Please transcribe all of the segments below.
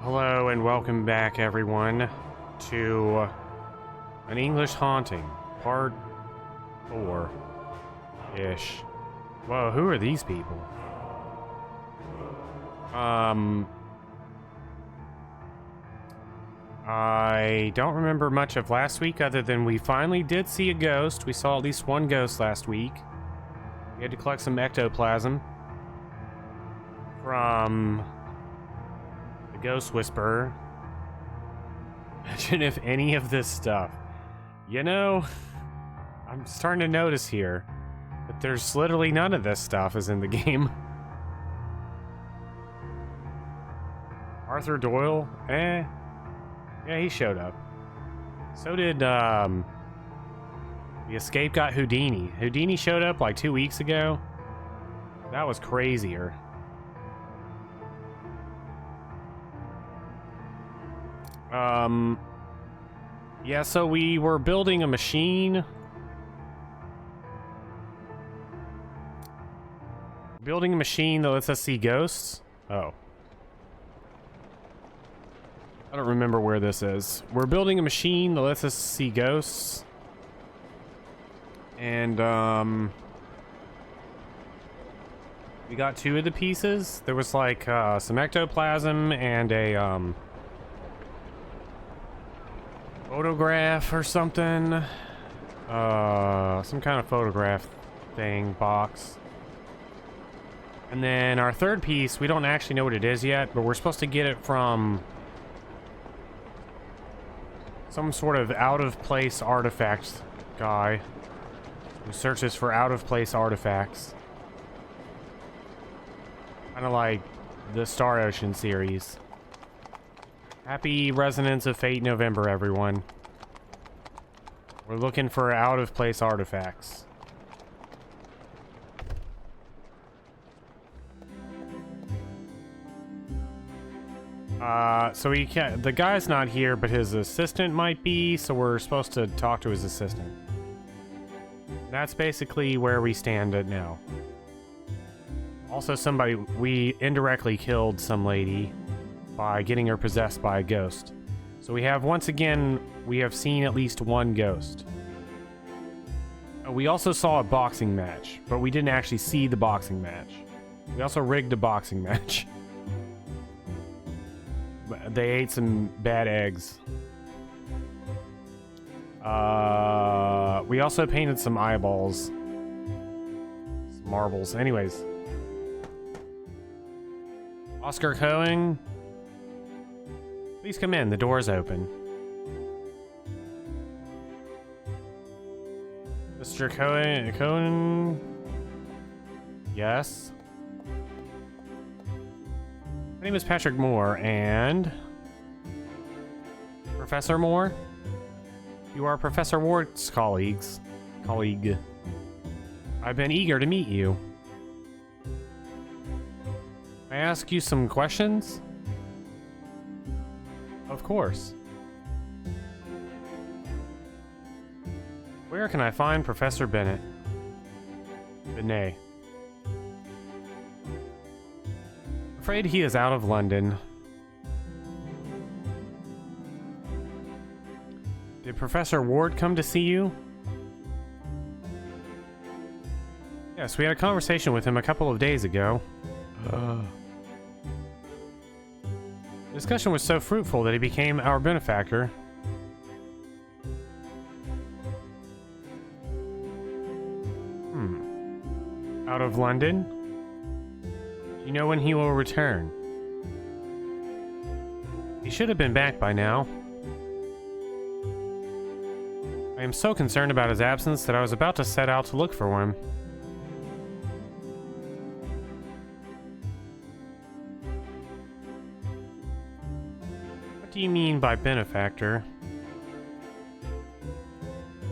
Hello and welcome back, everyone, to An English Haunting, part 4-ish. Whoa, who are these people? I don't remember much of last week other than we finally did see a ghost. We saw at least one ghost last week. We had to collect some ectoplasm from the Ghost Whisperer. Imagine if any of this stuff. You know, I'm starting to notice here that there's literally none of this stuff is in the game. Arthur Doyle? Yeah, he showed up. So did, the Escape got Houdini. Houdini showed up like 2 weeks ago. That was crazier. Yeah, so we were building a machine. Building a machine that lets us see ghosts. Oh. I don't remember where this is. We're building a machine that lets us see ghosts. And, we got 2 of the pieces. There was like, some ectoplasm and a, photograph or something. Some kind of photograph thing, box. And then our third piece, we don't actually know what it is yet, but we're supposed to get it from some sort of out-of-place artifact guy who searches for out-of-place artifacts. Kind of like the Star Ocean series. Happy Resonance of Fate November, everyone. We're looking for out-of-place artifacts. So he can't, the guy's not here, but his assistant might be, so we're supposed to talk to his assistant. That's basically where we stand at now. Also, we indirectly killed some lady by getting her possessed by a ghost. So we have, once again, we have seen at least one ghost. We also saw a boxing match, but we didn't actually see the boxing match. We also rigged a boxing match. They ate some bad eggs. We also painted some eyeballs. Some marbles. Anyways. Oscar Cohen. Please come in. The door's open. Mr. Cohen? Yes? My name is Patrick Moore, and... Professor Moore? You are Professor Ward's colleague. I've been eager to meet you. May I ask you some questions? Of course. Where can I find Professor Bennett? Benet. Afraid he is out of London. Did Professor Ward come to see you? Yes, we had a conversation with him a couple of days ago. The discussion was so fruitful that he became our benefactor. Out of London? Do you know when he will return? He should have been back by now. I am so concerned about his absence that I was about to set out to look for him. What do you mean by benefactor?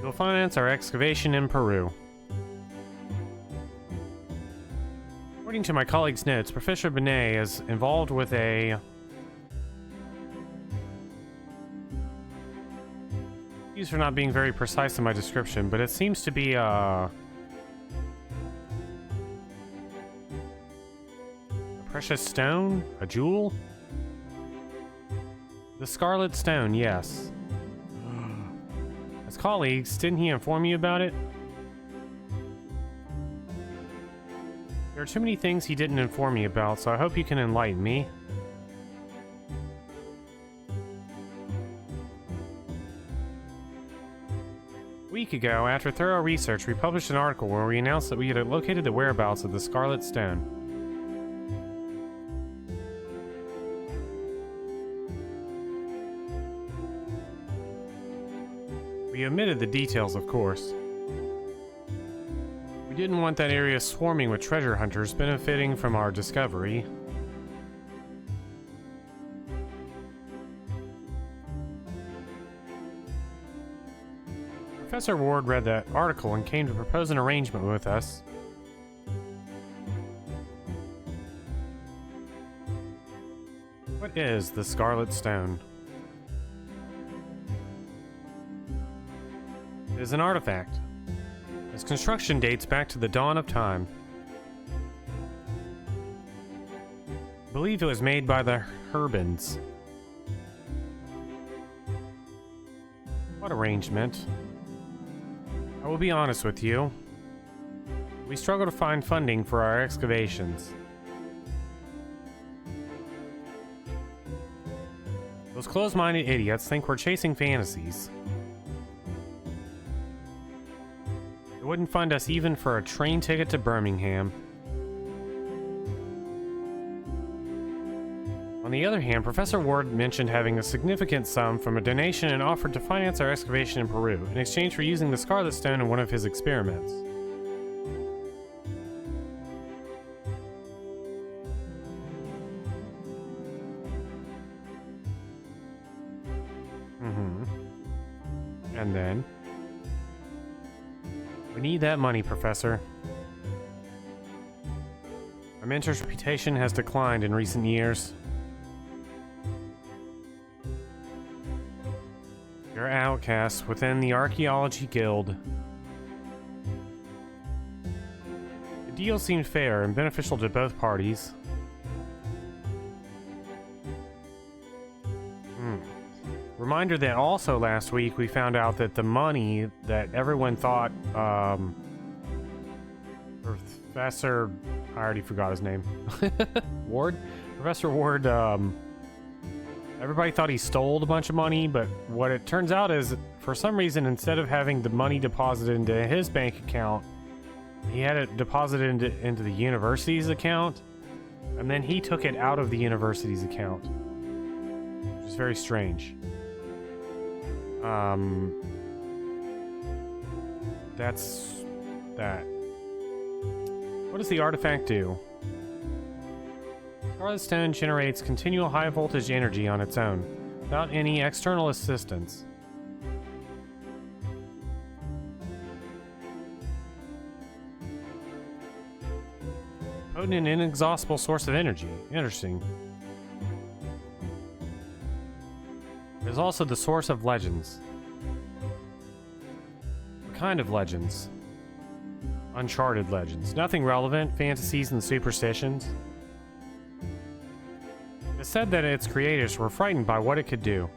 You'll finance our excavation in Peru. According to my colleague's notes, Professor Benet is involved with a... Excuse for not being very precise in my description, but it seems to be a precious stone? A jewel? The Scarlet Stone, yes. As colleagues, didn't he inform you about it? There are too many things he didn't inform me about, so I hope you can enlighten me. A week ago, after thorough research, we published an article where we announced that we had located the whereabouts of the Scarlet Stone. We omitted the details, of course. We didn't want that area swarming with treasure hunters benefiting from our discovery. Professor Ward read that article and came to propose an arrangement with us. What is the Scarlet Stone? It is an artifact. Its construction dates back to the dawn of time. I believe it was made by the Herbans. What arrangement? I will be honest with you. We struggle to find funding for our excavations. Those closed-minded idiots think we're chasing fantasies. They wouldn't fund us even for a train ticket to Birmingham. On the other hand, Professor Ward mentioned having a significant sum from a donation and offered to finance our excavation in Peru in exchange for using the Scarlet Stone in one of his experiments. And then... we need that money, Professor. Our mentor's reputation has declined in recent years. You're outcasts within the Archaeology Guild. The deal seemed fair and beneficial to both parties. Reminder that also last week we found out that the money that everyone thought, Professor, I already forgot his name. Ward? Professor Ward, everybody thought he stole a bunch of money, but what it turns out is, for some reason, instead of having the money deposited into his bank account, he had it deposited into the university's account, and then he took it out of the university's account. Which is very strange. That's that. What does the artifact do? Scarlet Stone generates continual high voltage energy on its own, without any external assistance. Potent and inexhaustible source of energy. Interesting. It is also the source of legends. What kind of legends? Uncharted legends. Nothing relevant, fantasies and superstitions. It's said that its creators were frightened by what it could do.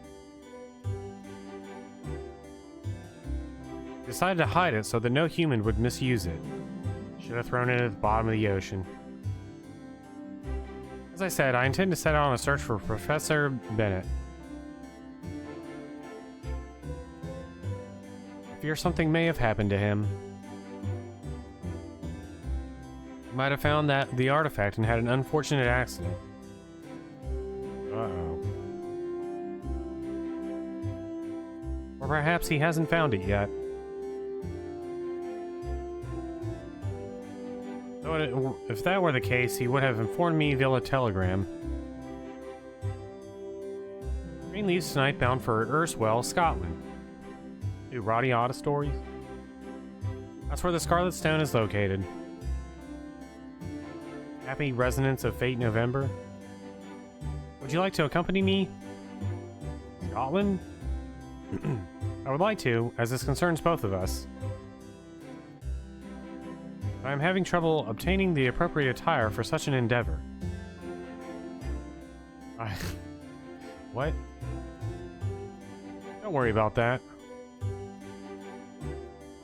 Decided to hide it so that no human would misuse it. Should have thrown it at the bottom of the ocean. As I said, I intend to set out on a search for Professor Bennett. I fear something may have happened to him. He might have found the artifact and had an unfortunate accident. Uh-oh. Or perhaps he hasn't found it yet. If that were the case, he would have informed me via telegram. Train leaves tonight bound for Urswell, Scotland. Dude, Radiata stories? That's where the Scarlet Stone is located. Happy resonance of fate November. Would you like to accompany me? Scotland? I would like to, as this concerns both of us. I am having trouble obtaining the appropriate attire for such an endeavor. What? Don't worry about that.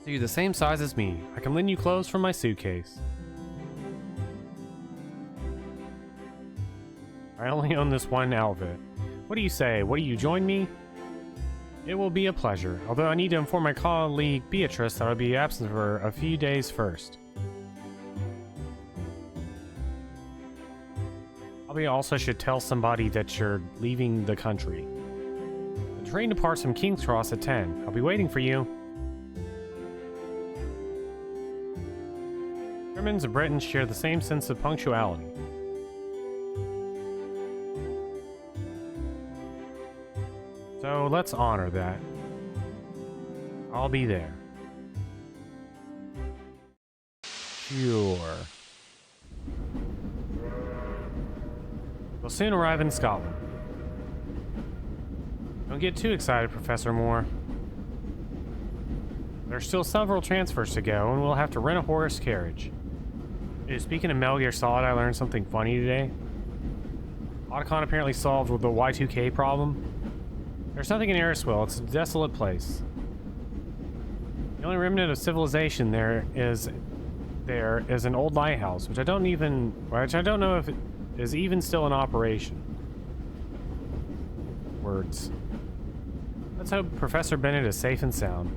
So you're the same size as me. I can lend you clothes from my suitcase. I only own this one outfit. What do you say? Will you join me? It will be a pleasure, although I need to inform my colleague Beatrice that I'll be absent for a few days first. Probably also should tell somebody that you're leaving the country. The train departs from King's Cross at 10. I'll be waiting for you. Germans and Britons share the same sense of punctuality. So let's honor that. I'll be there. Sure. We'll soon arrive in Scotland. Don't get too excited, Professor Moore. There's still several transfers to go, and we'll have to rent a horse carriage. Dude, speaking of Metal Gear Solid, I learned something funny today. Otacon apparently solved with the Y2K problem. There's nothing in Eriswell. It's a desolate place. The only remnant of civilization there is an old lighthouse, which I don't know if it is even still in operation. Words. Let's hope Professor Bennett is safe and sound.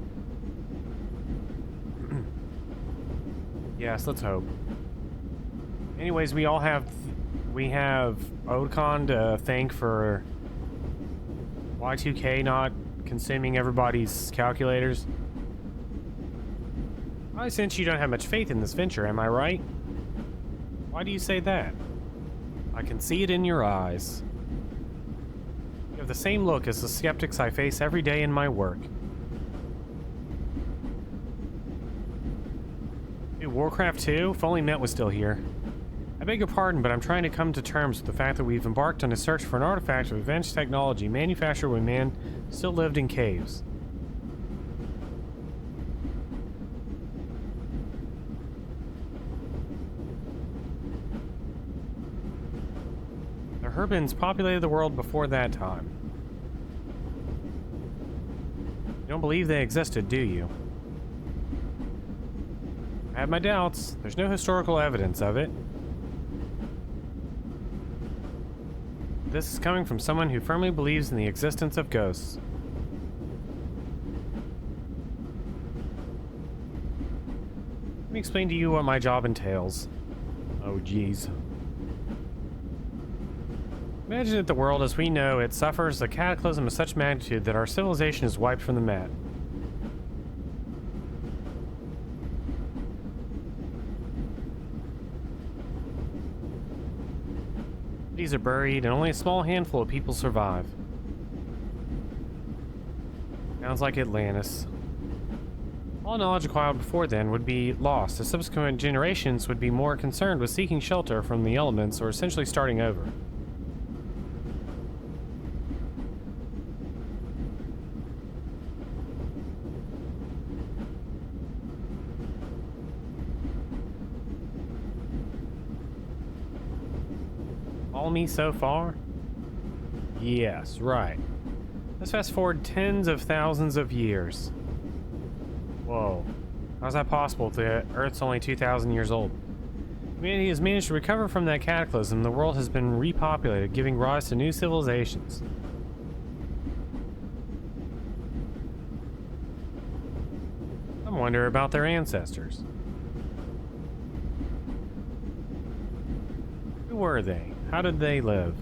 Yes, let's hope. Anyways, we have Otacon to thank for Y2K not consuming everybody's calculators. I sense you don't have much faith in this venture, am I right? Why do you say that? I can see it in your eyes. You have the same look as the skeptics I face every day in my work. Dude, Warcraft 2? If only Met was still here. I beg your pardon, but I'm trying to come to terms with the fact that we've embarked on a search for an artifact of advanced technology manufactured when man still lived in caves. The Herbans populated the world before that time. You don't believe they existed, do you? I have my doubts. There's no historical evidence of it. This is coming from someone who firmly believes in the existence of ghosts. Let me explain to you what my job entails. Oh, geez. Imagine that the world as we know it suffers a cataclysm of such magnitude that our civilization is wiped from the map. Cities are buried and only a small handful of people survive. Sounds like Atlantis. All knowledge acquired before then would be lost, as subsequent generations would be more concerned with seeking shelter from the elements or essentially starting over. Follow me so far? Yes, right. Let's fast forward tens of thousands of years. Whoa. How's that possible if the Earth's only 2,000 years old? Humanity has managed to recover from that cataclysm. The world has been repopulated, giving rise to new civilizations. I wonder about their ancestors. Who were they? How did they live?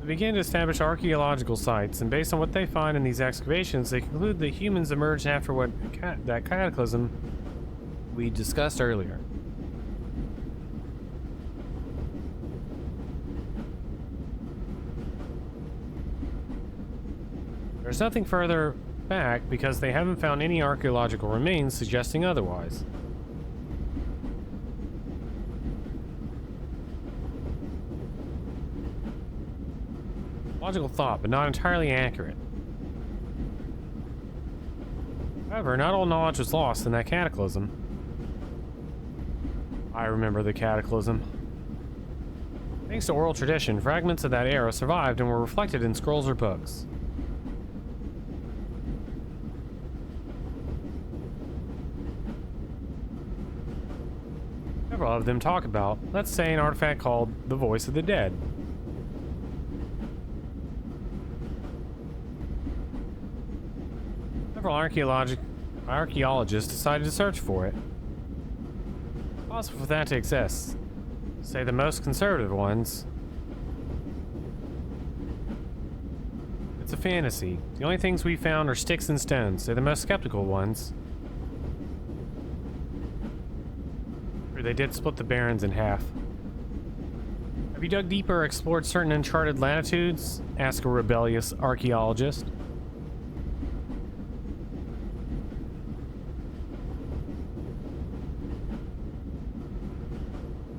They began to establish archaeological sites, and based on what they find in these excavations, they conclude that humans emerged after that cataclysm we discussed earlier. There's nothing further back because they haven't found any archaeological remains suggesting otherwise. Logical thought, but not entirely accurate. However, not all knowledge was lost in that cataclysm. I remember the cataclysm. Thanks to oral tradition, fragments of that era survived and were reflected in scrolls or books. Several of them talk about, let's say, an artifact called the Voice of the Dead. Several archaeologists decided to search for it. It's possible for that to exist. Say the most conservative ones. It's a fantasy. The only things we found are sticks and stones. Say the most skeptical ones. They did split the Barrens in half. Have you dug deeper or explored certain uncharted latitudes? Asked a rebellious archaeologist.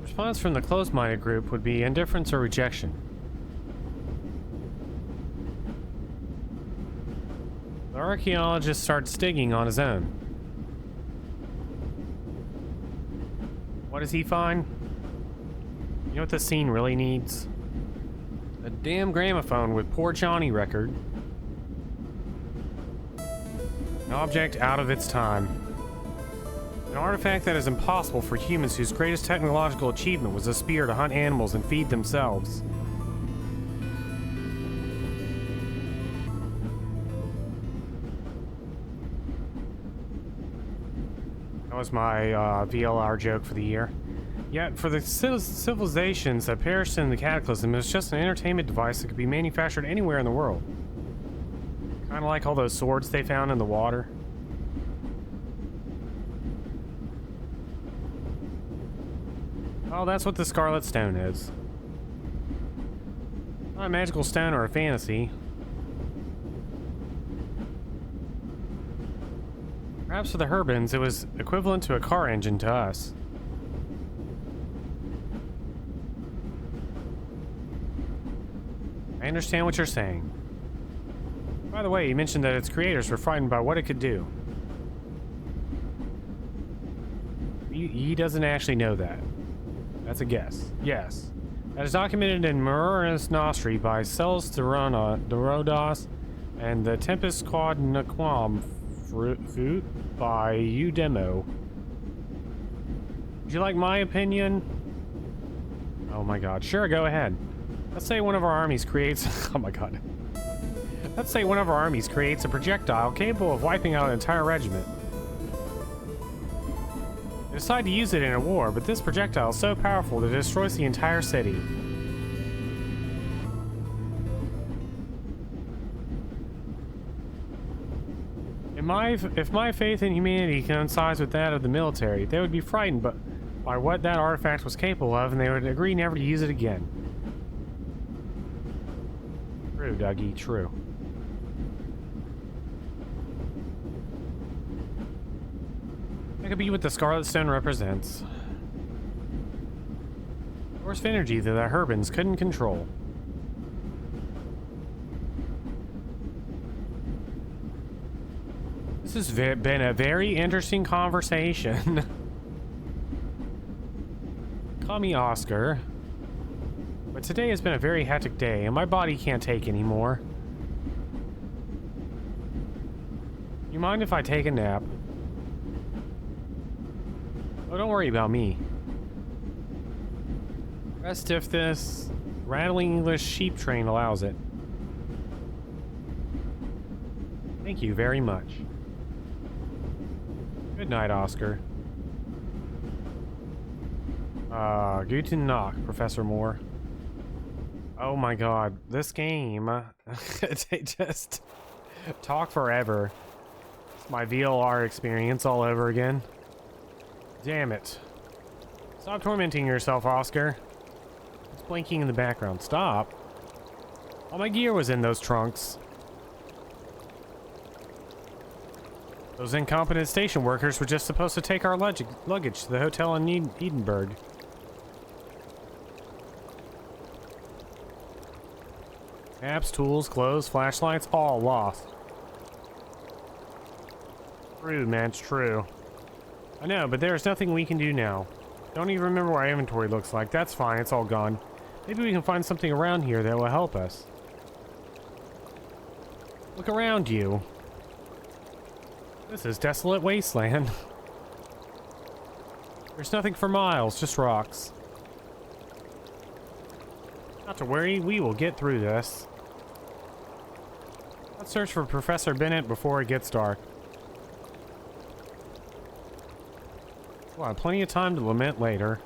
Response from the closed-minded group would be indifference or rejection. The archaeologist starts digging on his own. What does he find? You know what the scene really needs? A damn gramophone with Poor Johnny record. An object out of its time. An artifact that is impossible for humans whose greatest technological achievement was a spear to hunt animals and feed themselves. That was my VLR joke for the year. Yet, for the civilizations that perished in the Cataclysm, it was just an entertainment device that could be manufactured anywhere in the world. Kind of like all those swords they found in the water. Well, that's what the Scarlet Stone is. Not a magical stone or a fantasy. Perhaps for the Herbans, it was equivalent to a car engine to us. I understand what you're saying. By the way, you mentioned that its creators were frightened by what it could do. He doesn't actually know that. That's a guess. Yes. That is documented in Maurus Nostri by Cels Dorodos and the Tempest Quad Naquam Fruit by Udemo. Would you like my opinion? Oh my god. Sure, go ahead. Let's say one of our armies creates... Oh my god. Let's say one of our armies creates a projectile capable of wiping out an entire regiment. They decide to use it in a war, but this projectile is so powerful that it destroys the entire city. If my faith in humanity coincides with that of the military, they would be frightened by what that artifact was capable of, and they would agree never to use it again. True, Dougie, true. That could be what the Scarlet Stone represents. A source of energy that the Herbans couldn't control. This has been a very interesting conversation. Call me Oscar. But today has been a very hectic day, and my body can't take anymore. You mind if I take a nap? Oh, don't worry about me. Rest if this rattling English sheep train allows it. Thank you very much. Good night, Oscar. Guten Nacht, Professor Moore. Oh my god, this game, they just talk forever. It's my VLR experience all over again. Damn it. Stop tormenting yourself, Oscar. It's blinking in the background. Stop. All my gear was in those trunks. Those incompetent station workers were just supposed to take our luggage to the hotel in Edinburgh. Maps, tools, clothes, flashlights, all lost. True, man, it's true. I know, but there's nothing we can do now. Don't even remember what our inventory looks like. That's fine, it's all gone. Maybe we can find something around here that will help us. Look around you. This is desolate wasteland. There's nothing for miles, just rocks. Not to worry, we will get through this. Let's search for Professor Bennett before it gets dark. We'll have plenty of time to lament later.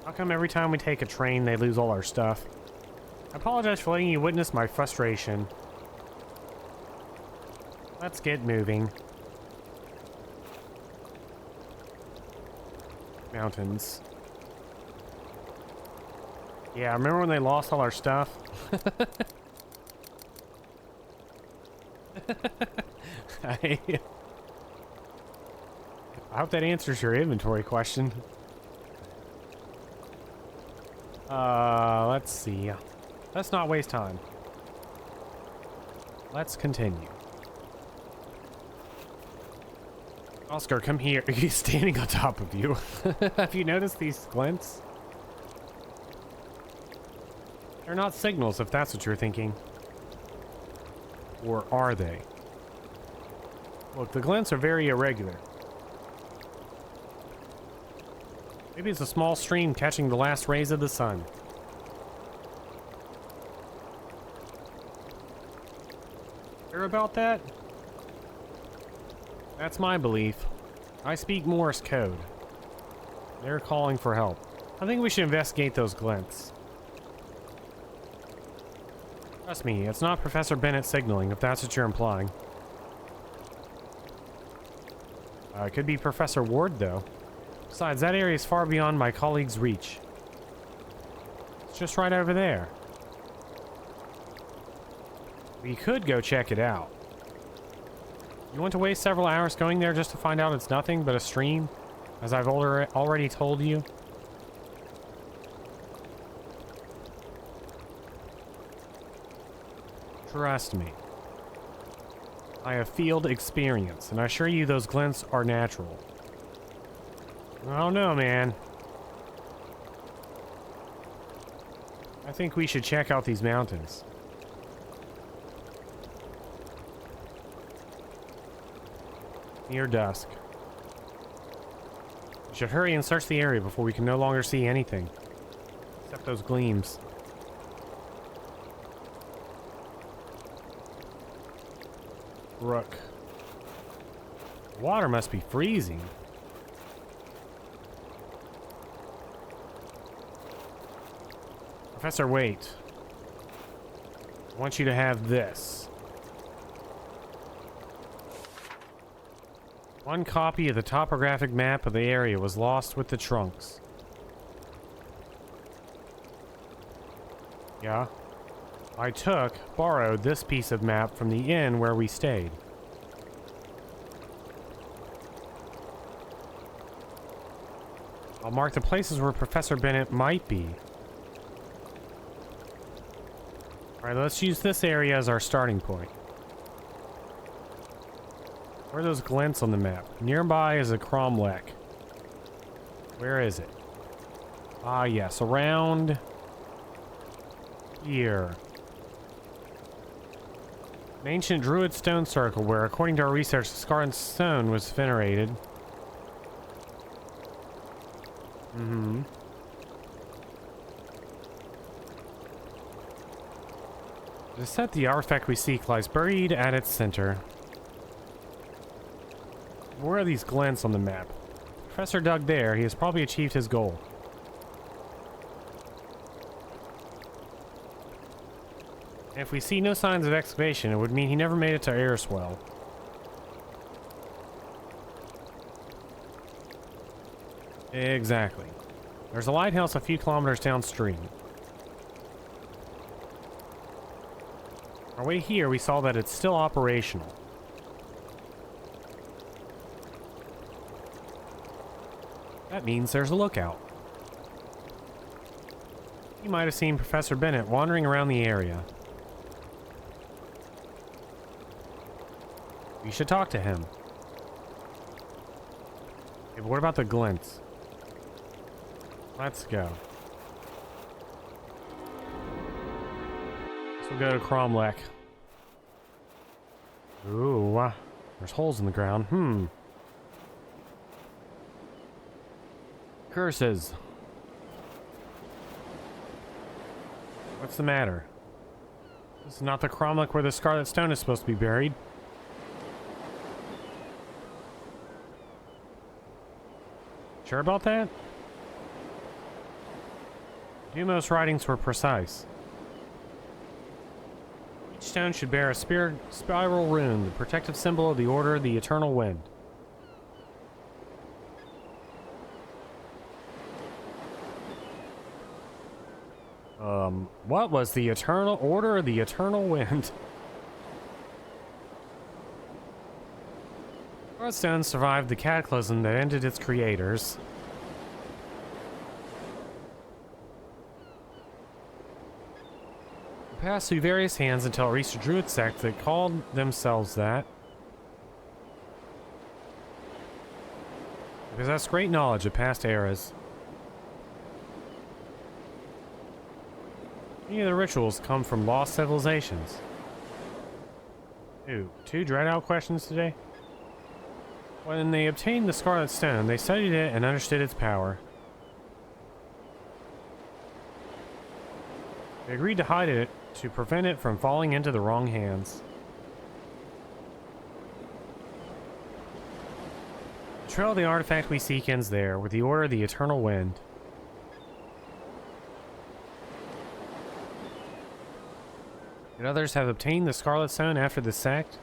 How come every time we take a train, they lose all our stuff? I apologize for letting you witness my frustration. Let's get moving. Mountains. Yeah, remember when they lost all our stuff? I hope that answers your inventory question. Let's see. Let's not waste time. Let's continue. Oscar, come here. He's standing on top of you. Have you noticed these glints? They're not signals, if that's what you're thinking. Or are they? Look, the glints are very irregular. Maybe it's a small stream catching the last rays of the sun. Hear about that? That's my belief. I speak Morse code. They're calling for help. I think we should investigate those glints. Trust me, it's not Professor Bennett signaling, if that's what you're implying. It could be Professor Ward, though. Besides, that area is far beyond my colleague's reach. It's just right over there. We could go check it out. You want to waste several hours going there just to find out it's nothing but a stream, as I've already told you? Trust me. I have field experience, and I assure you those glints are natural. I don't know, man. I think we should check out these mountains. Near dusk. We should hurry and search the area before we can no longer see anything. Except those gleams. Brook. Water must be freezing. Professor, wait. I want you to have this. One copy of the topographic map of the area was lost with the trunks. Yeah? I borrowed this piece of map from the inn where we stayed. I'll mark the places where Professor Bennett might be. Alright, let's use this area as our starting point. Where are those glints on the map? Nearby is a cromlech. Where is it? Ah, yes, around here. An ancient druid stone circle where, according to our research, the scarred stone was venerated. Mm-hmm. The set the artifact we seek lies buried at its center. Where are these glints on the map? Professor dug there. He has probably achieved his goal. And if we see no signs of excavation, it would mean he never made it to Aerswell. Exactly. There's a lighthouse a few kilometers downstream. On our way here, we saw that it's still operational. That means there's a lookout. You might have seen Professor Bennett wandering around the area. We should talk to him. Okay, but what about the glints? Let's go. So we'll go to Cromlech. Ooh, there's holes in the ground. Curses. What's the matter? This is not the Cromlech where the Scarlet Stone is supposed to be buried. Sure about that? Dumo's writings were precise. Each stone should bear a spiral rune, the protective symbol of the Order of the Eternal Wind. What was the Eternal Order of the Eternal Wind? Stone survived the cataclysm that ended its creators. It passed through various hands until it reached a druid sect that called themselves that. They possessed great knowledge of past eras. Many of the rituals come from lost civilizations. Ooh, 2 Dreadout questions today? When they obtained the Scarlet Stone, they studied it and understood its power. They agreed to hide it to prevent it from falling into the wrong hands. The trail of the artifact we seek ends there, with the Order of the Eternal Wind. Did others have obtained the Scarlet Stone after the sect?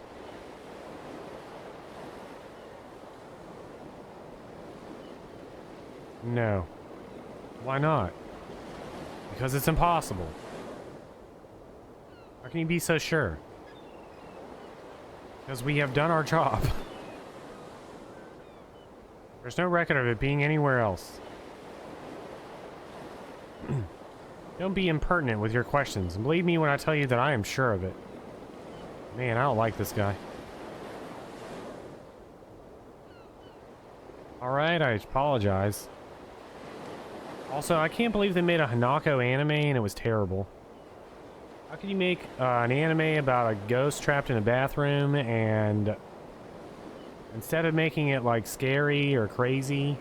No. Why not? Because it's impossible. How can you be so sure? Because we have done our job. There's no record of it being anywhere else. Don't be impertinent with your questions, and believe me when I tell you that I am sure of it. Man, I don't like this guy. Alright, I apologize. Also, I can't believe they made a Hanako anime and it was terrible. How can you make an anime about a ghost trapped in a bathroom and instead of making it like scary or crazy,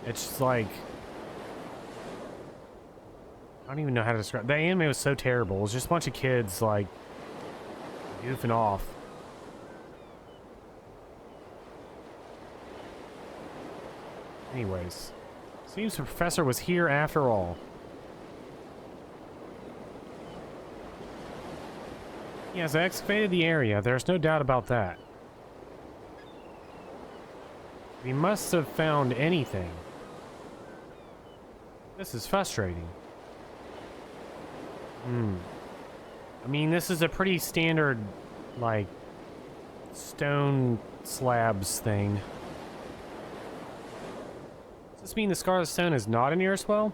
it's just like... I don't even know how to describe. The anime was so terrible. It was just a bunch of kids like goofing off. Anyways, seems the professor was here after all. He has excavated the area. There's no doubt about that. We must have found anything. This is frustrating. I mean, this is a pretty standard, like, stone slabs thing. Does this mean the Scarlet Stone is not an Earswell?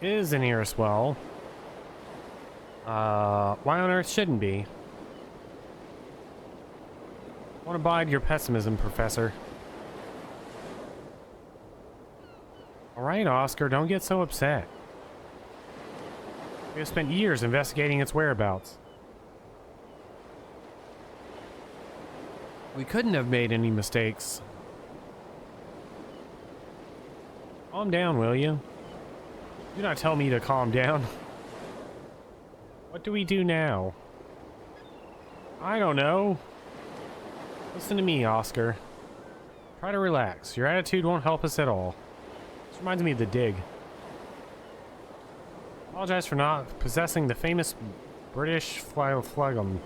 It is an Earswell. Why on earth shouldn't be? I won't abide your pessimism, Professor. Alright, Oscar, don't get so upset. We have spent years investigating its whereabouts. We couldn't have made any mistakes. Calm down, will you? Do not tell me to calm down. What do we do now? I don't know. Listen to me, Oscar. Try to relax. Your attitude won't help us at all. This reminds me of the dig. Apologize for not possessing the famous British phlegm.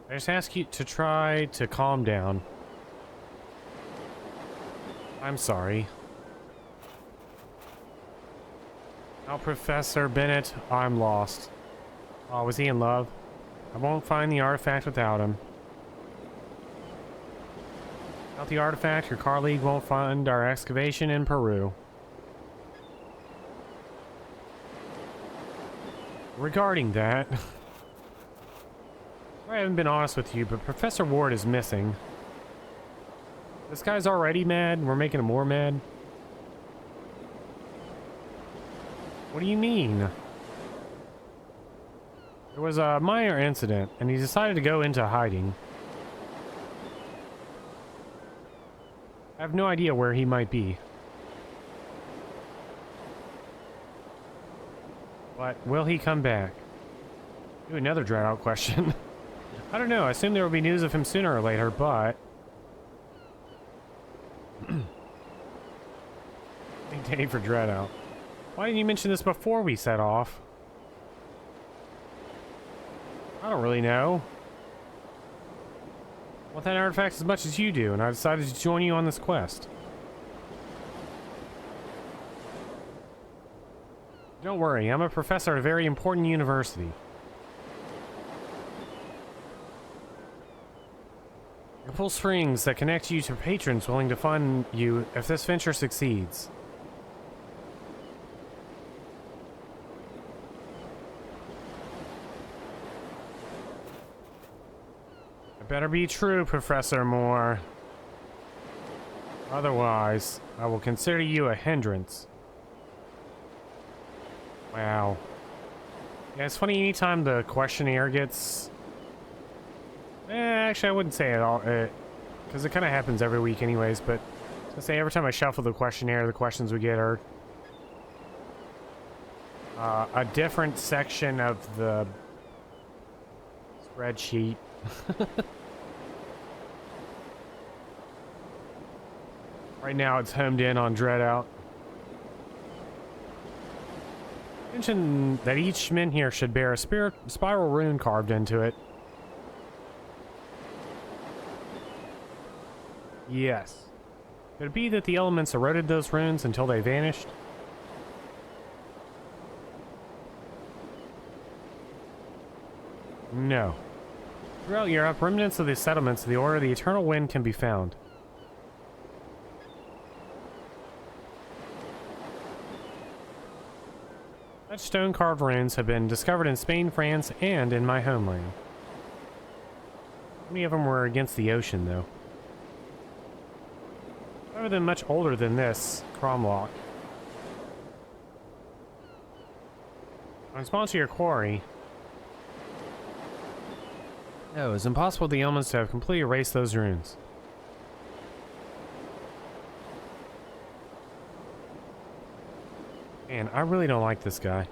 I just ask you to try to calm down. I'm sorry. Now, Professor Bennett, I'm lost. Oh, was he in love? I won't find the artifact without him. Without the artifact, your colleague won't fund our excavation in Peru. Regarding that, I haven't been honest with you, but Professor Ward is missing. This guy's already mad, and we're making him more mad? What do you mean? There was a minor incident, and he decided to go into hiding. I have no idea where he might be. But will he come back? Do another Dreadout question. I don't know. I assume there will be news of him sooner or later, but... Big day for Dreadout. Why didn't you mention this before we set off? I don't really know. I want that artifact as much as you do, and I decided to join you on this quest. Don't worry, I'm a professor at a very important university. You pull strings that connect you to patrons willing to fund you if this venture succeeds. It better be true, Professor Moore. Otherwise, I will consider you a hindrance. Wow. Yeah, it's funny anytime the questionnaire gets... actually, I wouldn't say it all, because it kind of happens every week anyways, but I say every time I shuffle the questionnaire, the questions we get are a different section of the spreadsheet. Right now, it's homed in on Dreadout. Mention that each min here should bear a spiral rune carved into it. Yes. Could it be that the elements eroded those runes until they vanished? No. Throughout Europe, remnants of the settlements of the Order of the Eternal Wind can be found. Such stone-carved runes have been discovered in Spain, France, and in my homeland. Many of them were against the ocean, though. Some of them much older than this Cromlock. In response to your quarry... No, it's impossible for the elements to have completely erased those runes. Man, I really don't like this guy.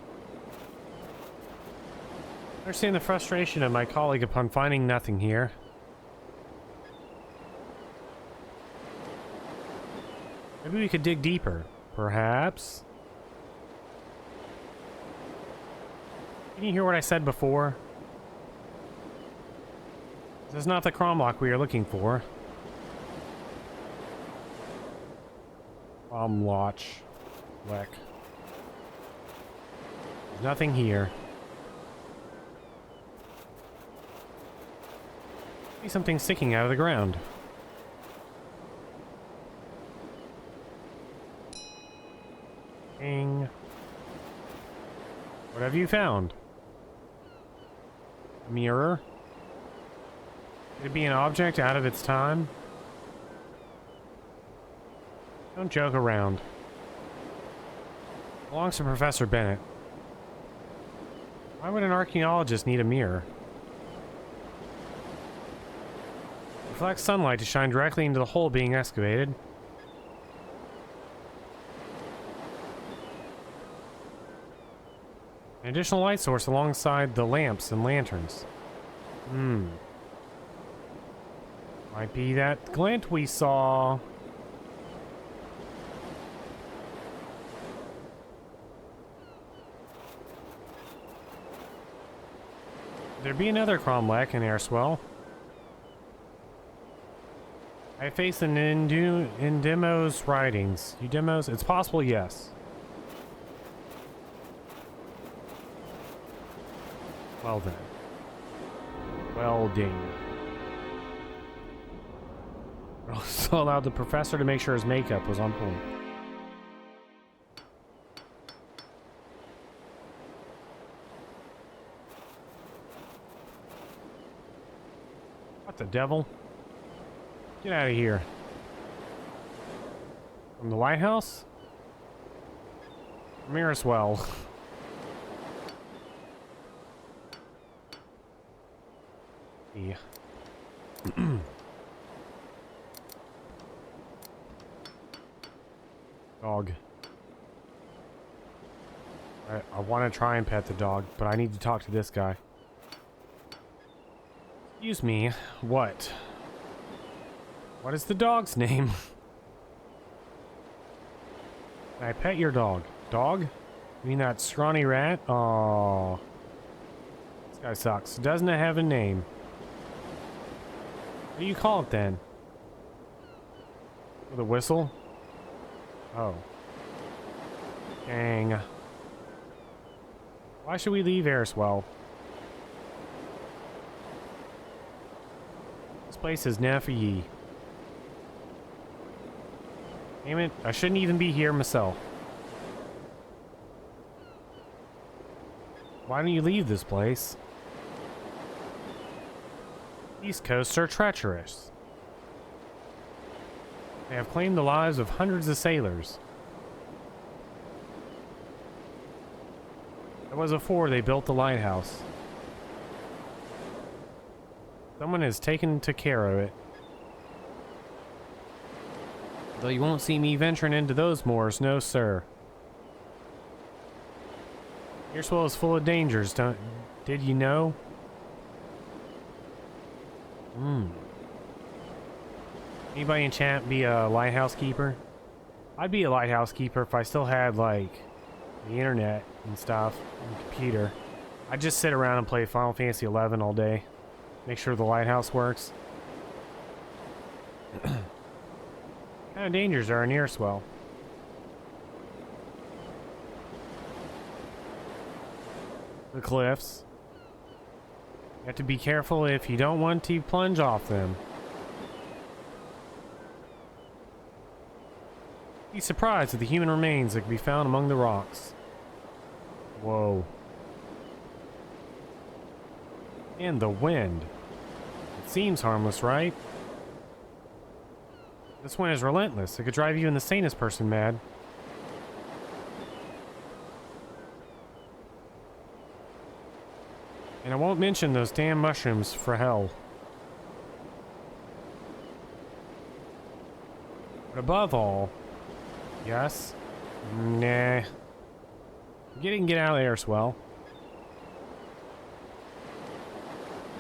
I understand the frustration of my colleague upon finding nothing here. Maybe we could dig deeper. Perhaps? Can you hear what I said before? This is not the Cromlock we are looking for. Cromlock. There's nothing here. See something sticking out of the ground. Ding. What have you found? A mirror? Could it be an object out of its time? Don't joke around. Belongs to Professor Bennett. Why would an archaeologist need a mirror? Reflects sunlight to shine directly into the hole being excavated. An additional light source alongside the lamps and lanterns. Might be that glint we saw. There'd be another Cromlech in Airswell. I face an Indimo's writings. Udemos? It's possible, yes. Well then. Well ding. Also allowed the professor to make sure his makeup was on point. What the devil? Get out of here. From the lighthouse? Miraswell. Yeah. Dog. I want to try and pet the dog, but I need to talk to this guy. Excuse me. What? What is the dog's name? Can I pet your dog? Dog? You mean that scrawny rat? Oh, this guy sucks. Doesn't it have a name? What do you call it then? With a whistle? Oh. Dang. Why should we leave Aerswell? This place is not for ye. Damn it, I shouldn't even be here myself. Why don't you leave this place? These coasts are treacherous. They have claimed the lives of hundreds of sailors. That was before they built the lighthouse. Someone has taken care of it. Though you won't see me venturing into those moors, no sir. Aerswell is full of dangers, did you know? Anybody in chat be a lighthouse keeper? I'd be a lighthouse keeper if I still had, like, the internet and stuff, and the computer. I'd just sit around and play Final Fantasy 11 all day. Make sure the lighthouse works. What kind of dangers are in Aerswell? The cliffs. You have to be careful if you don't want to plunge off them. Be surprised at the human remains that can be found among the rocks. Whoa. And the wind. It seems harmless, right? This wind is relentless. It could drive even the sanest person mad. And I won't mention those damn mushrooms for hell. But above all, yes? Nah. Get out of Aerswell.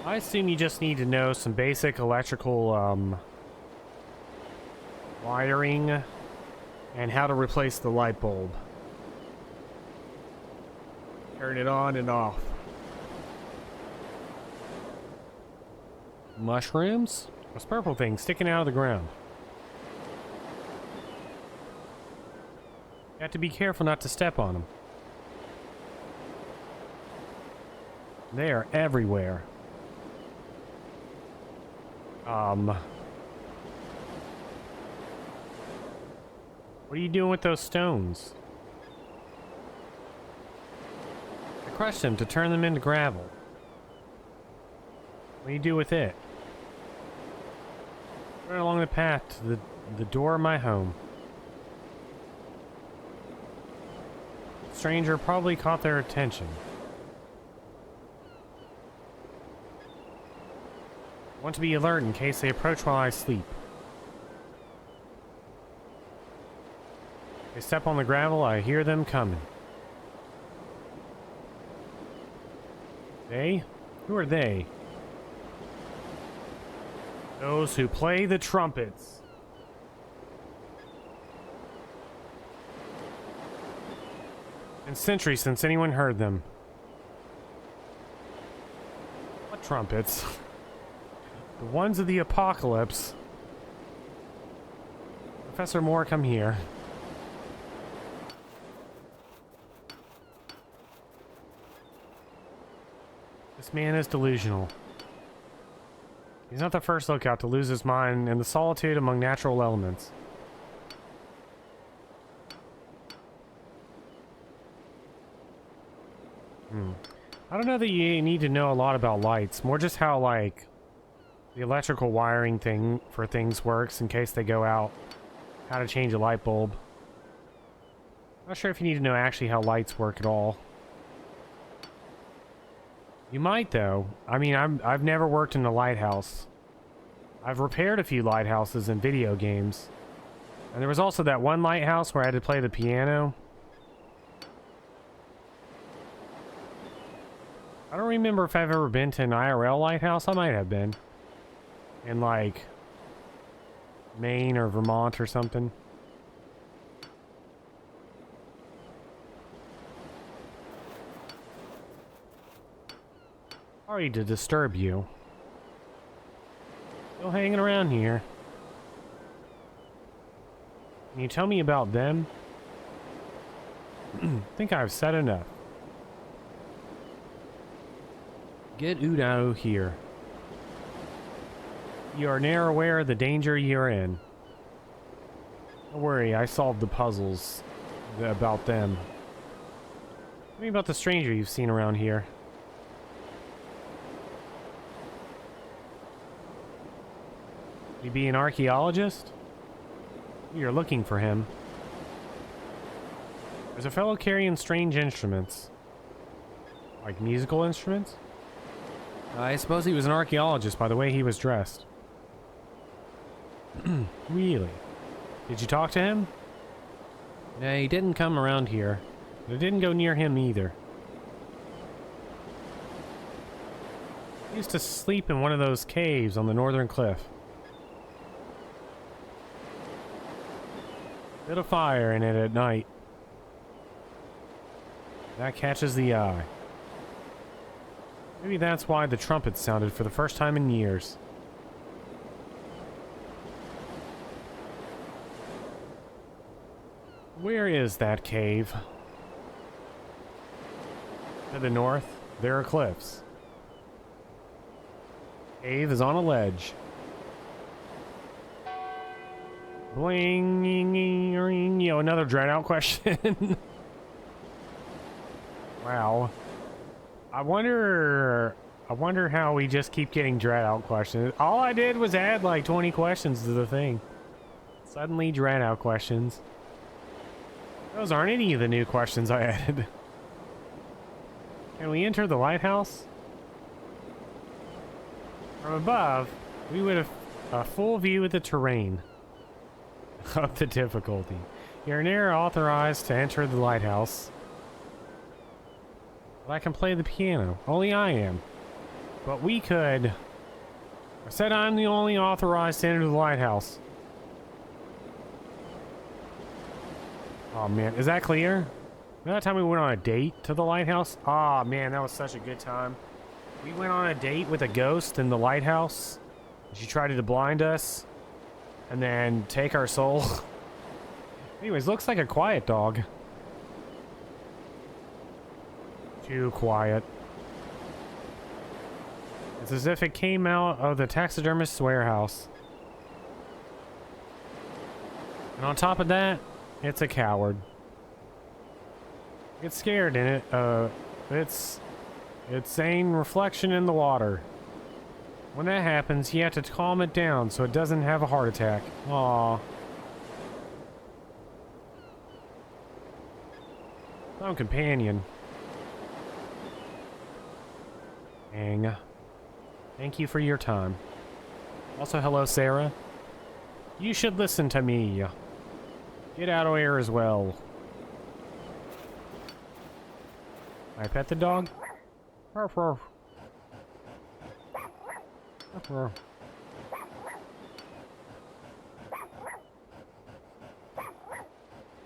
I assume you just need to know some basic electrical, wiring and how to replace the light bulb. Turn it on and off. Mushrooms? Those purple things sticking out of the ground. You have to be careful not to step on them. They are everywhere. What are you doing with those stones? I crushed them to turn them into gravel. What do you do with it? Right along the path to the door of my home. The stranger probably caught their attention. I want to be alert in case they approach while I sleep. They step on the gravel, I hear them coming. They? Who are they? Those who play the trumpets. Been centuries since anyone heard them. What trumpets? The ones of the apocalypse. Professor Moore, come here. This man is delusional. He's not the first lookout to lose his mind in the solitude among natural elements. I don't know that you need to know a lot about lights, more just how, like, the electrical wiring thing for things works in case they go out. How to change a light bulb. Not sure if you need to know actually how lights work at all. You might though. I mean, I've never worked in a lighthouse. I've repaired a few lighthouses in video games. And there was also that one lighthouse where I had to play the piano. I don't remember if I've ever been to an IRL lighthouse. I might have been. In like Maine or Vermont or something. Sorry to disturb you. Still hanging around here. Can you tell me about them? I think I've said enough. Get Udo here. You are now aware of the danger you're in. Don't worry, I solved the puzzles about them. Tell me about the stranger you've seen around here. You be an archaeologist? You're looking for him. There's a fellow carrying strange instruments. Like musical instruments? I suppose he was an archaeologist by the way he was dressed. Really? Did you talk to him? No, he didn't come around here. I didn't go near him either. He used to sleep in one of those caves on the northern cliff. Lit a fire in it at night. That catches the eye. Maybe that's why the trumpet sounded for the first time in years. Where is that cave? To the north, there are cliffs. Cave is on a ledge. Bling, another dread out question. Wow. I wonder how we just keep getting dread out questions. All I did was add like 20 questions to the thing. Suddenly dread out questions. Those aren't any of the new questions I added. Can we enter the lighthouse? From above, we would have a full view of the terrain. Of the difficulty. You're near authorized to enter the lighthouse. But I can play the piano. Only I am. But we could... I said I'm the only authorized to enter the lighthouse. Oh man, is that clear? Remember that time we went on a date to the lighthouse? Oh man, that was such a good time. We went on a date with a ghost in the lighthouse. She tried to blind us. And then take our soul. Anyways, looks like a quiet dog. Too quiet. It's as if it came out of the taxidermist's warehouse. And on top of that, it's a coward. It's scared in it. It's saying reflection in the water. When that happens, you have to calm it down so it doesn't have a heart attack. Aww. Some companion. Dang. Thank you for your time. Also, hello, Sarah. You should listen to me. Get out of here as well. Can I pet the dog? Ruff, ruff. You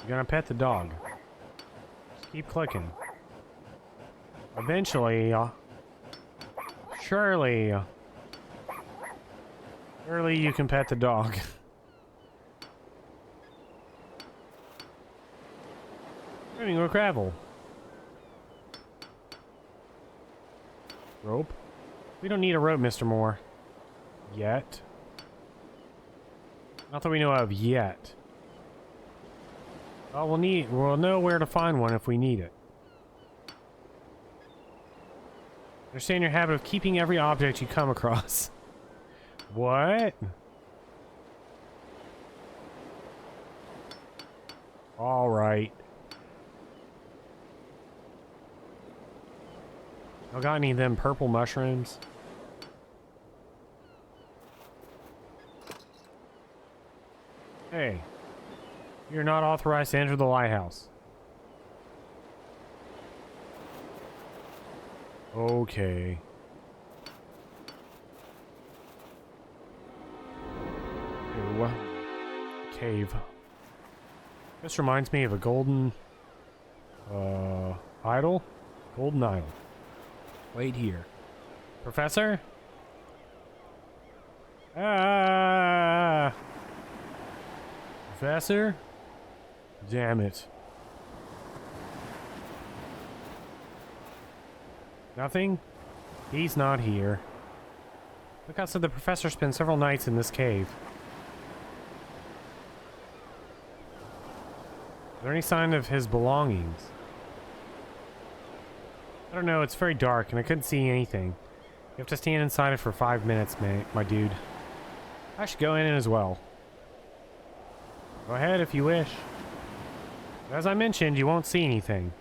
gonna pet the dog. Just keep clicking. Eventually, surely you can pet the dog. Running with gravel. Rope? We don't need a rope, Mr. Moore. Yet. Not that we know of yet. Well, we'll know where to find one if we need it. Understand your habit of keeping every object you come across. What? All right. I got any of them purple mushrooms? Hey, you're not authorized to enter the lighthouse. Okay. Ew. Cave. This reminds me of a golden idol? Golden idol. Wait here. Professor? Ah! Professor? Damn it. Nothing? He's not here. Look outside, the professor spent several nights in this cave. Is there any sign of his belongings? I don't know, it's very dark and I couldn't see anything. You have to stand inside it for 5 minutes, my dude. I should go in as well. Go ahead if you wish. But as I mentioned, you won't see anything.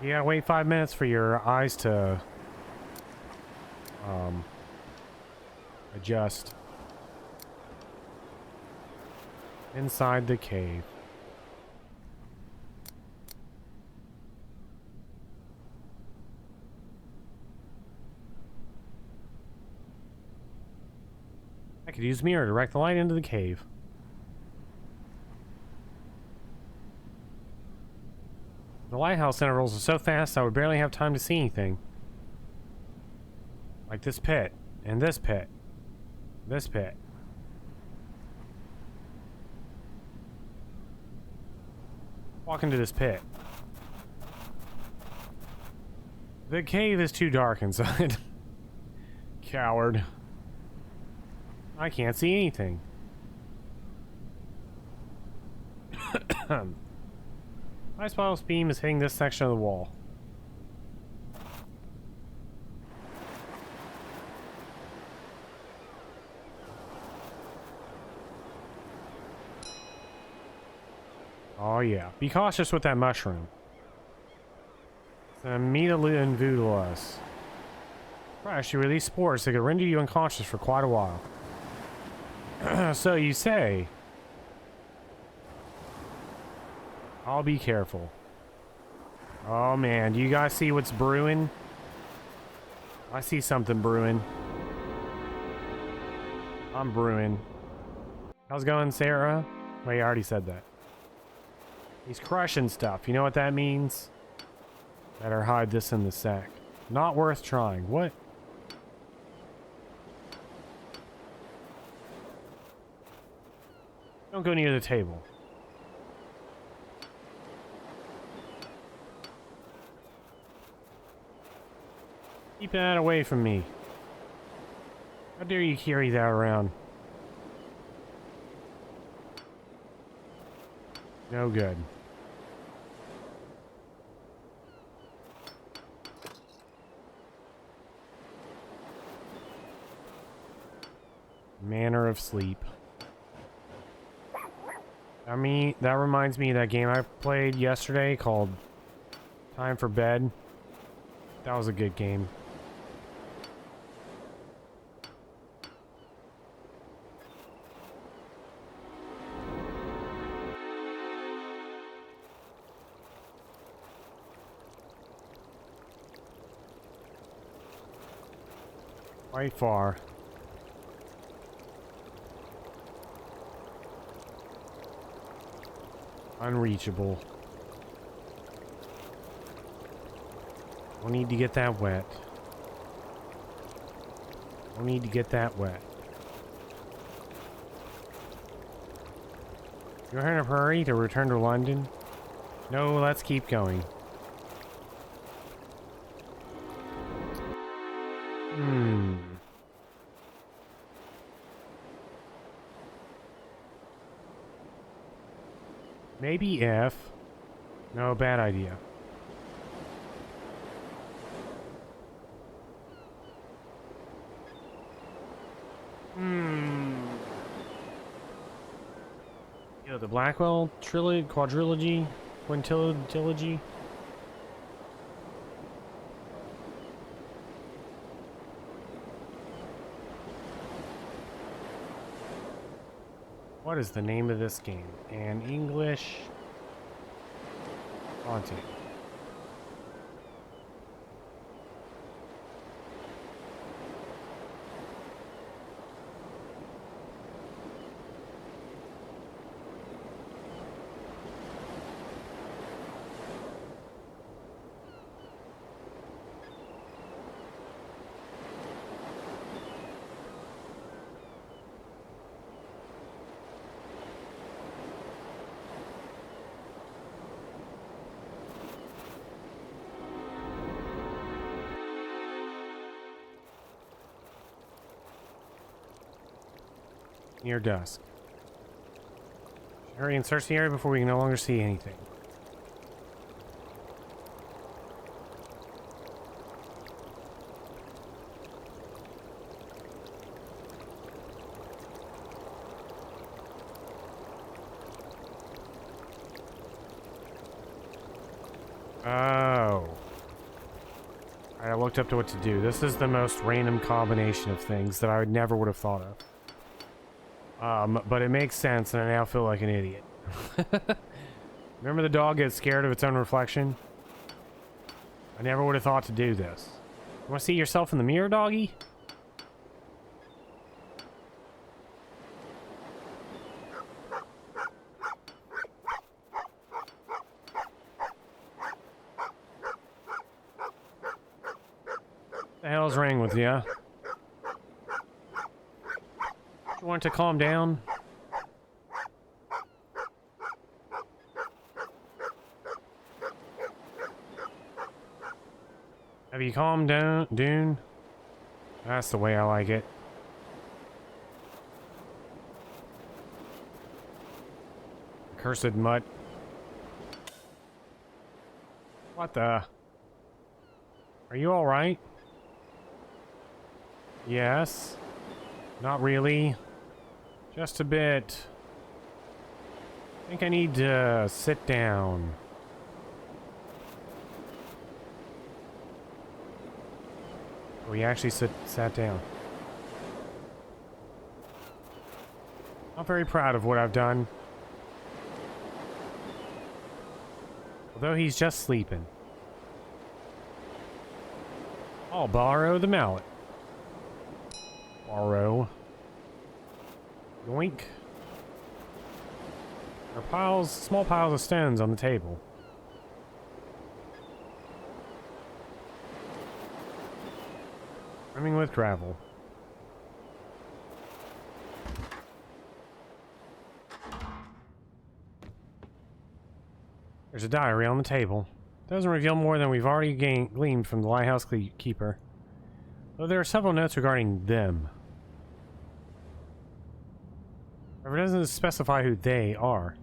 You gotta wait 5 minutes for your eyes to adjust. Inside the cave. I could use mirror to direct the light into the cave. The lighthouse intervals are so fast I would barely have time to see anything. Like this pit, and this pit, this pit. Walk into this pit. The cave is too dark inside. Coward. I can't see anything. My spiral beam is hitting this section of the wall. Oh yeah. Be cautious with that mushroom. It's an immediately voodoo us. Crash, you release spores that could render you unconscious for quite a while. So you say. I'll be careful. Oh man, do you guys see what's brewing? I see something brewing. I'm brewing. How's it going, Sarah? Well, you already said that. He's crushing stuff. You know what that means? Better hide this in the sack. Not worth trying. What? Don't go near the table. Keep that away from me. How dare you carry that around? No good. Manner of sleep. I mean, that reminds me of that game I played yesterday called Time for Bed. That was a good game. Quite far. Unreachable. Don't need to get that wet. Don't need to get that wet. You're in a hurry to return to London? No, let's keep going. Maybe if... No, bad idea. The Blackwell trilogy, quadrilogy, quintilogy. What is the name of this game? An English Haunting. Near dusk. Hurry and search the area before we can no longer see anything. Oh. I looked up to what to do. This is the most random combination of things that I never would have thought of. But it makes sense, and I now feel like an idiot. Remember the dog gets scared of its own reflection? I never would have thought to do this. You want to see yourself in the mirror, doggy? What the hell's wrong with you? You want to calm down? Have you calmed down, Dune? That's the way I like it. Cursed mutt. What the? Are you alright? Yes. Not really. Just a bit. I think I need to sit down. Oh, he actually sat down. Not very proud of what I've done. Although he's just sleeping. I'll borrow the mallet. Borrow. Yoink. There are small piles of stones on the table. Brimming with gravel. There's a diary on the table. Doesn't reveal more than we've already gleaned from the lighthouse keeper. Though there are several notes regarding them. However, it doesn't specify who they are.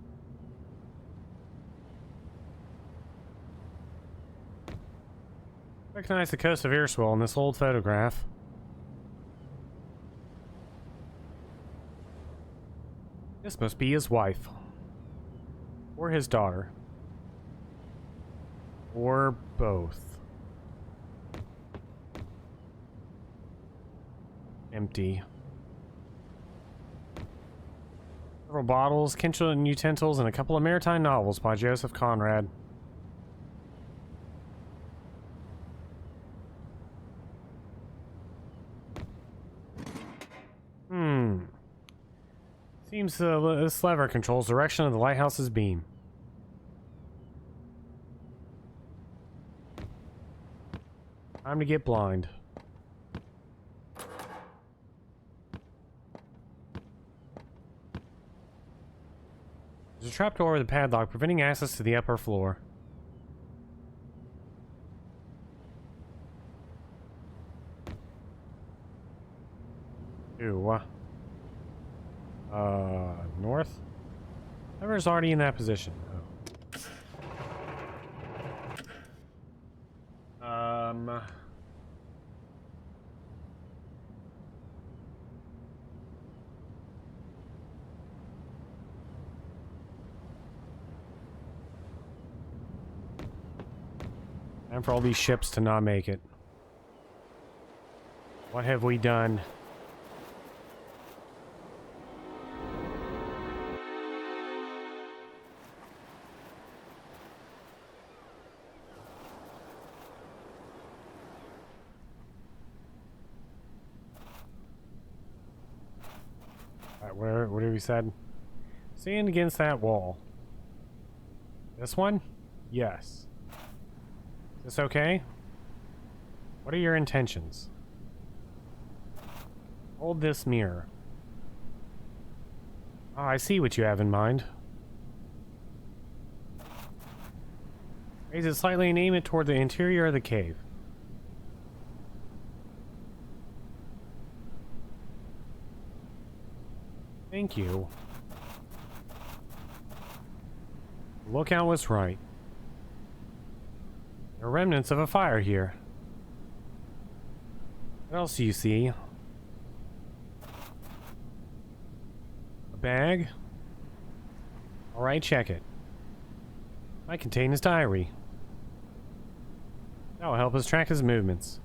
Recognize the coast of Iriswell in this old photograph. This must be his wife. Or his daughter. Or both. Empty. Several bottles, kitchen utensils, and a couple of maritime novels by Joseph Conrad. Seems this lever controls the direction of the lighthouse's beam. Time to get blind. There's a trapdoor with a padlock preventing access to the upper floor. Ew. North? Whoever's already in that position. Oh. And for all these ships to not make it. What have we done? What have we said? Stand against that wall. This one? Yes. Is this okay? What are your intentions? Hold this mirror. Oh, I see what you have in mind. Raise it slightly and aim it toward the interior of the cave. Thank you. The lookout was right. There are remnants of a fire here. What else do you see? A bag? Alright, check it. Might contain his diary. That will help us track his movements.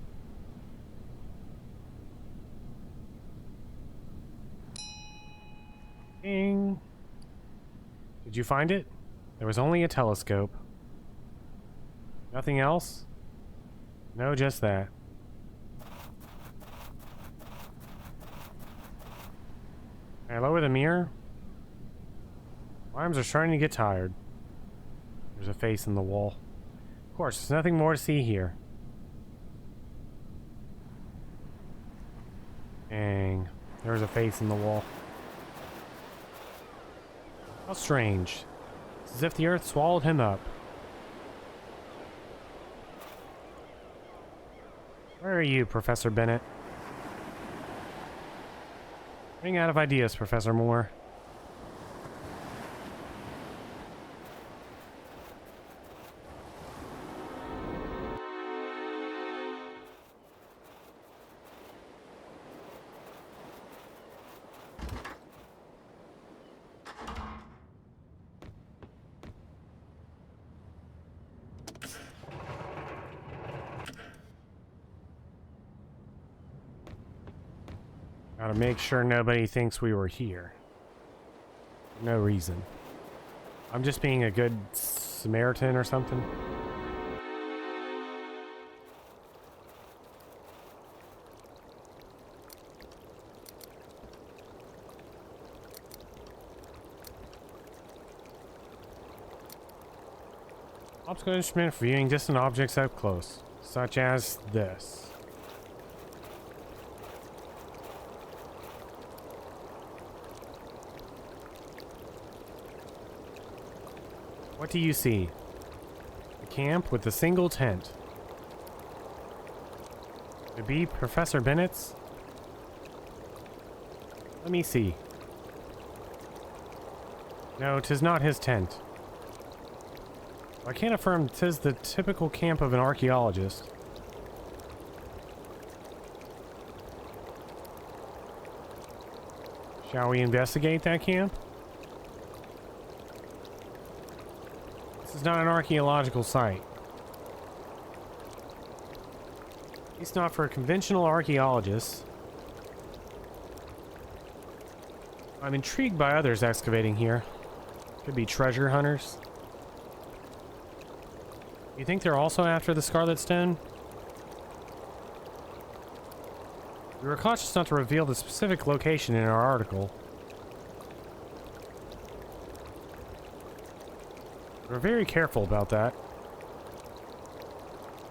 Ding. Did you find it? There was only a telescope. Nothing else? No, just that. Can I lower the mirror? My arms are starting to get tired. There's a face in the wall. Of course, there's nothing more to see here. Dang. There's a face in the wall. How strange. It's as if the earth swallowed him up. Where are you, Professor Bennett? Running out of ideas, Professor Moore. Gotta make sure nobody thinks we were here. No reason. I'm just being a good Samaritan or something. Optical instrument for viewing distant objects up close, such as this. What do you see? A camp with a single tent. Could it be Professor Bennett's? Let me see. No, 'tis not his tent. I can't affirm 'tis the typical camp of an archaeologist. Shall we investigate that camp? This is not an archaeological site. At least not for conventional archaeologists. I'm intrigued by others excavating here. Could be treasure hunters. You think they're also after the Scarlet Stone? We were cautious not to reveal the specific location in our article. We're very careful about that.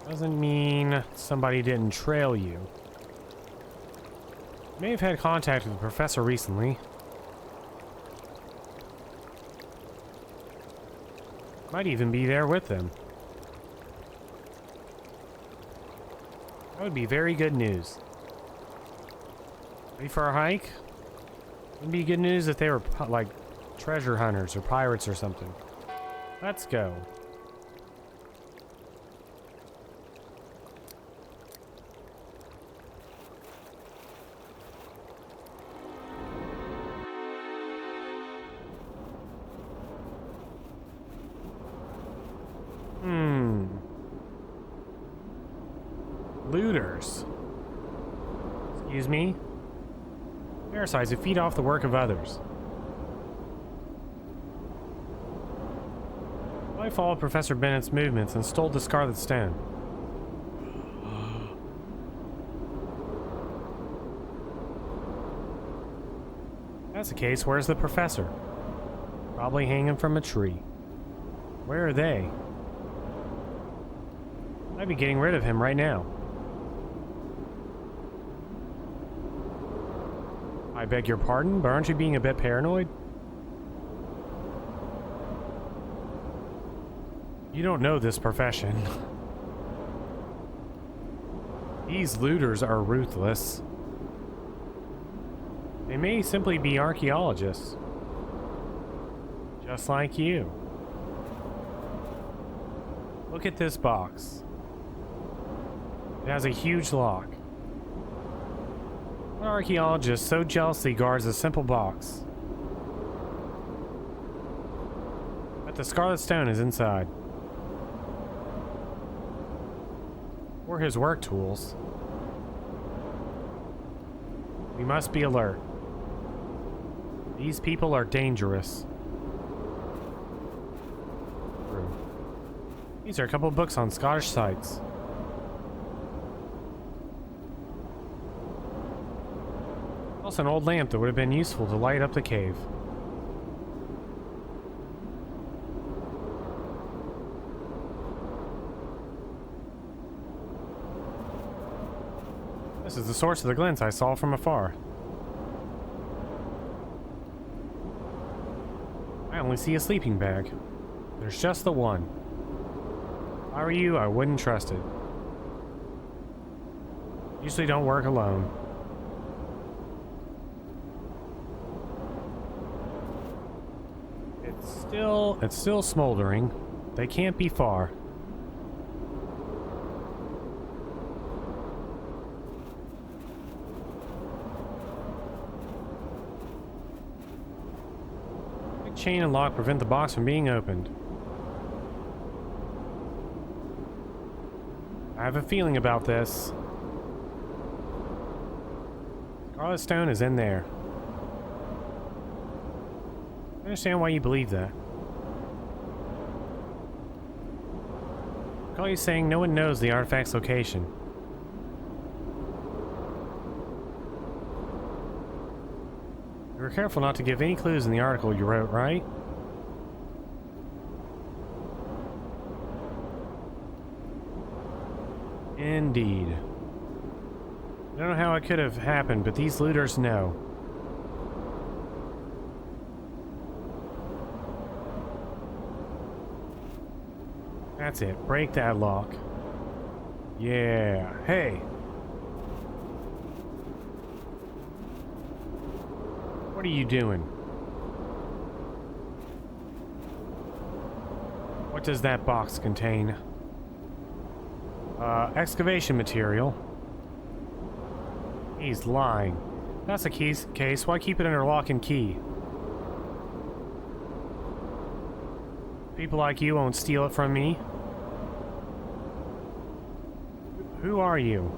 Doesn't mean somebody didn't trail you. May have had contact with the professor recently. Might even be there with them. That would be very good news. Ready for a hike? It'd be good news if they were like treasure hunters or pirates or something. Let's go. Looters. Excuse me? Parasites who feed off the work of others. I followed Professor Bennett's movements and stole the Scarlet Stone. If that's the case, where's the professor? Probably hanging from a tree. Where are they? I'd be getting rid of him right now. I beg your pardon, but aren't you being a bit paranoid? You don't know this profession. These looters are ruthless. They may simply be archaeologists. Just like you. Look at this box. It has a huge lock. What archaeologist so jealously guards a simple box? But the Scarlet Stone is inside. Or his work tools. We must be alert. These people are dangerous. These are a couple books on Scottish sites. Also an old lamp that would have been useful to light up the cave. This is the source of the glints I saw from afar. I only see a sleeping bag. There's just the one. If I were you, I wouldn't trust it. Usually don't work alone. It's still smoldering. They can't be far. Quick chain and lock prevent the box from being opened. I have a feeling about this. Scarlet Stone is in there. I understand why you believe that. I recall you saying no one knows the artifact's location. You were careful not to give any clues in the article you wrote, right? Indeed. I don't know how it could have happened, but these looters know. That's it. Break that lock. Yeah. Hey. What are you doing? What does that box contain? Excavation material. He's lying. That's the case. Why keep it under lock and key? People like you won't steal it from me. Who are you?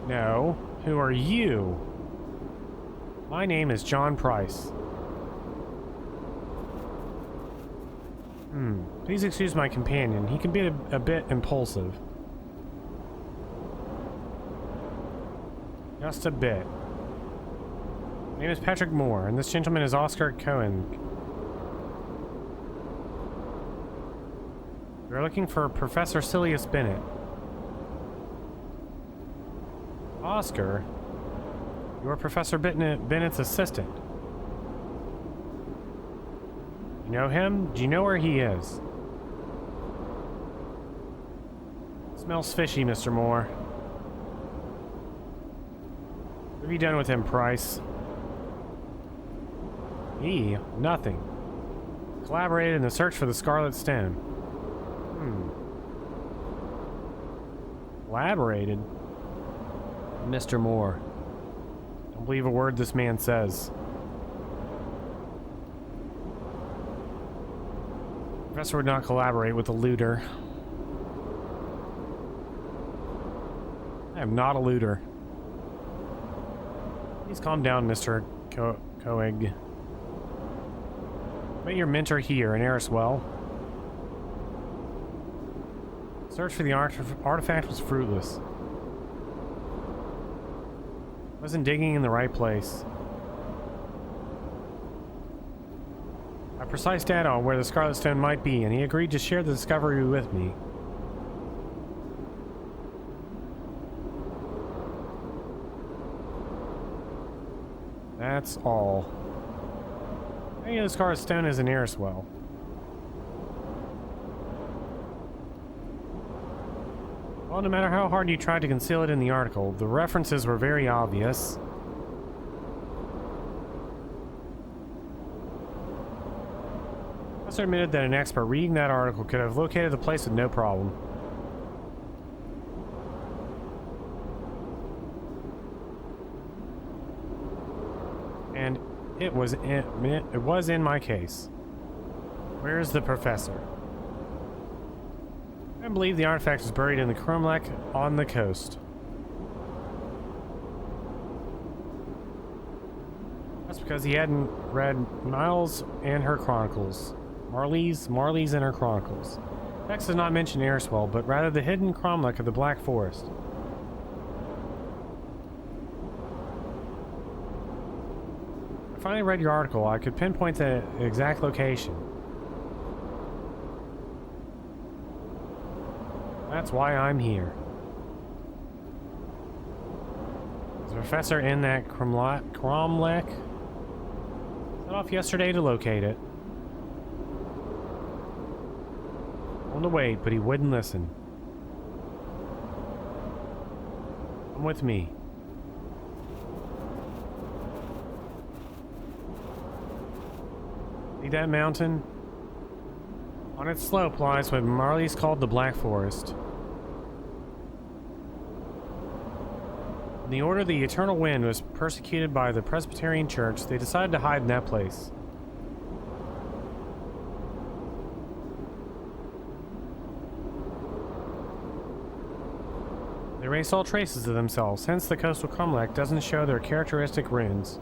No. Who are you? My name is John Price. Please excuse my companion. He can be a bit impulsive. Just a bit. My name is Patrick Moore, and this gentleman is Oscar Cohen. We're looking for Professor Silius Bennett. Oscar? You're Professor Bennett's assistant. You know him? Do you know where he is? Smells fishy, Mr. Moore. What have you done with him, Price? He? Nothing. Collaborated in the search for the Scarlet Stone. Collaborated? Mr. Moore. Don't believe a word this man says. Professor would not collaborate with a looter. I am not a looter. Please calm down, Mr. Koeg. Met your mentor here in Eriswell. Search for the artifact was fruitless. Wasn't digging in the right place. I have precise data on where the Scarlet Stone might be, and he agreed to share the discovery with me. That's all. Any of the Scarlet Stone is in Eriswell. Well, no matter how hard you tried to conceal it in the article, the references were very obvious. Professor admitted that an expert reading that article could have located the place with no problem. And it was in my case. Where's the professor? I believe the artifact was buried in the Cromlech on the coast. That's because he hadn't read Miles and her chronicles. Marley's and her chronicles. Text does not mention Eriswell, but rather the hidden Cromlech of the Black Forest. I finally read your article. I could pinpoint the exact location. That's why I'm here. Is the professor in that Cromlech? Set off yesterday to locate it. On the way, but he wouldn't listen. Come with me. See that mountain? On its slope lies what Marley's called the Black Forest. In the Order of the Eternal Wind was persecuted by the Presbyterian Church, they decided to hide in that place. They erased all traces of themselves, hence the coastal Cromlech doesn't show their characteristic runes.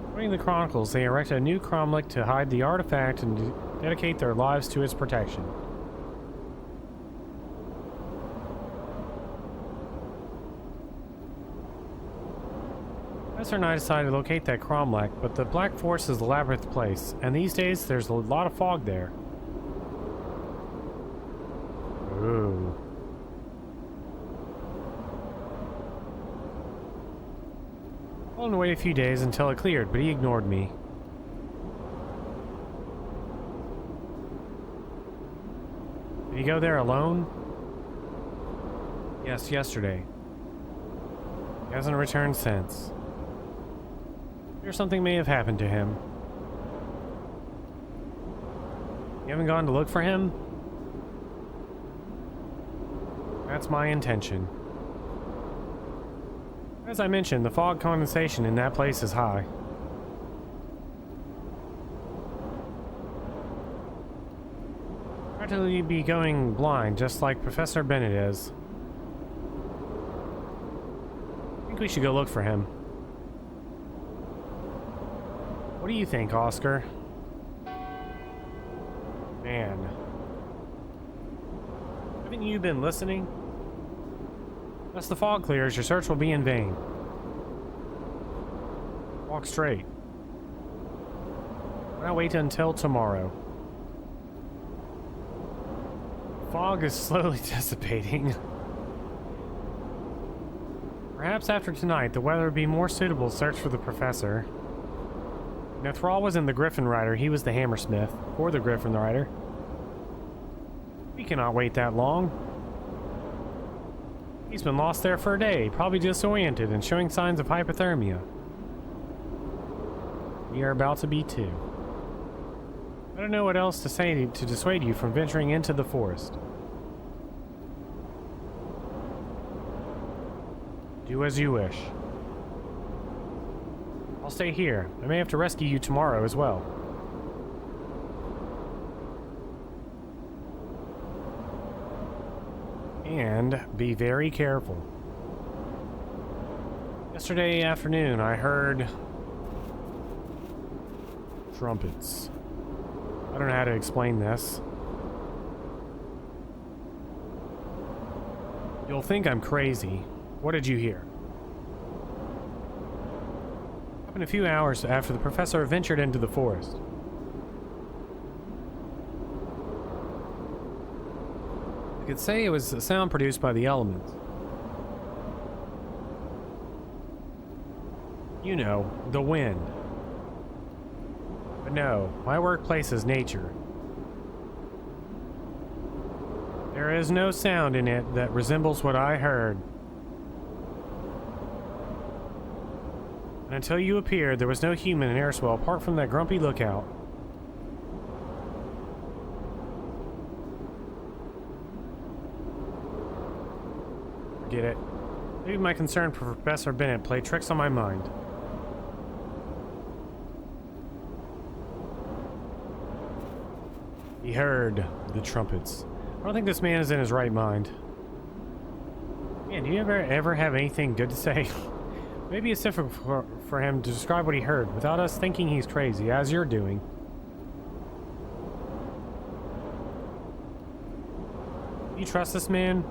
According to the chronicles, they erected a new Cromlech to hide the artifact and dedicate their lives to its protection. Professor and I decided to locate that Cromlech, but the Black Forest is a labyrinth place, and these days there's a lot of fog there. Ooh. I told him to wait a few days until it cleared, but he ignored me. Did he go there alone? Yes, yesterday. He hasn't returned since. Or something may have happened to him. You haven't gone to look for him? That's my intention. As I mentioned, the fog condensation in that place is high. Practically be going blind, just like Professor Bennett is. I think we should go look for him. What do you think, Oscar? Man. Haven't you been listening? Unless the fog clears, your search will be in vain. Walk straight. Why not wait until tomorrow? Fog is slowly dissipating. Perhaps after tonight, the weather would be more suitable to search for the professor. Now, Thrall wasn't the Griffin Rider, he was the Hammersmith, or the Griffin Rider. We cannot wait that long. He's been lost there for a day, probably disoriented and showing signs of hypothermia. We are about to be too. I don't know what else to say to dissuade you from venturing into the forest. Do as you wish. I'll stay here. I may have to rescue you tomorrow as well. And be very careful. Yesterday afternoon, I heard trumpets. I don't know how to explain this. You'll think I'm crazy. What did you hear? Happened a few hours after the professor ventured into the forest. I could say it was a sound produced by the elements. You know, the wind. But no, my workplace is nature. There is no sound in it that resembles what I heard. And until you appeared, there was no human in Airswell apart from that grumpy lookout. Forget it. Maybe my concern for Professor Bennett played tricks on my mind. He heard the trumpets. I don't think this man is in his right mind. Man, do you ever have anything good to say? Maybe it's difficult for him to describe what he heard without us thinking he's crazy, as you're doing. You trust this man?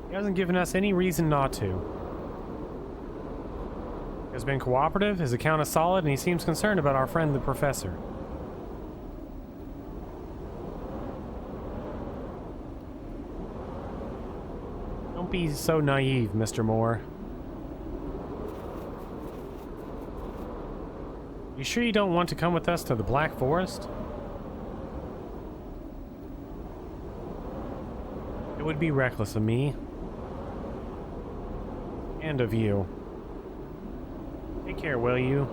He hasn't given us any reason not to. He has been cooperative, his account is solid, and he seems concerned about our friend the professor. Don't be so naive, Mr. Moore. You sure you don't want to come with us to the Black Forest? It would be reckless of me. And of you. Take care, will you?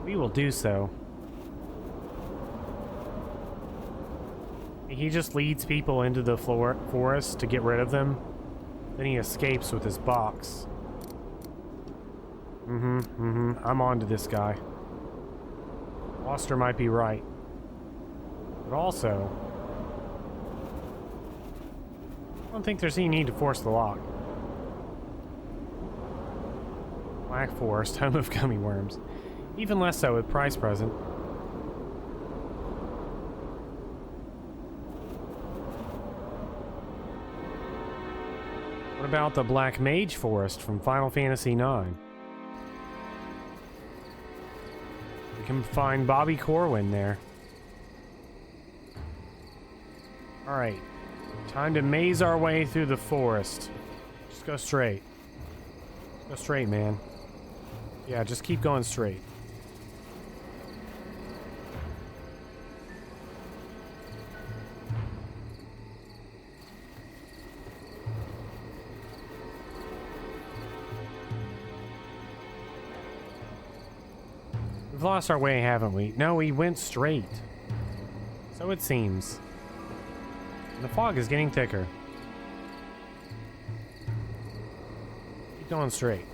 We will do so. He just leads people into the forest to get rid of them. Then he escapes with his box. I'm on to this guy. Foster might be right. But also, I don't think there's any need to force the lock. Black Forest, home of gummy worms. Even less so with Price present. What about the Black Mage Forest from Final Fantasy IX? We can find Bobby Corwin there. Alright. Time to maze our way through the forest. Just go straight. Go straight, man. Yeah, just keep going straight. We've lost our way, haven't we? No, we went straight. So it seems. And the fog is getting thicker. Keep going straight.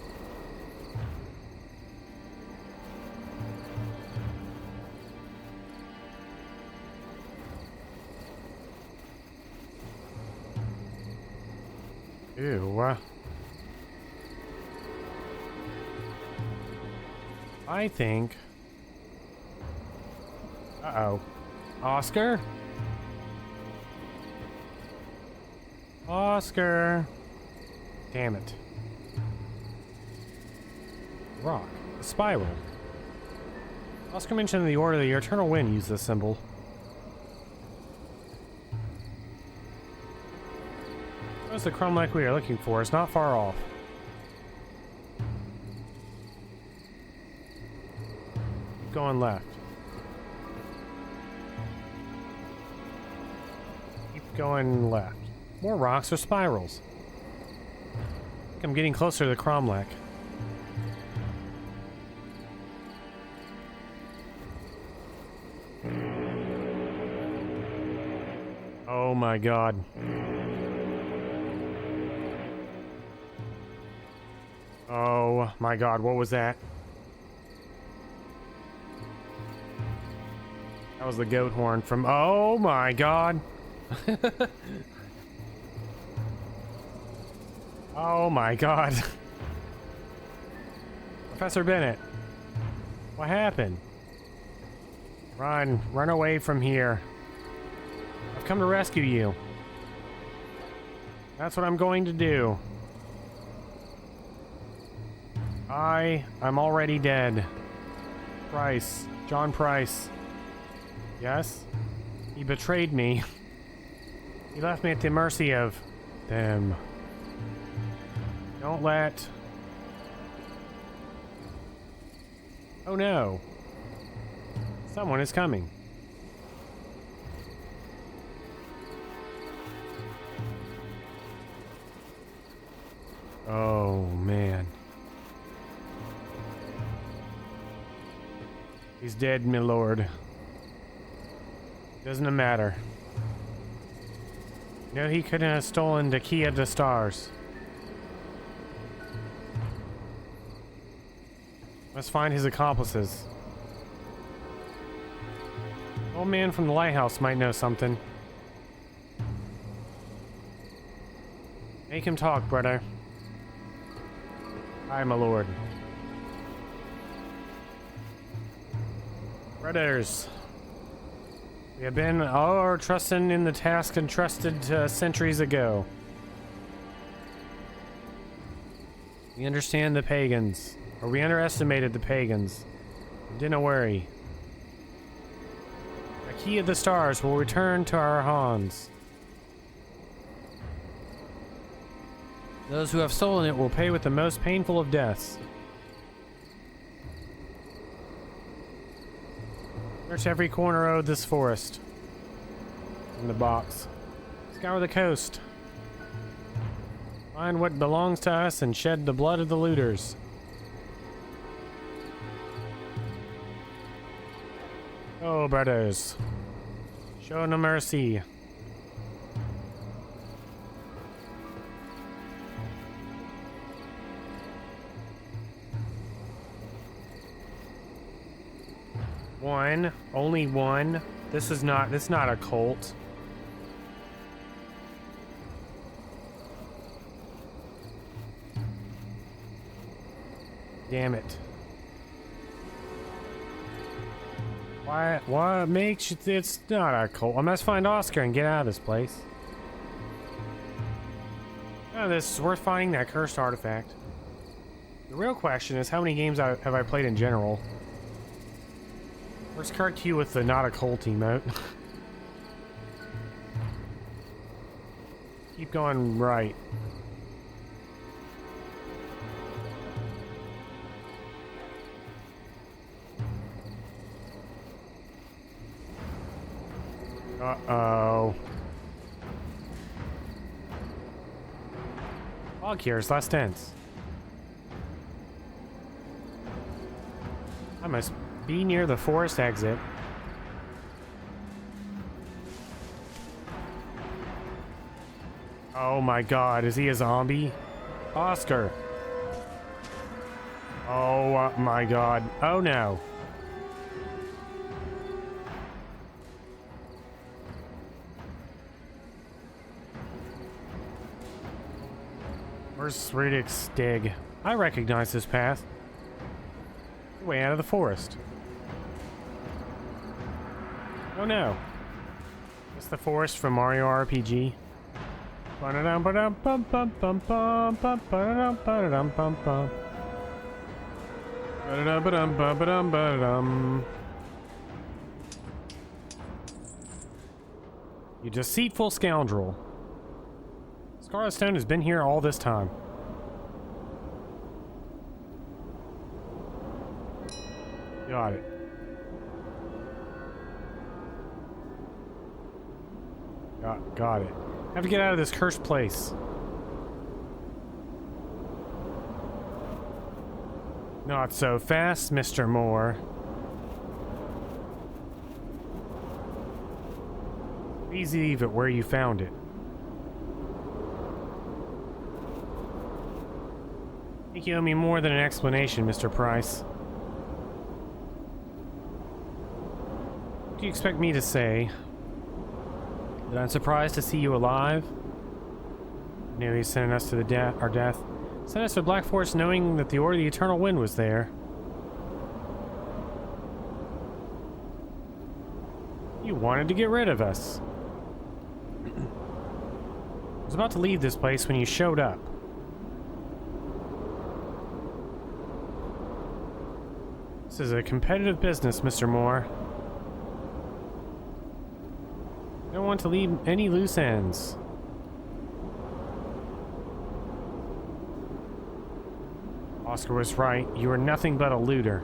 Ew. I think... Uh-oh. Oscar? Oscar! Damn it. Rock. A spiral. Oscar mentioned in the Order of the Eternal Wind used this symbol. Notice the cromlech we are looking for is not far off. Keep going left. Going left. More rocks or spirals. I think I'm getting closer to the cromlech. Oh my god. Oh my god, what was that? That was the goat horn from... Oh my god! Oh my god. Professor Bennett. What happened? Run. Run away from here. I've come to rescue you. That's what I'm going to do. I'm already dead. Price. John Price. Yes? He betrayed me. He left me at the mercy of them. Don't let... Oh no. Someone is coming. Oh man. He's dead, my lord. Doesn't matter. No, he couldn't have stolen the key of the stars. Let's find his accomplices. Old man from the lighthouse might know something. Make him talk, brother. Hi, my lord. Brothers. We have been all trusting in the task entrusted centuries ago. We understand the pagans. Or we underestimated the pagans. Didn't worry. The key of the stars will return to our Hans. Those who have stolen it will pay with the most painful of deaths. Search every corner of this forest. In the box. Scour the coast. Find what belongs to us and shed the blood of the looters. Oh, brothers. Show no mercy. One. Only one. This is not a cult. Damn it. Why? What makes it's not a cult? I must find Oscar and get out of this place. Oh, this is worth finding that cursed artifact. The real question is, how many games have I played in general? Where's Kurt Q with the not a cult emote? Keep going right. Uh-oh. Log here is less dense. I must be near the forest exit. Oh my god, is he a zombie? Oscar! Oh my god. Oh no. Where's Riddick Stig? I recognize this path. Way out of the forest. Oh no. It's the forest from Mario RPG. You deceitful scoundrel. Scarlet Stone has been here all this time. Got it. Got it. Have to get out of this cursed place. Not so fast, Mr. Moore. Please leave it where you found it. I think you owe me more than an explanation, Mr. Price. What do you expect me to say? But I'm surprised to see you alive. Knew he sent us to our death. Sent us to Black Forest knowing that the Order of the Eternal Wind was there. You wanted to get rid of us. I was about to leave this place when you showed up. This is a competitive business, Mr. Moore. I don't want to leave any loose ends. Oscar was right. You are nothing but a looter.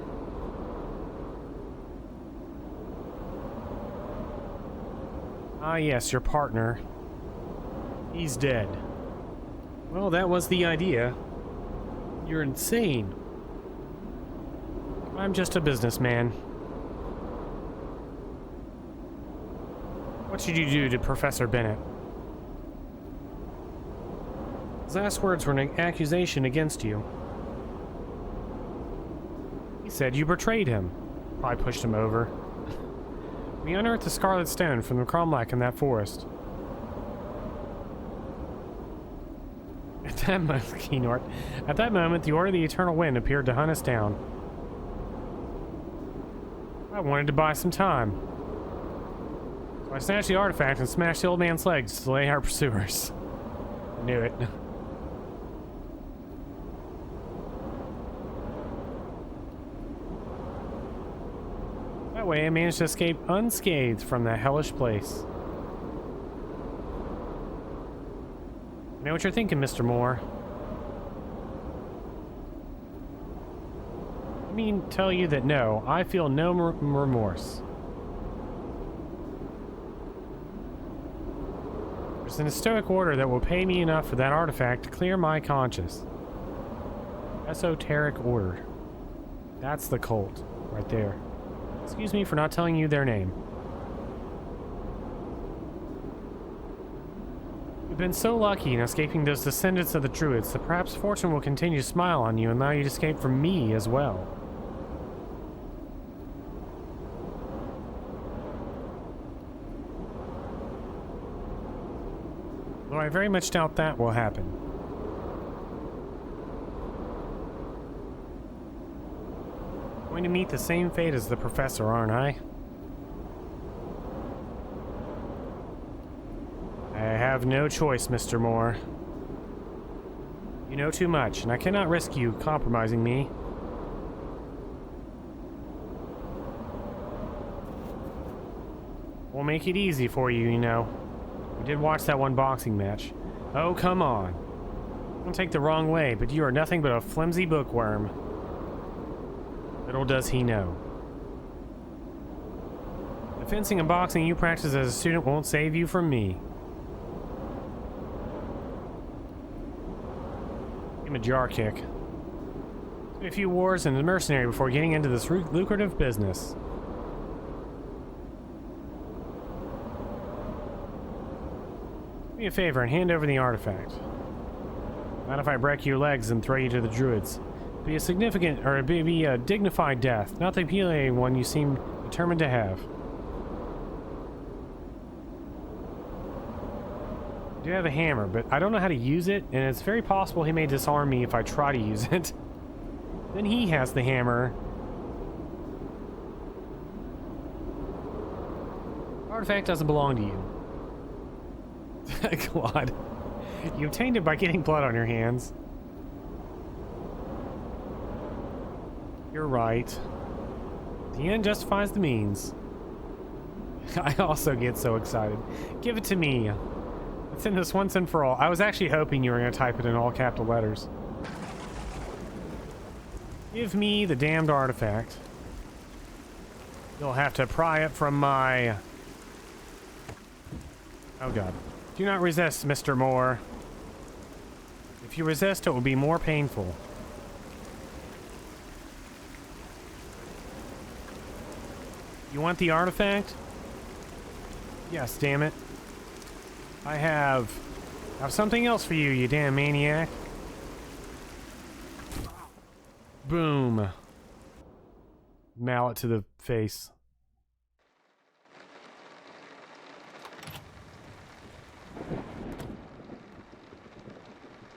Ah, yes, your partner. He's dead. Well, that was the idea. You're insane. I'm just a businessman. What should you do to Professor Bennett? His last words were an accusation against you. He said you betrayed him. Probably pushed him over. We unearthed the Scarlet Stone from the cromlech in that forest. At that moment, Keynort, at that moment, the Order of the Eternal Wind appeared to hunt us down. I wanted to buy some time. So I snatched the artifact and smashed the old man's legs to delay our pursuers. I knew it. That way I managed to escape unscathed from that hellish place. I know what you're thinking, Mr. Moore. I mean, tell you that no, I feel no remorse. There's an stoic order that will pay me enough for that artifact to clear my conscience. Esoteric order. That's the cult, right there. Excuse me for not telling you their name. You've been so lucky in escaping those descendants of the Druids that perhaps fortune will continue to smile on you and allow you to escape from me as well. Though I very much doubt that will happen. Going to meet the same fate as the professor, aren't I? I have no choice, Mr. Moore. You know too much, and I cannot risk you compromising me. We'll make it easy for you, you know. We did watch that one boxing match. Oh, come on. Don't take the wrong way, but you are nothing but a flimsy bookworm. Little does he know. The fencing and boxing you practice as a student won't save you from me. Give him a jar kick. A few wars and a mercenary before getting into this lucrative business. Do me a favor and hand over the artifact. Not if I break your legs and throw you to the Druids. Be a significant, or be a dignified death, not the appealing one you seem determined to have. I do have a hammer, but I don't know how to use it, and it's very possible he may disarm me if I try to use it. Then he has the hammer. The artifact doesn't belong to you. God. You obtained it by getting blood on your hands. You're right. The end justifies the means. I also get so excited. Give it to me. Let's end this once and for all. I was actually hoping you were going to type it in all capital letters. Give me the damned artifact. You'll have to pry it from my... Oh god. Do not resist, Mr. Moore. If you resist, it will be more painful. You want the artifact? Yes, damn it. I have something else for you, you damn maniac. Boom. Mallet to the face.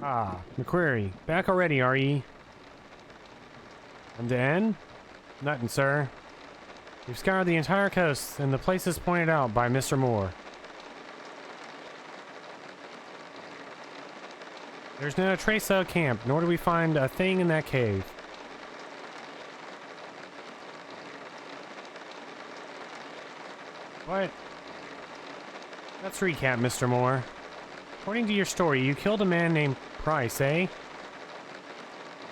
Ah, McQuarrie. Back already, are ye? And then? Nothing, sir. We've scoured the entire coast, and the places pointed out by Mr. Moore. There's no trace of camp, nor do we find a thing in that cave. What? Let's recap, Mr. Moore. According to your story, you killed a man named Price, eh?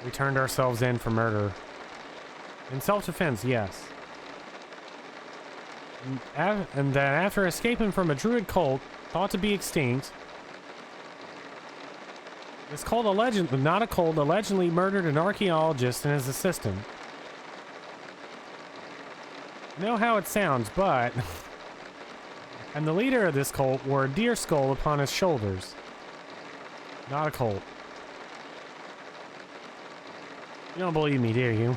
We turned ourselves in for murder. In self-defense, yes. And that after escaping from a druid cult, thought to be extinct, this cult not a cult, allegedly murdered an archaeologist and his assistant. I know how it sounds, but... And the leader of this cult wore a deer skull upon his shoulders. Not a cult. You don't believe me, do you?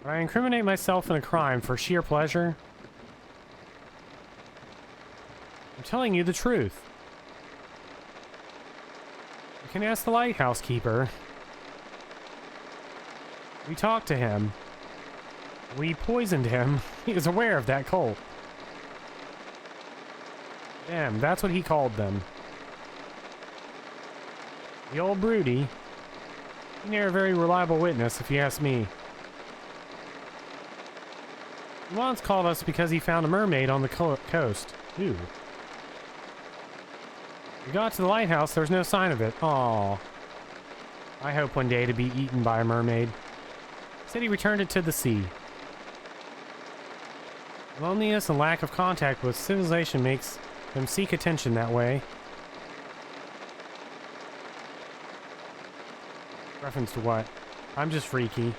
Would I incriminate myself in a crime for sheer pleasure? I'm telling you the truth. You can ask the lighthouse keeper. We talked to him. We poisoned him. He was aware of that cult. Damn, that's what he called them. The old broody. They're a very reliable witness, if you ask me. He once called us because he found a mermaid on the coast. Ooh. We got to the lighthouse, there was no sign of it. Aww. I hope one day to be eaten by a mermaid. He said he returned it to the sea. Loneliness and lack of contact with civilization makes them seek attention that way. Reference to what? I'm just freaky.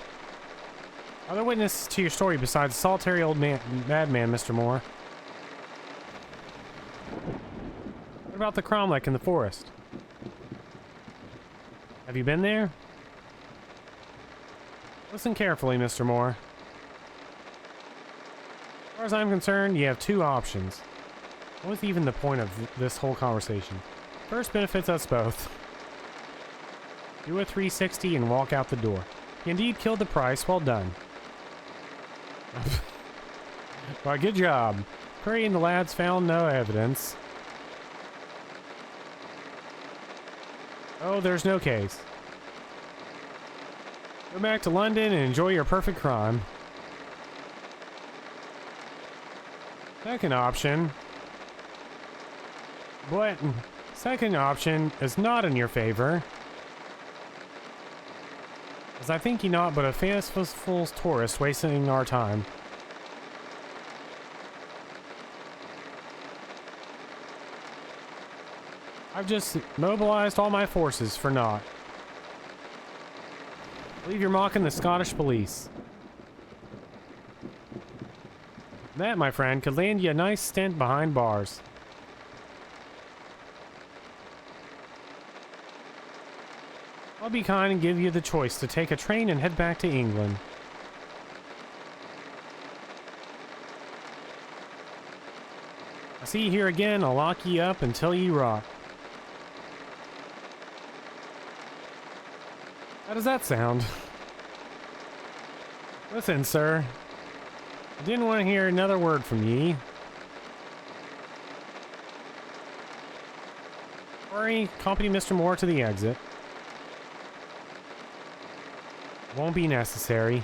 Other witnesses to your story besides the solitary old madman, Mr. Moore? What about the cromlech in the forest? Have you been there? Listen carefully, Mr. Moore. As far as I'm concerned, you have two options. What's even the point of this whole conversation? First benefits us both. Do a 360 and walk out the door. You indeed killed the Price. Well done. Well, good job. Curry and the lads found no evidence. Oh, there's no case. Go back to London and enjoy your perfect crime. Second option. But second option is not in your favor. As I think you're not but a fanciful tourist wasting our time. I've just mobilized all my forces for naught. I believe you're mocking the Scottish police. That, my friend, could land you a nice stint behind bars. I'll be kind and give you the choice to take a train and head back to England. I see you here again, I'll lock you up until you rot. How does that sound? Listen, sir. I didn't want to hear another word from ye. Hurry, accompany Mr. Moore to the exit. Won't be necessary.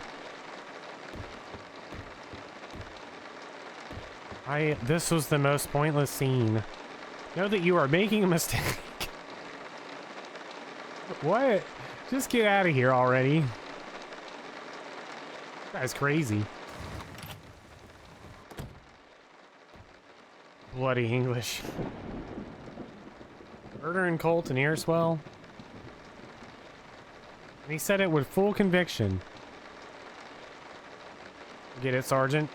This was the most pointless scene. Know that you are making a mistake. What? Just get out of here already. This guy's crazy. Bloody English. Murder in Colt and Earswell. And he said it with full conviction. Get it, Sergeant?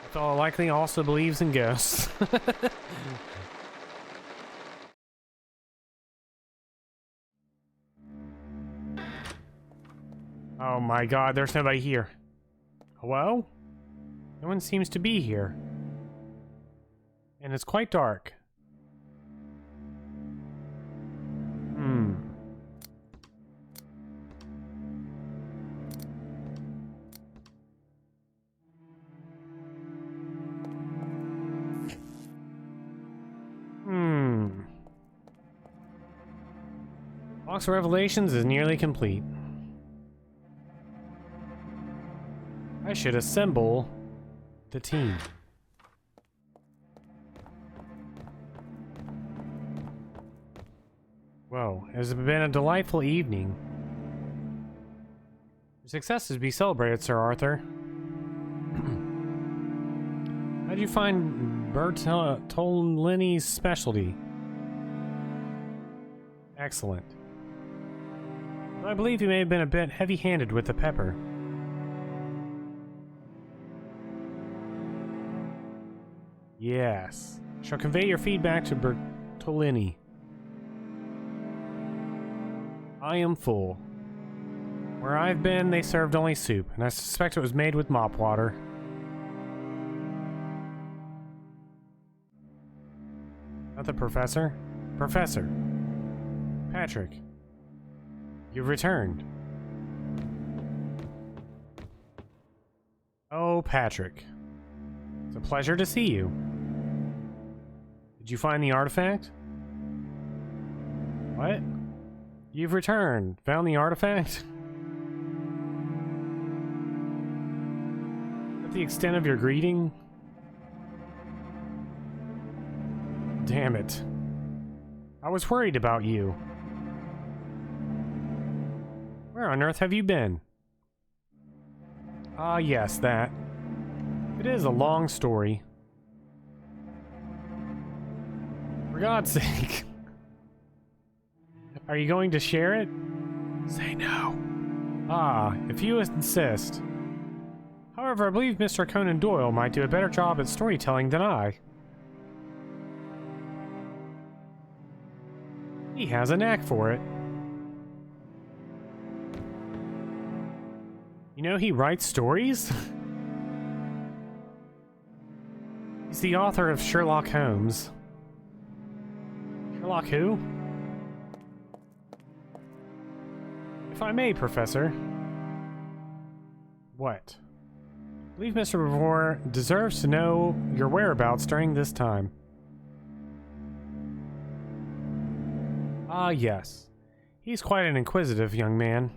Othello likely also believes in ghosts. Oh my god, there's nobody here. Hello? No one seems to be here. And it's quite dark. Box of Revelations is nearly complete. I should assemble the team. Whoa, it has been a delightful evening. Your success is to be celebrated, Sir Arthur. How did you find Bertolini's specialty? Excellent. I believe you may have been a bit heavy-handed with the pepper. Yes. Shall convey your feedback to Bertolini. I am full. Where I've been, they served only soup, and I suspect it was made with mop water. Not the professor? Professor. Patrick. You've returned. Oh, Patrick. It's a pleasure to see you. Did you find the artifact? What? You've returned. Found the artifact? Is that the extent of your greeting? Damn it. I was worried about you. Where on earth have you been? Ah, yes, that. It is a long story. For God's sake. Are you going to share it? Say no. Ah, if you insist. However, I believe Mr. Conan Doyle might do a better job at storytelling than I. He has a knack for it. You know, he writes stories? He's the author of Sherlock Holmes. Sherlock who? If I may, Professor. What? I believe Mr. Revore deserves to know your whereabouts during this time. Ah, yes. He's quite an inquisitive young man.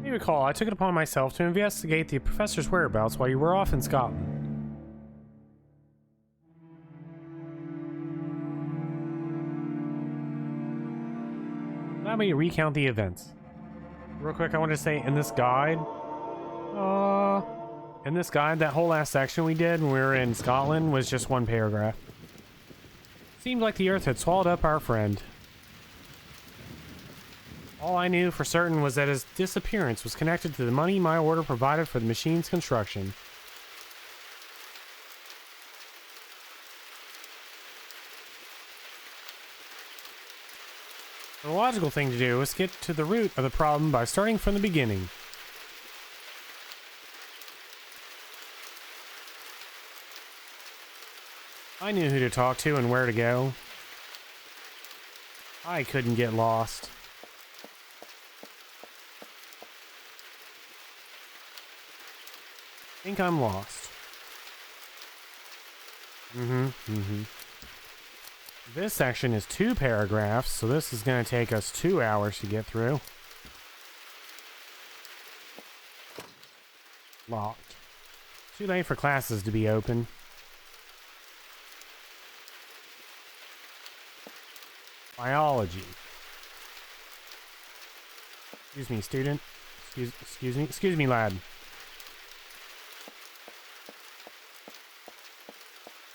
You recall, I took it upon myself to investigate the professor's whereabouts while you were off in Scotland. Allow me to recount the events. Real quick, I want to say in this guide, that whole last section we did when we were in Scotland was just one paragraph. Seemed like the Earth had swallowed up our friend. All I knew for certain was that his disappearance was connected to the money my order provided for the machine's construction. The logical thing to do was get to the root of the problem by starting from the beginning. I knew who to talk to and where to go. I couldn't get lost. Think I'm lost. This section is 2 paragraphs, so this is going to take us 2 hours to get through. Locked. Too late for classes to be open. Biology. Excuse me, student. Excuse me, lad.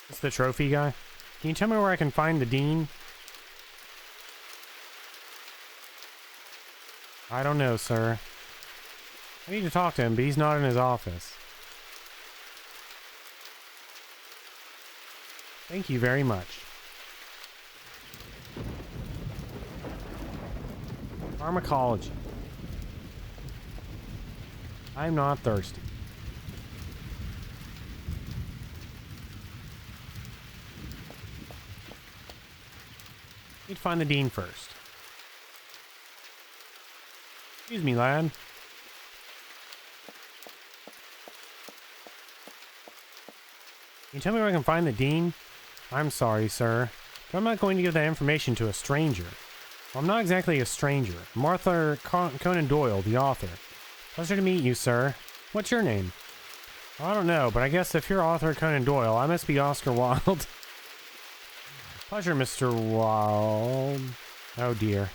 It's the trophy guy. Can you tell me where I can find the dean? I don't know, sir. I need to talk to him, but he's not in his office. Thank you very much. Pharmacology. I'm not thirsty. Need to find the dean first. Excuse me, lad. Can you tell me where I can find the dean? I'm sorry, sir. but I'm not going to give that information to a stranger. Well, I'm not exactly a stranger. I'm Arthur Conan Doyle, the author. Pleasure to meet you, sir. What's your name? Well, I don't know, but I guess if you're Arthur Conan Doyle, I must be Oscar Wilde. Pleasure, Mr. Wilde. Oh, dear.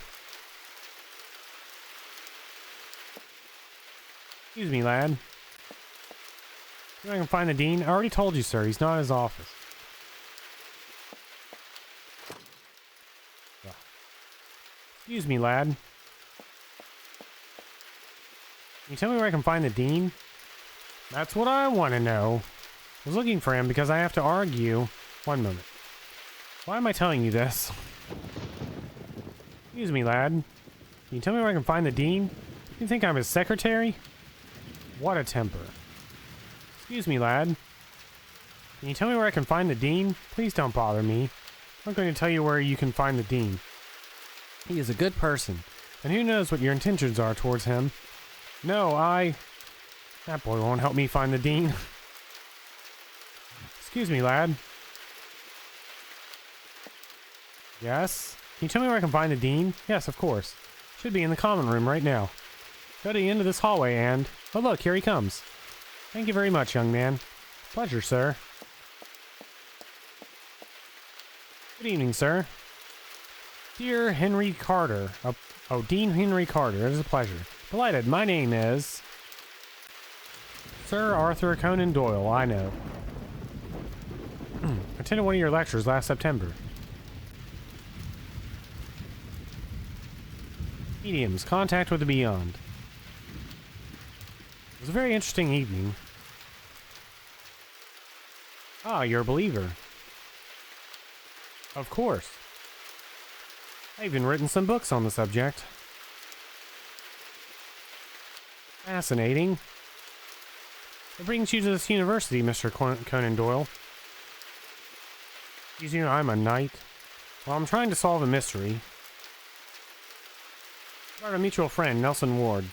Excuse me, lad. See if I can find the dean. I already told you, sir. He's not in his office. Excuse me, lad. Can you tell me where I can find the dean? That's what I want to know. I was looking for him because I have to argue. One moment. Why am I telling you this? Excuse me, lad. Can you tell me where I can find the dean? You think I'm his secretary? What a temper. Excuse me, lad. Can you tell me where I can find the dean? Please don't bother me. I'm going to tell you where you can find the dean. He is a good person, and who knows what your intentions are towards him. No, That boy won't help me find the dean. Excuse me, lad. Yes? Can you tell me where I can find the dean? Yes, of course. Should be in the common room right now. Go to the end of this hallway and... Oh look, here he comes. Thank you very much, young man. Pleasure, sir. Good evening, sir. Dear Henry Carter. Dean Henry Carter. It is a pleasure. Delighted. My name is... Sir Arthur Conan Doyle, I know. Attended one of your lectures last September. Mediums. Contact with the Beyond. It was a very interesting evening. Ah, you're a believer. Of course. I've even written some books on the subject. Fascinating. What brings you to this university, Mr. Conan Doyle? You know, I'm a knight. Well, I'm trying to solve a mystery. About a mutual friend, Nelson Ward.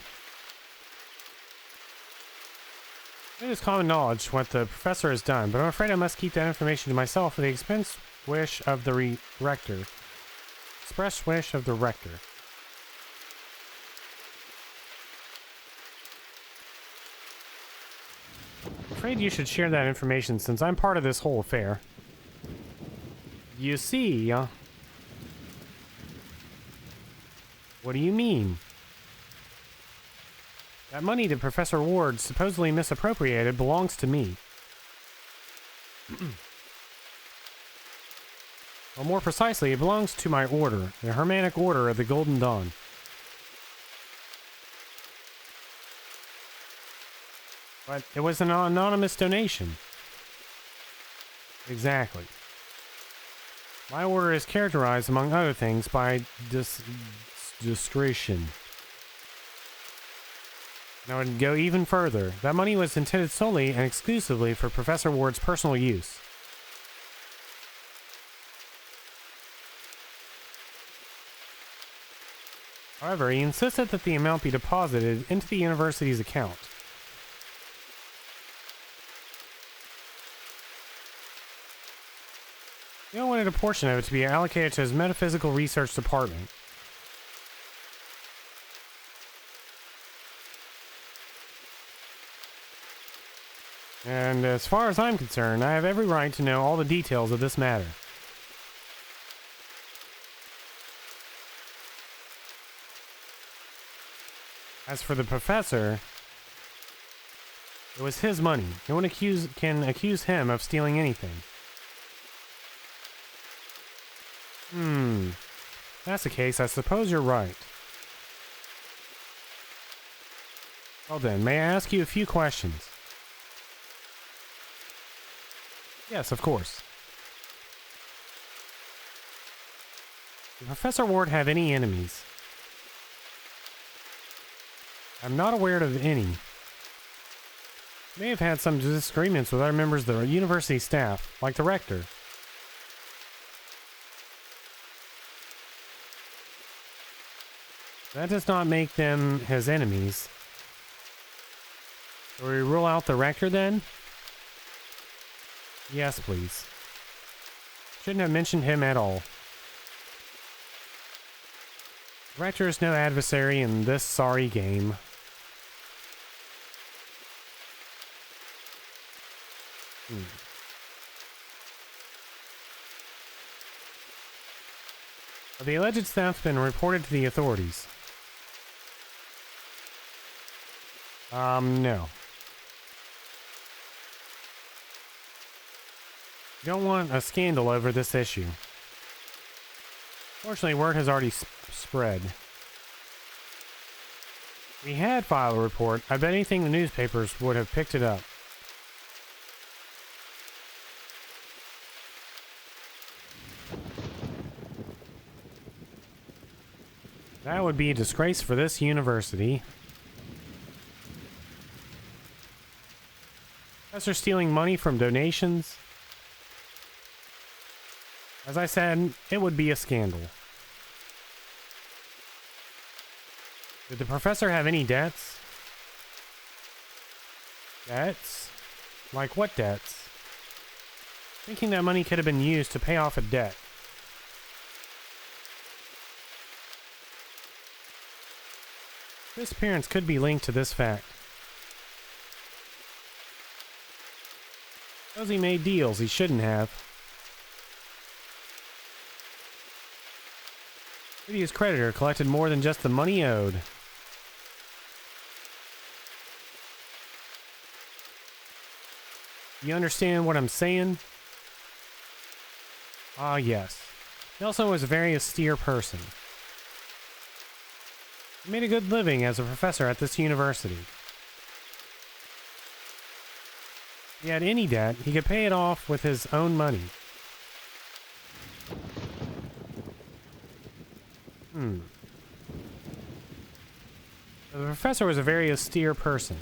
It is common knowledge what the professor has done, but I'm afraid I must keep that information to myself for the express wish of the rector. Express wish of the rector. I'm afraid you should share that information since I'm part of this whole affair. You see, what do you mean? That money that Professor Ward supposedly misappropriated belongs to me. Well, more precisely, it belongs to my order, the Hermetic Order of the Golden Dawn. But it was an anonymous donation. Exactly. My order is characterized, among other things, by discretion. And I would go even further. That money was intended solely and exclusively for Professor Ward's personal use. However, he insisted that the amount be deposited into the university's account. He wanted a portion of it to be allocated to his metaphysical research department. And as far as I'm concerned, I have every right to know all the details of this matter. As for the professor, it was his money. No one can accuse him of stealing anything. If that's the case, I suppose you're right. Well then, may I ask you a few questions? Yes, of course. Did Professor Ward have any enemies? I'm not aware of any. He may have had some disagreements with other members of the university staff, like the rector. That does not make them his enemies. Will we rule out the rector then? Yes, please. Shouldn't have mentioned him at all. The Rector is no adversary in this sorry game. The alleged theft been reported to the authorities. No. You don't want a scandal over this issue. Fortunately, word has already spread. If we had filed a report, I bet anything the newspapers would have picked it up. That would be a disgrace for this university. Professor stealing money from donations. As I said, it would be a scandal. Did the professor have any debts? Debts? Like what debts? Thinking that money could have been used to pay off a debt. This appearance could be linked to this fact. Suppose he made deals he shouldn't have. Maybe his creditor collected more than just the money owed. You understand what I'm saying? Ah, yes. He also was a very austere person. He made a good living as a professor at this university. If he had any debt, he could pay it off with his own money. The professor was a very austere person.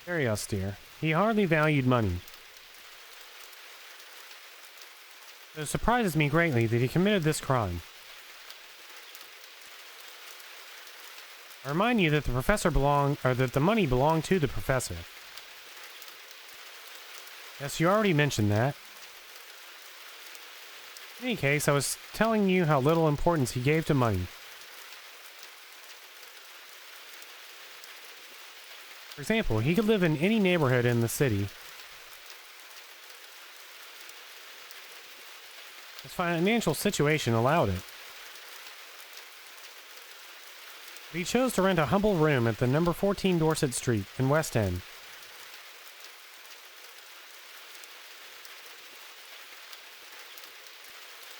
Very austere. He hardly valued money. It surprises me greatly that he committed this crime. I remind you that that the money belonged to the professor. Yes, you already mentioned that. In any case, I was telling you how little importance he gave to money. For example, he could live in any neighborhood in the city. His financial situation allowed it. But he chose to rent a humble room at the number 14 Dorset Street in West End.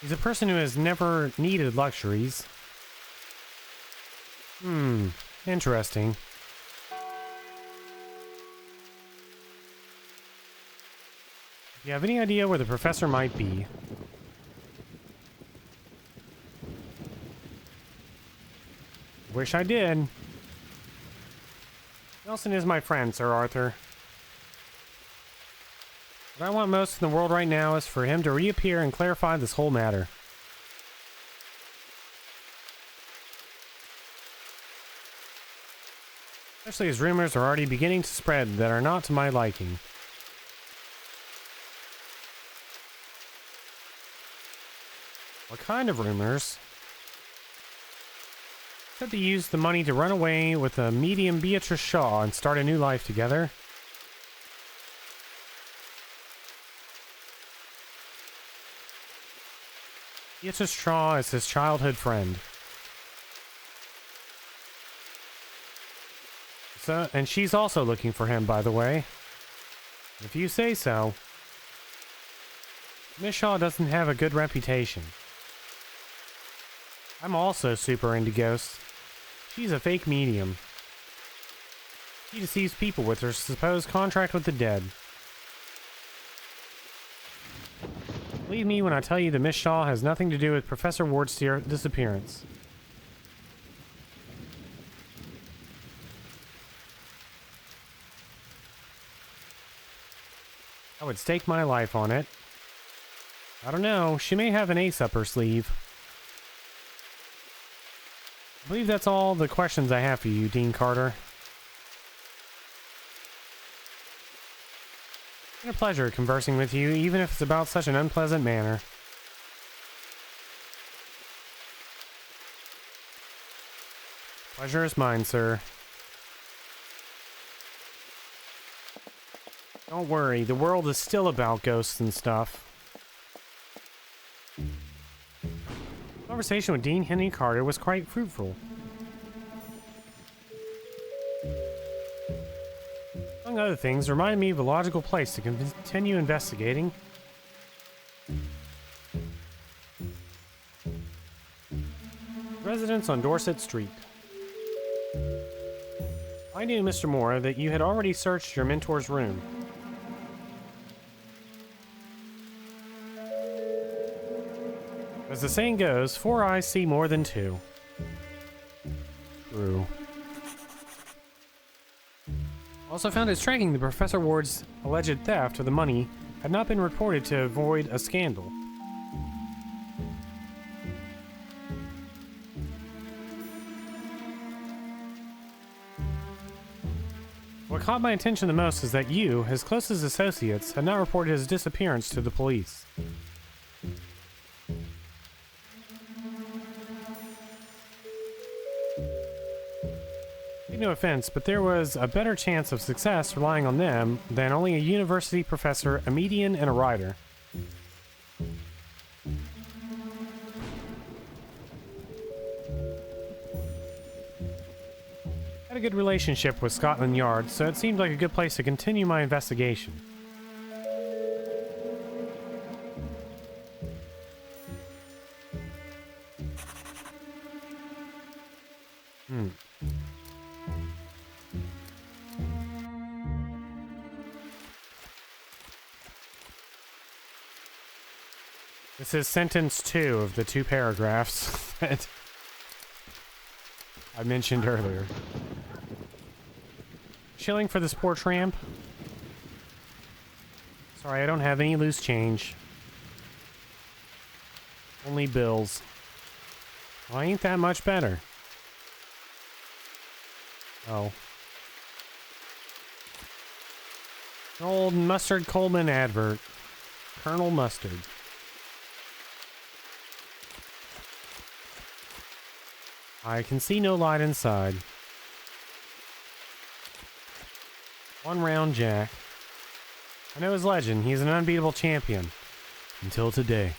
He's a person who has never needed luxuries. Interesting. Do you have any idea where the professor might be? Wish I did. Nelson is my friend, Sir Arthur. What I want most in the world right now is for him to reappear and clarify this whole matter. Especially as rumors are already beginning to spread that are not to my liking. What kind of rumors? Said they used the money to run away with a medium Beatrice Shaw and start a new life together. Beatrice Shaw is his childhood friend. And she's also looking for him, by the way. If you say so. Miss Shaw doesn't have a good reputation. I'm also super into ghosts. She's a fake medium. She deceives people with her supposed contract with the dead. Believe me when I tell you that Miss Shaw has nothing to do with Professor Ward's disappearance. I would stake my life on it. I don't know, she may have an ace up her sleeve. I believe that's all the questions I have for you, Dean Carter. It's been a pleasure conversing with you, even if it's about such an unpleasant manner. Pleasure is mine, sir. Don't worry, the world is still about ghosts and stuff. Conversation with Dean Henry Carter was quite fruitful. Among other things, reminded me of a logical place to continue investigating. Residence on Dorset Street. I knew, Mr. Moore, that you had already searched your mentor's room. As the saying goes, 4 eyes see more than 2. True. Also found it striking that Professor Ward's alleged theft of the money had not been reported to avoid a scandal. What caught my attention the most is that you, his closest associates, had not reported his disappearance to the police. Take no offense, but there was a better chance of success relying on them than only a university professor, a median, and a writer. I had a good relationship with Scotland Yard, so it seemed like a good place to continue my investigation. This is sentence 2 of the 2 paragraphs that I mentioned earlier. Shilling for this poor tramp? Sorry, I don't have any loose change. Only bills. Well, ain't that much better. Oh. An old Mustard Coleman advert. Colonel Mustard. I can see no light inside. One round Jack. I know his legend. He's an unbeatable champion. Until today.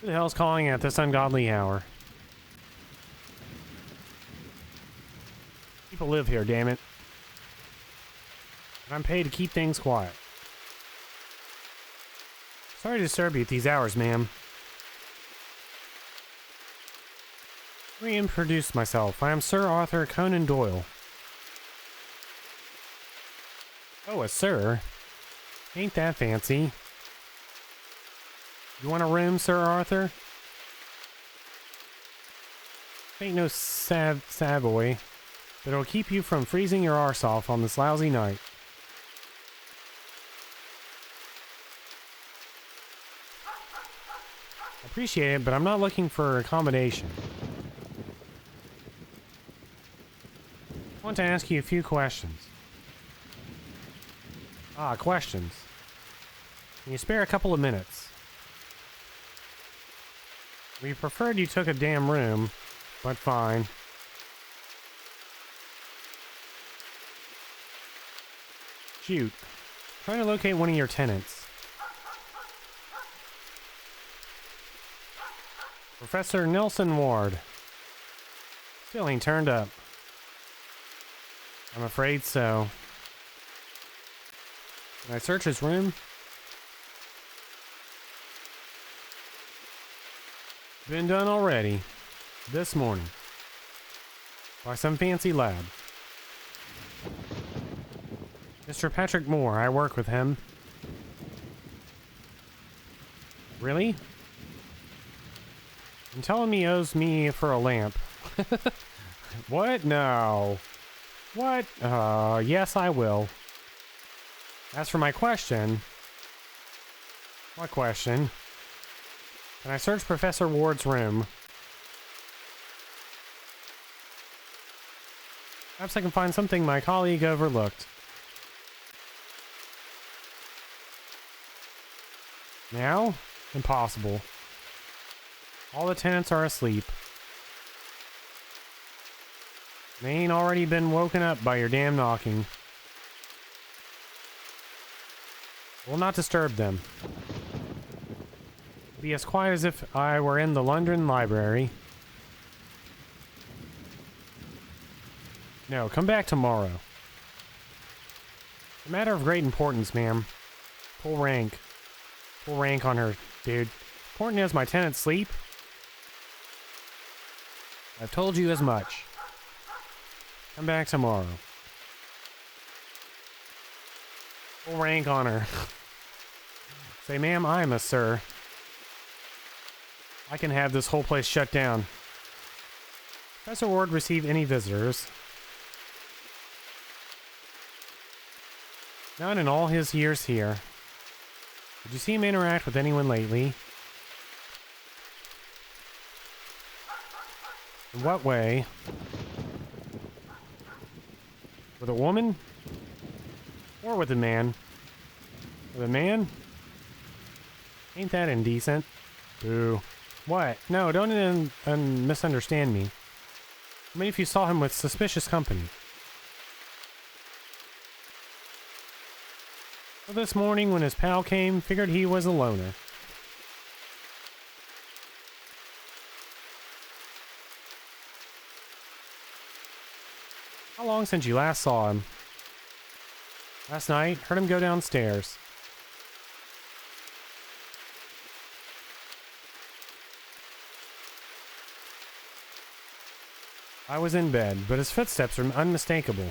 Who the hell's calling at this ungodly hour? People live here, damn it. And I'm paid to keep things quiet. Sorry to disturb you at these hours, ma'am. Reintroduce myself. I am Sir Arthur Conan Doyle. Oh, a sir? Ain't that fancy. You want a room, Sir Arthur? Ain't no Savoy, but it'll keep you from freezing your arse off on this lousy night. I appreciate it, but I'm not looking for accommodation. I want to ask you a few questions. Questions. Can you spare a couple of minutes? We preferred you took a damn room, but fine. Shoot. Trying to locate one of your tenants. Professor Nelson Ward. Still ain't turned up. I'm afraid so. Can I search his room? Been done already. This morning. By some fancy lad. Mr. Patrick Moore, I work with him. Really? And tell him he owes me for a lamp. What? No. What? Yes, I will. As for my question, My question. Can I search Professor Ward's room? Perhaps I can find something my colleague overlooked. Now? Impossible. All the tenants are asleep. They ain't already been woken up by your damn knocking. Will not disturb them. Be as quiet as if I were in the London Library. No, come back tomorrow. A matter of great importance, ma'am. Full rank. Full rank on her, dude. Important as my tenants sleep? I've told you as much. Come back tomorrow. Full rank on her. Say, ma'am, I'm a sir. I can have this whole place shut down. Professor Ward receive any visitors? Not in all his years here. Did you see him interact with anyone lately? In what way? With a woman? Or with a man? With a man? Ain't that indecent? Boo. What? No, don't misunderstand me. I mean, if you saw him with suspicious company. Well, this morning when his pal came, figured he was a loner. How long since you last saw him? Last night, heard him go downstairs. I was in bed, but his footsteps are unmistakable.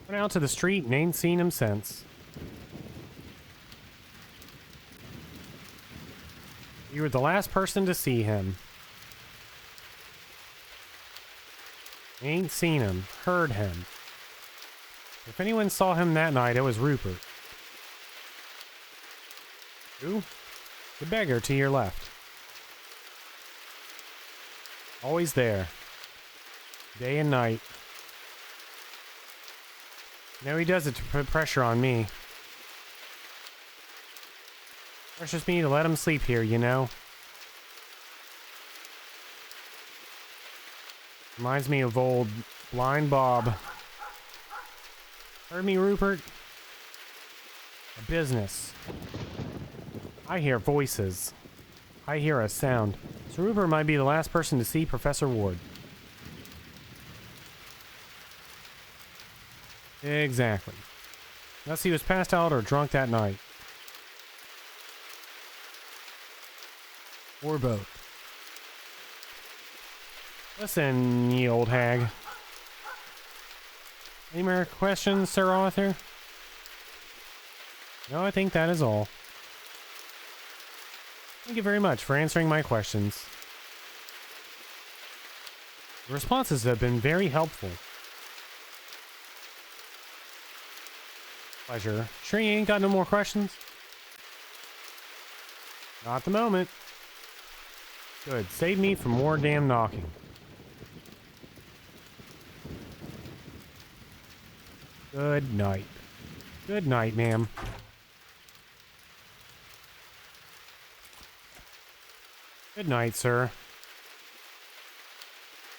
Went out to the street and ain't seen him since. You were the last person to see him. Ain't seen him, heard him. If anyone saw him that night, it was Rupert. Who? The beggar to your left. Always there. Day and night. Now he does it to put pressure on me. Pressures me to let him sleep here, you know? Reminds me of old Blind Bob. Heard me, Rupert? A business. I hear voices. I hear a sound. So Rupert might be the last person to see Professor Ward. Exactly. Unless he was passed out or drunk that night. Or both. Listen, ye old hag. Any more questions, Sir Arthur? No, I think that is all. Thank you very much for answering my questions. The responses have been very helpful. Pleasure. Sure you ain't got no more questions? Not at the moment. Good. Save me from more damn knocking. Good night. Good night, ma'am. Good night, sir.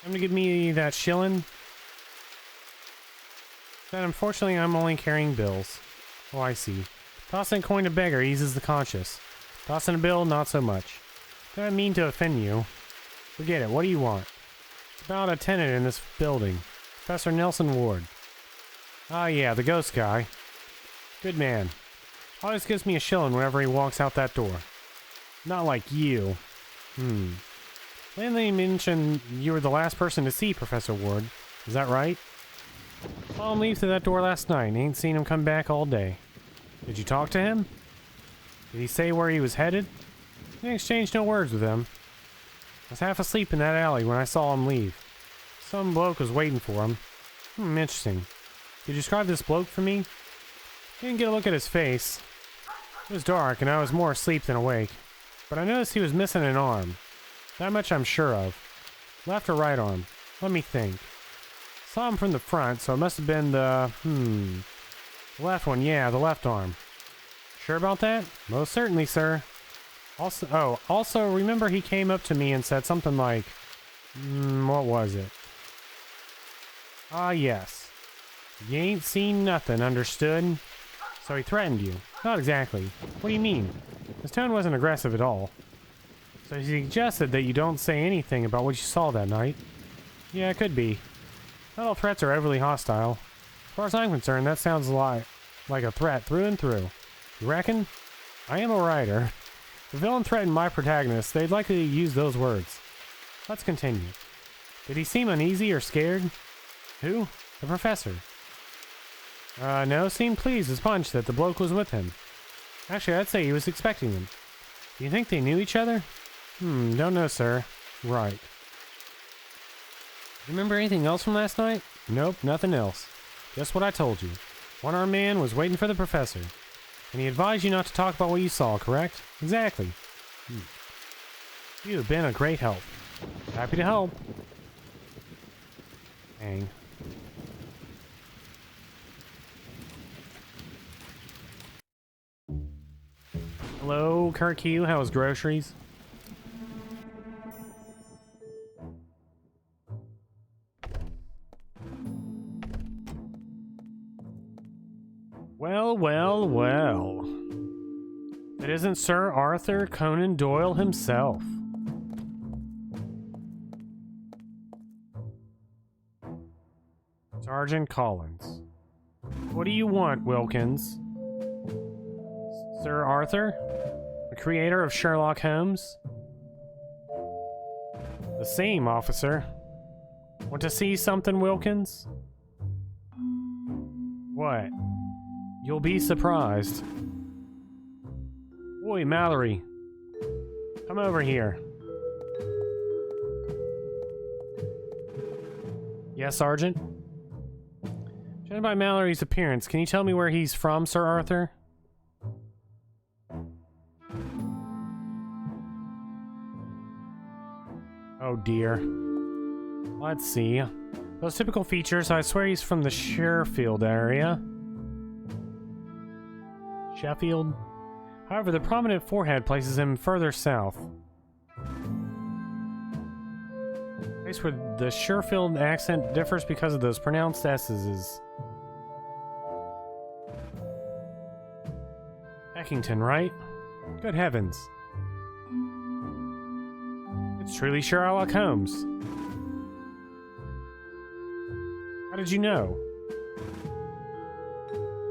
Time to give me that shillin'? Then unfortunately I'm only carrying bills. Oh, I see. Tossing a coin to beggar eases the conscience. Tossing a bill, not so much. Didn't mean to offend you. Forget it, what do you want? It's about a tenant in this building. Professor Nelson Ward. Ah yeah, the ghost guy. Good man. Always gives me a shilling whenever he walks out that door. Not like you. Landlady mentioned you were the last person to see Professor Ward. Is that right? Saw him leave through that door last night. Ain't seen him come back all day. Did you talk to him? Did he say where he was headed? Didn't exchange no words with him. I was half asleep in that alley when I saw him leave. Some bloke was waiting for him. Interesting. Could you describe this bloke for me? Didn't get a look at his face. It was dark, and I was more asleep than awake. But I noticed he was missing an arm. That much I'm sure of. Left or right arm? Let me think. Saw him from the front, so it must have been the left one. Yeah, the left arm. Sure about that? Most certainly, sir. Also, remember he came up to me and said something like, what was it? Ah, yes. You ain't seen nothing, understood? So he threatened you. Not exactly. What do you mean? His tone wasn't aggressive at all. So he suggested that you don't say anything about what you saw that night. Yeah, it could be. Not all threats are overly hostile. As far as I'm concerned, that sounds like a threat through and through. You reckon? I am a writer. If the villain threatened my protagonist, they'd likely use those words. Let's continue. Did he seem uneasy or scared? Who? The professor. No, seemed pleased as punch that the bloke was with him. Actually, I'd say he was expecting them. Do you think they knew each other? Don't know, sir. Right. Remember anything else from last night? Nope, nothing else. Just what I told you. One-armed man was waiting for the professor. And he advised you not to talk about what you saw, correct? Exactly. You have been a great help. Happy to help. Dang. Hello, Kurt Q. How's groceries? Well, well, well. It isn't Sir Arthur Conan Doyle himself. Sergeant Collins. What do you want, Wilkins? Sir Arthur? The creator of Sherlock Holmes? The same, officer. Want to see something, Wilkins? What? You'll be surprised. Oi, Mallory. Come over here. Yes, Sergeant? Judging by Mallory's appearance, can you tell me where he's from, Sir Arthur? Oh dear. Let's see. Those typical features, I swear he's from the Sheffield area. Sheffield? However, the prominent forehead places him further south. Place where the Sheffield accent differs because of those pronounced S's is... Eckington, right? Good heavens. It's truly Sherlock Holmes. How did you know?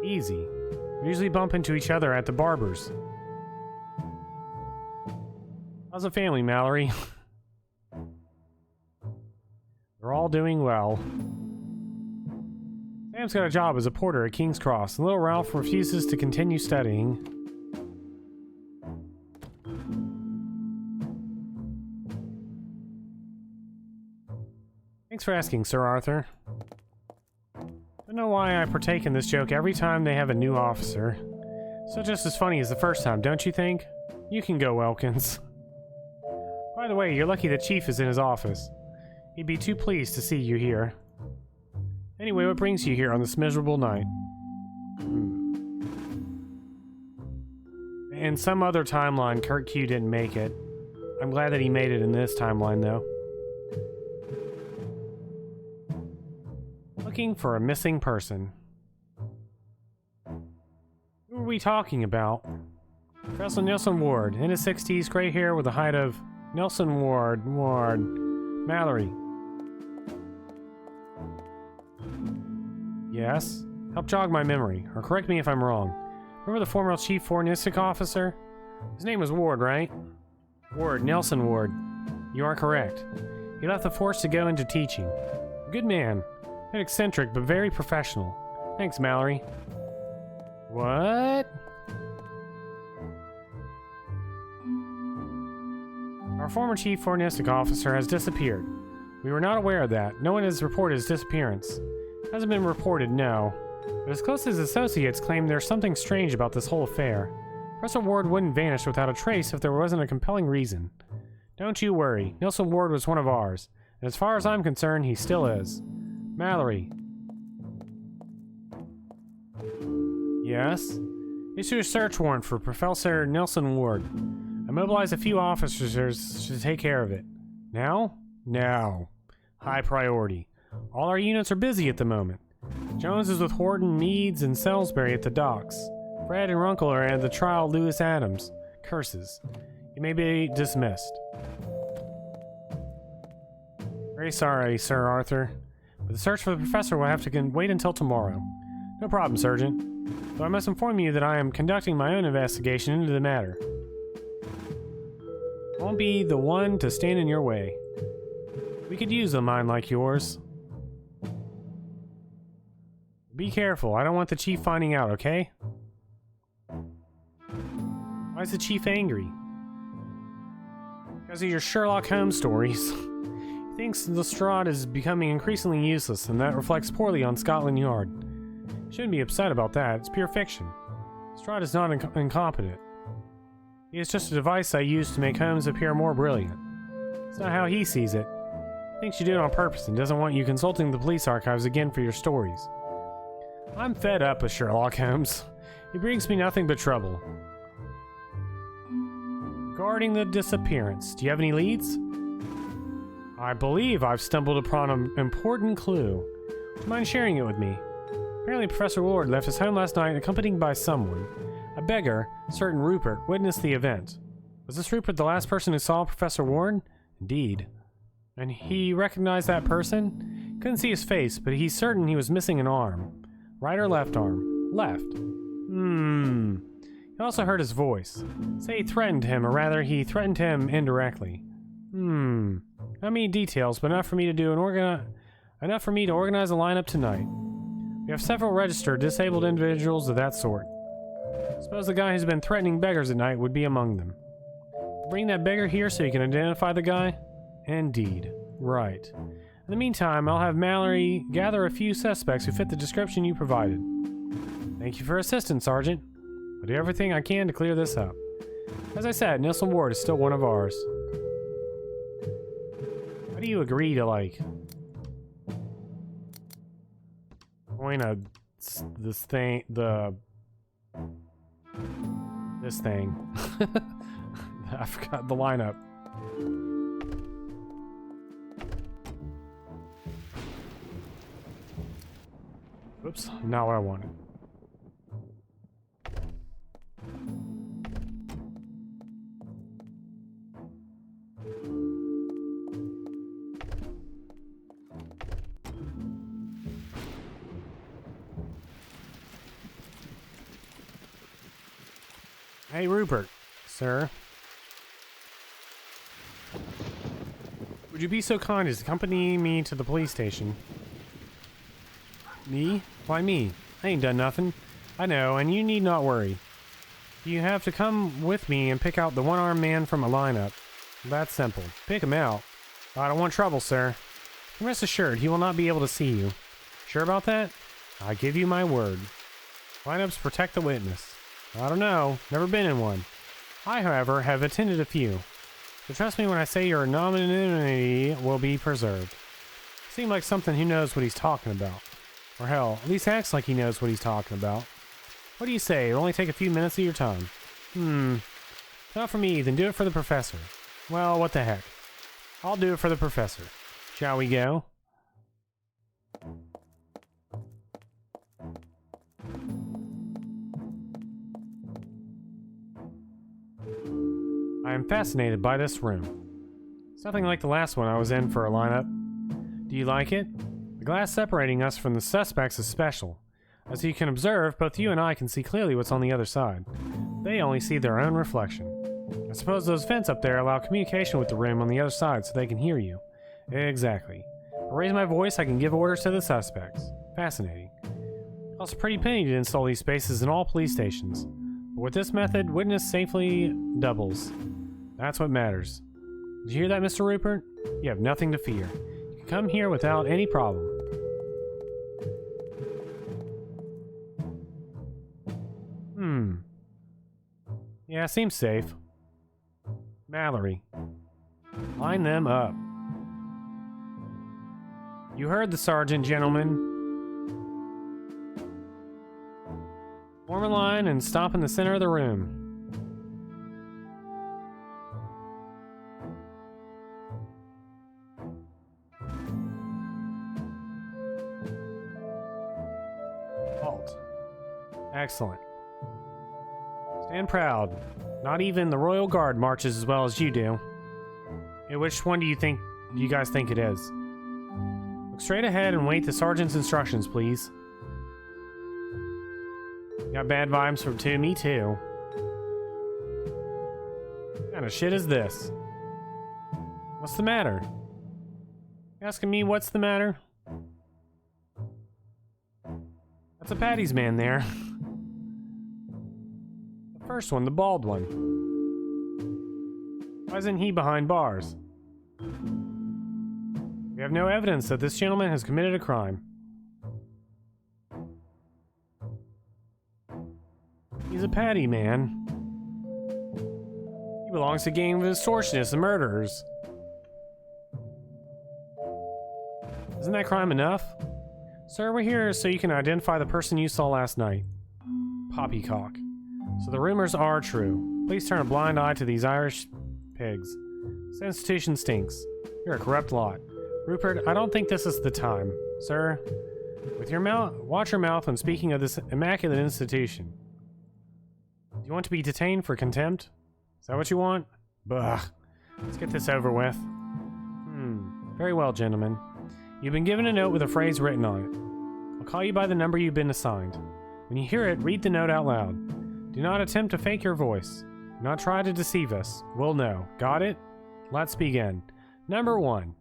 Easy. We usually bump into each other at the barber's. How's the family, Mallory? They're all doing well. Sam's got a job as a porter at King's Cross, and little Ralph refuses to continue studying. Thanks for asking, Sir Arthur. I don't know why I partake in this joke every time they have a new officer. Still just as funny as the first time, don't you think? You can go, Wilkins. By the way, you're lucky the Chief is in his office. He'd be too pleased to see you here. Anyway, what brings you here on this miserable night? In some other timeline, Kurt Q didn't make it. I'm glad that he made it in this timeline, though. Looking for a missing person. Who are we talking about? Professor Nelson Ward, in his 60s, gray hair with a height of... Nelson Ward. Mallory. Yes? Help jog my memory, or correct me if I'm wrong. Remember the former chief forensic officer? His name was Ward, right? Ward, Nelson Ward. You are correct. He left the force to go into teaching. A good man. A bit eccentric, but very professional. Thanks, Mallory. What? Our former chief forensic officer has disappeared. We were not aware of that. No one has reported his disappearance. Hasn't been reported, no. But his closest associates claim there's something strange about this whole affair. Professor Ward wouldn't vanish without a trace if there wasn't a compelling reason. Don't you worry, Nilsson Ward was one of ours, and as far as I'm concerned, he still is. Mallory. Yes? Issue a search warrant for Professor Nilsson Ward. I mobilized a few officers to take care of it. Now? Now. High priority. All our units are busy at the moment. Jones is with Horton, Meads, and Salisbury at the docks. Fred and Runkle are at the trial of Lewis Adams. Curses. You may be dismissed. Very sorry, Sir Arthur, but the search for the professor will have to wait until tomorrow. No problem, Sergeant. Though I must inform you that I am conducting my own investigation into the matter. I won't be the one to stand in your way. We could use a mind like yours. Be careful, I don't want the chief finding out, okay? Why is the chief angry? Because of your Sherlock Holmes stories. He thinks Lestrade is becoming increasingly useless, and that reflects poorly on Scotland Yard. Shouldn't be upset about that, it's pure fiction. Lestrade is not incompetent. He is just a device I use to make Holmes appear more brilliant. It's not how he sees it. He thinks you did it on purpose and doesn't want you consulting the police archives again for your stories. I'm fed up with Sherlock Holmes. He brings me nothing but trouble. Regarding the disappearance, do you have any leads? I believe I've stumbled upon an important clue. Would you mind sharing it with me? Apparently Professor Ward left his home last night accompanied by someone. A beggar, certain Rupert, witnessed the event. Was this Rupert the last person who saw Professor Ward? Indeed. And he recognized that person? Couldn't see his face, but he's certain he was missing an arm. Right or left arm? Left. He also heard his voice. Say he threatened him, or rather, he threatened him indirectly. Not many details, but enough for me to organize a lineup tonight. We have several registered disabled individuals of that sort. Suppose the guy who's been threatening beggars at night would be among them. Bring that beggar here so you can identify the guy? Indeed. Right. In the meantime, I'll have Mallory gather a few suspects who fit the description you provided. Thank you for assistance, Sergeant. I'll do everything I can to clear this up. As I said, Nilsson Ward is still one of ours. How do you agree to, point a... this thing... this thing. I forgot the lineup. Oops, not what I wanted. Hey, Rupert, sir. Would you be so kind as to accompany me to the police station? Me? Why me? I ain't done nothing. I know, and you need not worry. You have to come with me and pick out the one-armed man from a lineup. That's simple. Pick him out. I don't want trouble, sir. Rest assured, he will not be able to see you. Sure about that? I give you my word. Lineups protect the witness. I don't know. Never been in one. I, however, have attended a few. So trust me when I say your anonymity will be preserved. Seems like something he knows what he's talking about. Or hell, at least acts like he knows what he's talking about. What do you say? It'll only take a few minutes of your time. Not for me, then do it for the professor. Well, what the heck. I'll do it for the professor. Shall we go? I am fascinated by this room. It's nothing like the last one I was in for a lineup. Do you like it? The glass separating us from the suspects is special. As you can observe, both you and I can see clearly what's on the other side. They only see their own reflection. I suppose those vents up there allow communication with the room on the other side so they can hear you. Exactly. If I raise my voice, I can give orders to the suspects. Fascinating. It costs a pretty penny to install these spaces in all police stations. But with this method, witness safely doubles. That's what matters. Did you hear that, Mr. Rupert? You have nothing to fear. You can come here without any problem. Yeah, seems safe. Mallory. Line them up. You heard the sergeant, gentlemen. Form a line and stop in the center of the room. Halt. Excellent. Stand proud. Not even the Royal Guard marches as well as you do. Hey, which one do you guys think it is? Look straight ahead and wait the sergeant's instructions, please. Got bad vibes from two? Me too. What kind of shit is this? What's the matter? You asking me what's the matter? That's a Patty's man there. The first one, the bald one. Why isn't he behind bars? We have no evidence that this gentleman has committed a crime. He's a Patty man. He belongs to a gang of extortionists and murderers. Isn't that crime enough? Sir, we're here so you can identify the person you saw last night. Poppycock. So the rumors are true. Please turn a blind eye to these Irish pigs. This institution stinks. You're a corrupt lot. Rupert, I don't think this is the time. Sir, with your mouth, watch your mouth when speaking of this immaculate institution. Do you want to be detained for contempt? Is that what you want? Bah. Let's get this over with. Very well, gentlemen. You've been given a note with a phrase written on it. I'll call you by the number you've been assigned. When you hear it, read the note out loud. Do not attempt to fake your voice. Do not try to deceive us. We'll know. Got it? Let's begin. Number 1.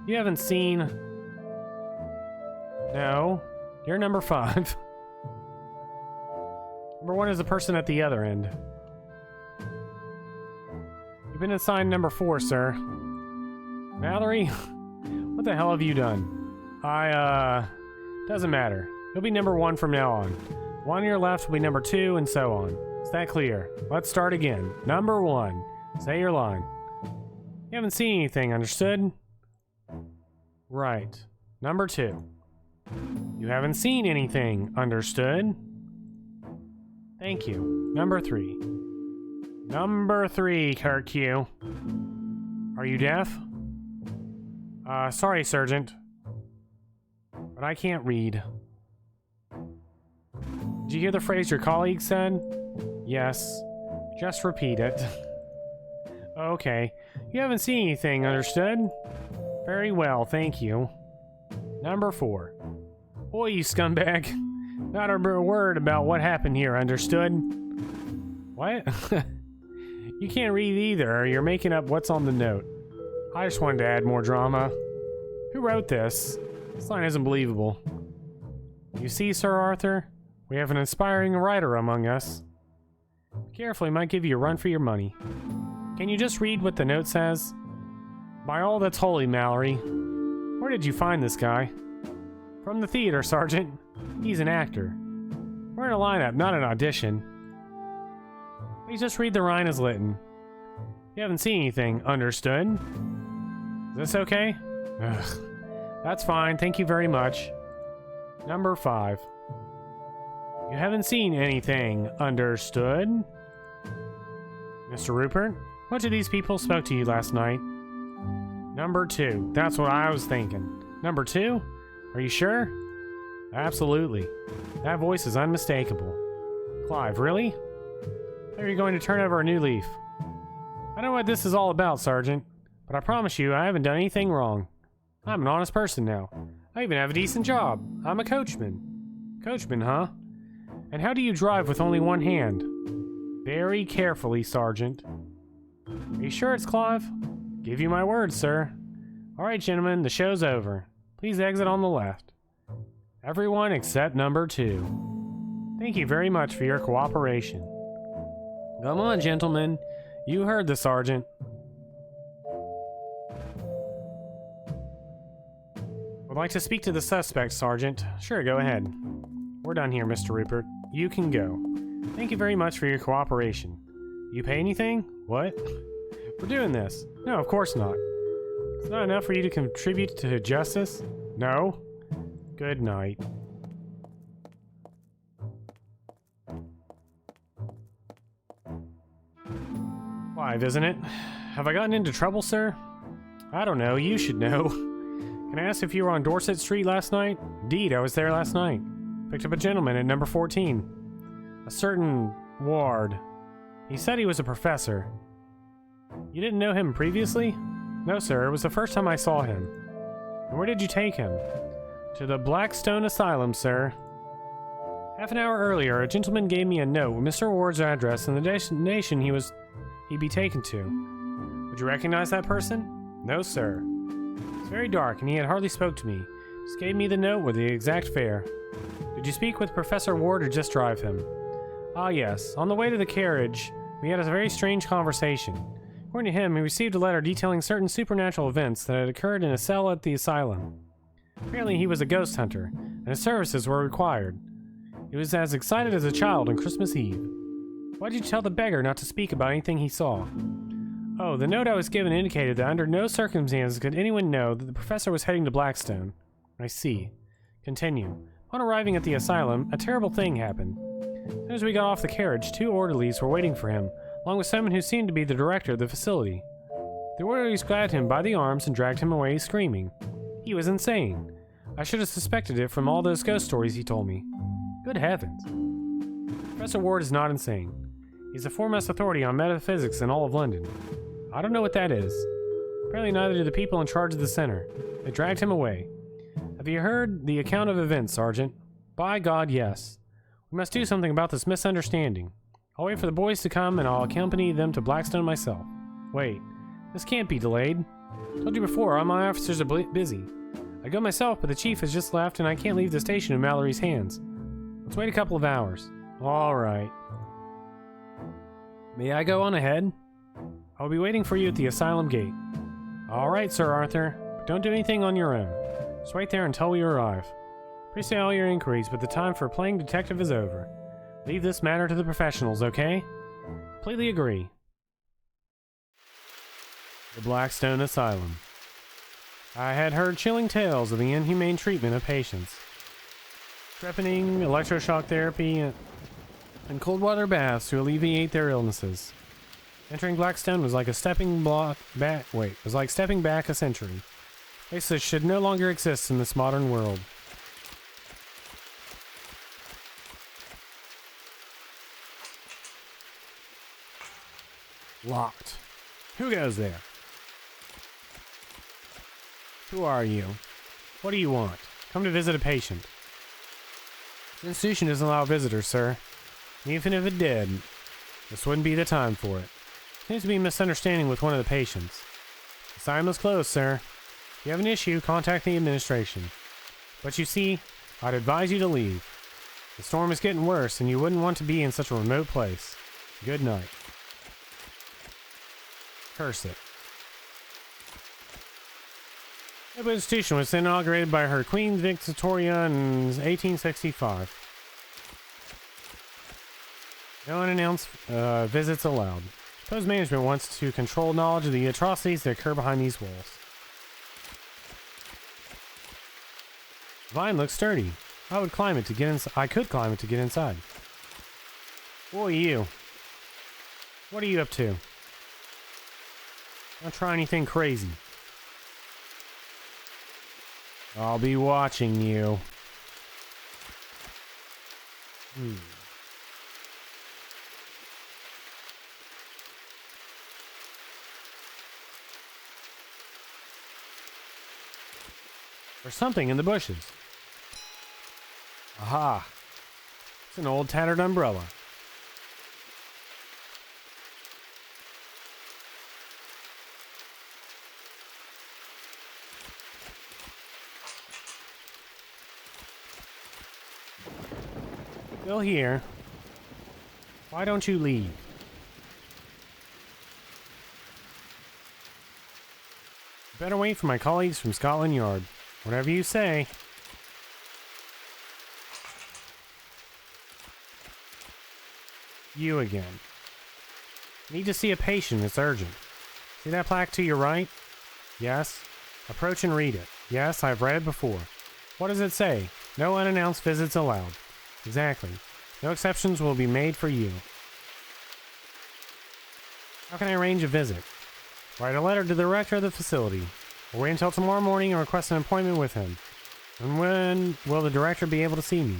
You haven't seen... No. You're number 5. Number 1 is the person at the other end. You've been assigned number 4, sir. Mallory? What the hell have you done? Doesn't matter. You'll be number 1 from now on. One on your left will be number 2, and so on. Is that clear? Let's start again. Number 1. Say your line. You haven't seen anything, understood? Right. Number 2. You haven't seen anything, understood? Thank you. Number 3. Number 3, Kirk. Are you deaf? Sorry, Sergeant. But I can't read. Did you hear the phrase your colleague said? Yes. Just repeat it. Okay. You haven't seen anything, understood? Very well, thank you. Number 4. Boy, you scumbag. Not a word about what happened here, understood? What? You can't read either, or you're making up what's on the note. I just wanted to add more drama. Who wrote this? This line isn't believable. You see, Sir Arthur? We have an inspiring writer among us. Be careful, he might give you a run for your money. Can you just read what the note says? By all that's holy, Mallory. Where did you find this guy? From the theater, Sergeant. He's an actor. We're in a lineup, not an audition. Please just read the line as written. You haven't seen anything, understood? Is this okay? Ugh. That's fine, thank you very much. Number 5. You haven't seen anything, understood? Mr. Rupert, which of these people spoke to you last night? Number 2. That's what I was thinking. Number 2? Are you sure? Absolutely. That voice is unmistakable. Clive, really? I thought you were going to turn over a new leaf. I know what this is all about, Sergeant, but I promise you I haven't done anything wrong. I'm an honest person now. I even have a decent job. I'm a coachman. Coachman, huh? And how do you drive with only one hand? Very carefully, Sergeant. Are you sure it's Clive? Give you my word, sir. Alright, gentlemen, the show's over. Please exit on the left. Everyone except number 2. Thank you very much for your cooperation. Come on, gentlemen. You heard the sergeant. Would like to speak to the suspect, Sergeant. Sure, go ahead. We're done here, Mr. Rupert. You can go. Thank you very much for your cooperation. You pay anything? What? We're doing this. No, of course not. It's not enough for you to contribute to justice? No? Good night. Live, isn't it? Have I gotten into trouble, sir? I don't know. You should know. Can I ask if you were on Dorset Street last night? Indeed, I was there last night. Picked up a gentleman at number 14. A certain Ward. He said he was a professor. You didn't know him previously? No, sir. It was the first time I saw him. And where did you take him? To the Blackstone Asylum, sir. Half an hour earlier, a gentleman gave me a note with Mr. Ward's address and the destination he'd be taken to. Would you recognize that person? No, sir. It's very dark, and he had hardly spoke to me. Just gave me the note with the exact fare. Did you speak with Professor Ward or just drive him? Ah, yes. On the way to the carriage, we had a very strange conversation. According to him, he received a letter detailing certain supernatural events that had occurred in a cell at the asylum. Apparently, he was a ghost hunter, and his services were required. He was as excited as a child on Christmas Eve. Why did you tell the beggar not to speak about anything he saw? Oh, the note I was given indicated that under no circumstances could anyone know that the professor was heading to Blackstone. I see. Continue. Upon arriving at the asylum, a terrible thing happened. As soon as we got off the carriage, 2 orderlies were waiting for him, along with someone who seemed to be the director of the facility. The orderlies grabbed him by the arms and dragged him away screaming. He was insane. I should have suspected it from all those ghost stories he told me. Good heavens. Professor Ward is not insane. He's the foremost authority on metaphysics in all of London. I don't know what that is. Apparently neither do the people in charge of the center. They dragged him away. Have you heard the account of events, Sergeant? By God, yes. We must do something about this misunderstanding. I'll wait for the boys to come and I'll accompany them to Blackstone myself. Wait, this can't be delayed. I told you before, all my officers are busy. I go myself, but the chief has just left and I can't leave the station in Mallory's hands. Let's wait a couple of hours. All right. May I go on ahead? I'll be waiting for you at the asylum gate. All right, Sir Arthur. But don't do anything on your own. Just wait there until we arrive. Appreciate all your inquiries, but the time for playing detective is over. Leave this matter to the professionals, okay? Completely agree. The Blackstone Asylum. I had heard chilling tales of the inhumane treatment of patients. Trepanning, electroshock therapy, and cold water baths to alleviate their illnesses. Entering Blackstone was like stepping back a century. Places that should no longer exist in this modern world. Locked. Who goes there? Who are you? What do you want? Come to visit a patient. The institution doesn't allow visitors, sir. Even if it did, this wouldn't be the time for it. Seems to be a misunderstanding with one of the patients. The asylum is closed, sir. If you have an issue, contact the administration. But you see, I'd advise you to leave. The storm is getting worse, and you wouldn't want to be in such a remote place. Good night. Curse it. The institution was inaugurated by her Queen Victoria in 1865. No unannounced visits allowed. Post management wants to control knowledge of the atrocities that occur behind these walls. The vine looks sturdy. I could climb it to get inside. Who are you? What are you up to? Don't try anything crazy. I'll be watching you. There's something in the bushes. Aha! It's an old tattered umbrella. Still here. Why don't you leave? Better wait for my colleagues from Scotland Yard. Whatever you say. You again. Need to see a patient. It's urgent. See that plaque to your right? Yes. Approach and read it. Yes, I've read it before. What does it say? No unannounced visits allowed. Exactly. No exceptions will be made for you. How can I arrange a visit? Write a letter to the director of the facility. Or wait until tomorrow morning and request an appointment with him. And when will the director be able to see me?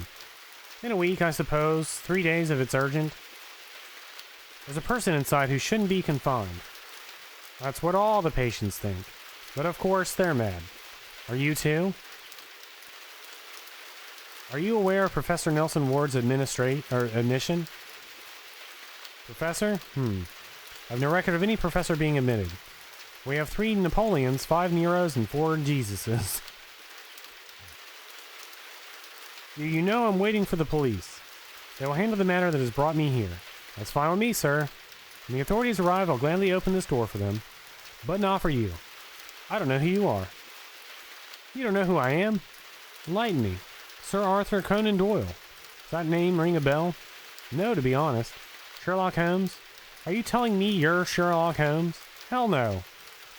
In a week, I suppose. 3 days if it's urgent. There's a person inside who shouldn't be confined. That's what all the patients think. But of course, they're mad. Are you too? Are you aware of Professor Nelson Ward's admission? Professor? I've no record of any professor being admitted. We have 3 Napoleons, 5 Neros, and 4 Jesuses. Do you know I'm waiting for the police? They will handle the matter that has brought me here. That's fine with me, sir. When the authorities arrive, I'll gladly open this door for them. But not for you. I don't know who you are. You don't know who I am? Enlighten me. Sir Arthur Conan Doyle. Does that name ring a bell? No, to be honest. Sherlock Holmes? Are you telling me you're Sherlock Holmes? Hell no.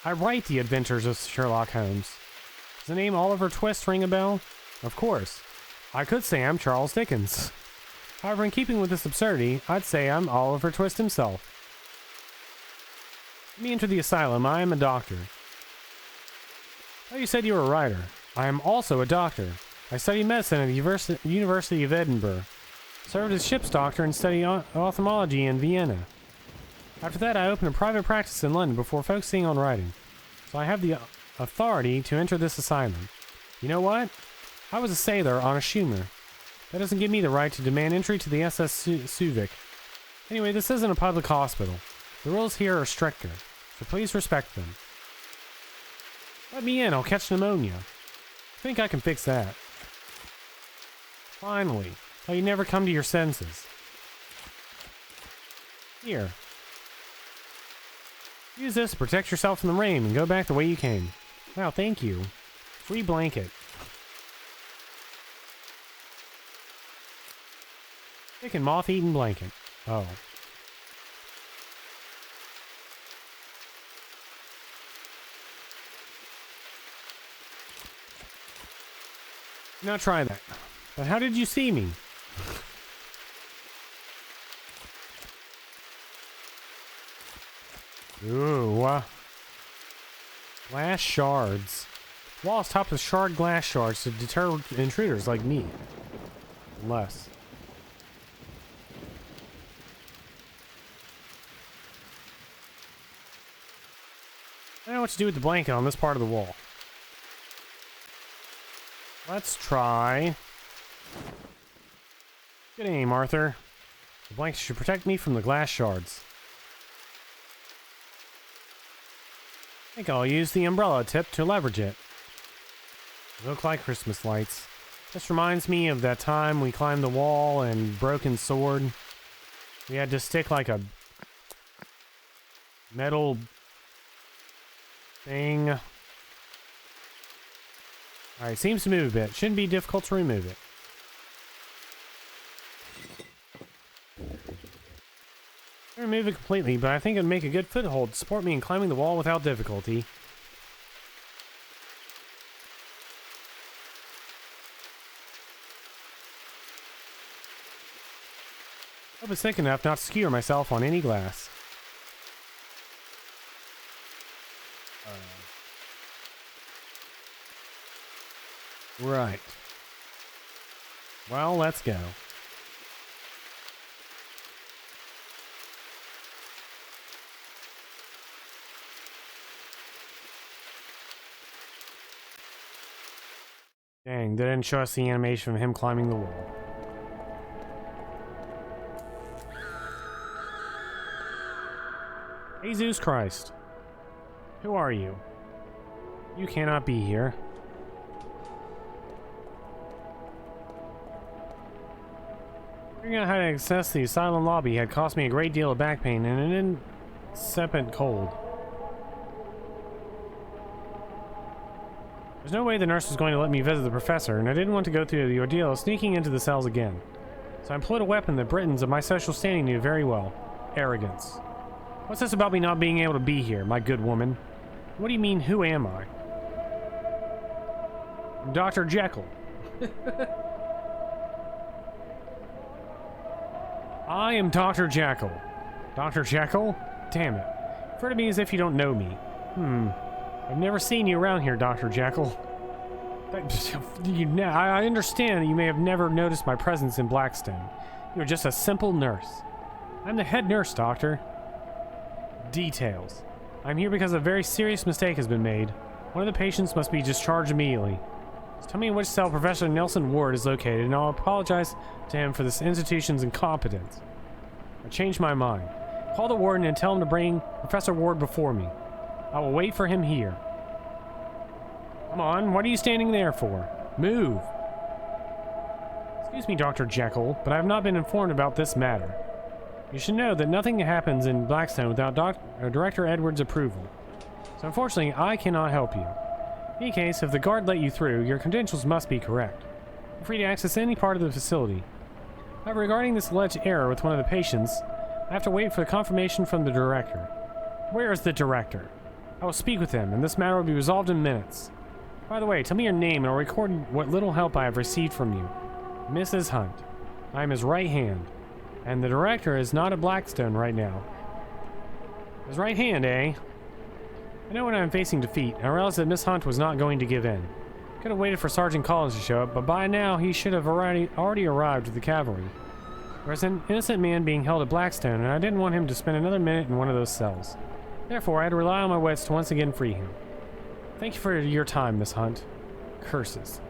I write the adventures of Sherlock Holmes. Does the name Oliver Twist ring a bell? Of course. I could say I'm Charles Dickens. However, in keeping with this absurdity, I'd say I'm Oliver Twist himself. Let me enter the asylum. I am a doctor. Oh, you said you were a writer. I am also a doctor. I studied medicine at the University of Edinburgh. Served as ship's doctor and studied ophthalmology in Vienna. After that, I opened a private practice in London before focusing on writing. So I have the authority to enter this asylum. You know what? I was a sailor on a schooner. That doesn't give me the right to demand entry to the SS Suvik. Anyway, this isn't a public hospital. The rules here are stricter, so please respect them. Let me in, I'll catch pneumonia. I think I can fix that. Finally, how you never come to your senses. Here. Use this to protect yourself from the rain and go back the way you came. Wow, thank you. Free blanket. Thick and moth-eaten blanket. Oh. Now try that. But how did you see me? Ooh. Glass shards. Walls topped with shard glass shards to deter intruders like me. Less. I don't know what to do with the blanket on this part of the wall. Let's try. Good aim, Arthur. The blanket should protect me from the glass shards. I think I'll use the umbrella tip to leverage it. They look like Christmas lights. This reminds me of that time we climbed the wall and broken sword. We had to stick like a metal thing. Alright, seems to move a bit. Shouldn't be difficult to remove it. I remove it completely, but I think it'd make a good foothold to support me in climbing the wall without difficulty. Hope it's thick enough not to skewer myself on any glass. Right. Well, let's go. Dang, they didn't show us the animation of him climbing the wall. Jesus Christ. Who are you? You cannot be here. Figuring out how to access the asylum lobby had cost me a great deal of back pain and an incessant cold. There's no way the nurse was going to let me visit the professor, and I didn't want to go through the ordeal of sneaking into the cells again. So I employed a weapon that Britons of my social standing knew very well. Arrogance. What's this about me not being able to be here, my good woman? What do you mean, who am I? I'm Dr. Jekyll. I am Dr. Jekyll. Dr. Jekyll? Damn it. Refer to me as if you don't know me. I've never seen you around here, Dr. Jekyll. I understand that you may have never noticed my presence in Blackstone. You're just a simple nurse. I'm the head nurse, Doctor. Details. I'm here because a very serious mistake has been made. One of the patients must be discharged immediately. Just tell me in which cell Professor Nelson Ward is located, and I'll apologize to him for this institution's incompetence. I changed my mind. Call the warden and tell him to bring Professor Ward before me. I will wait for him here. Come on, what are you standing there for? Move! Excuse me, Dr. Jekyll, but I have not been informed about this matter. You should know that nothing happens in Blackstone without Director Edwards' approval. So unfortunately, I cannot help you. In any case, if the guard let you through, your credentials must be correct. You're free to access any part of the facility. However, regarding this alleged error with one of the patients, I have to wait for the confirmation from the director. Where is the director? I will speak with him, and this matter will be resolved in minutes. By the way, tell me your name, and I'll record what little help I have received from you. Mrs. Hunt. I am his right hand. And the director is not at Blackstone right now. His right hand, eh? I know when I'm facing defeat, I realized that Miss Hunt was not going to give in. Could have waited for Sergeant Collins to show up, but by now he should have already arrived with the cavalry. There was an innocent man being held at Blackstone, and I didn't want him to spend another minute in one of those cells. Therefore, I had to rely on my wits to once again free him. Thank you for your time, Miss Hunt. Curses.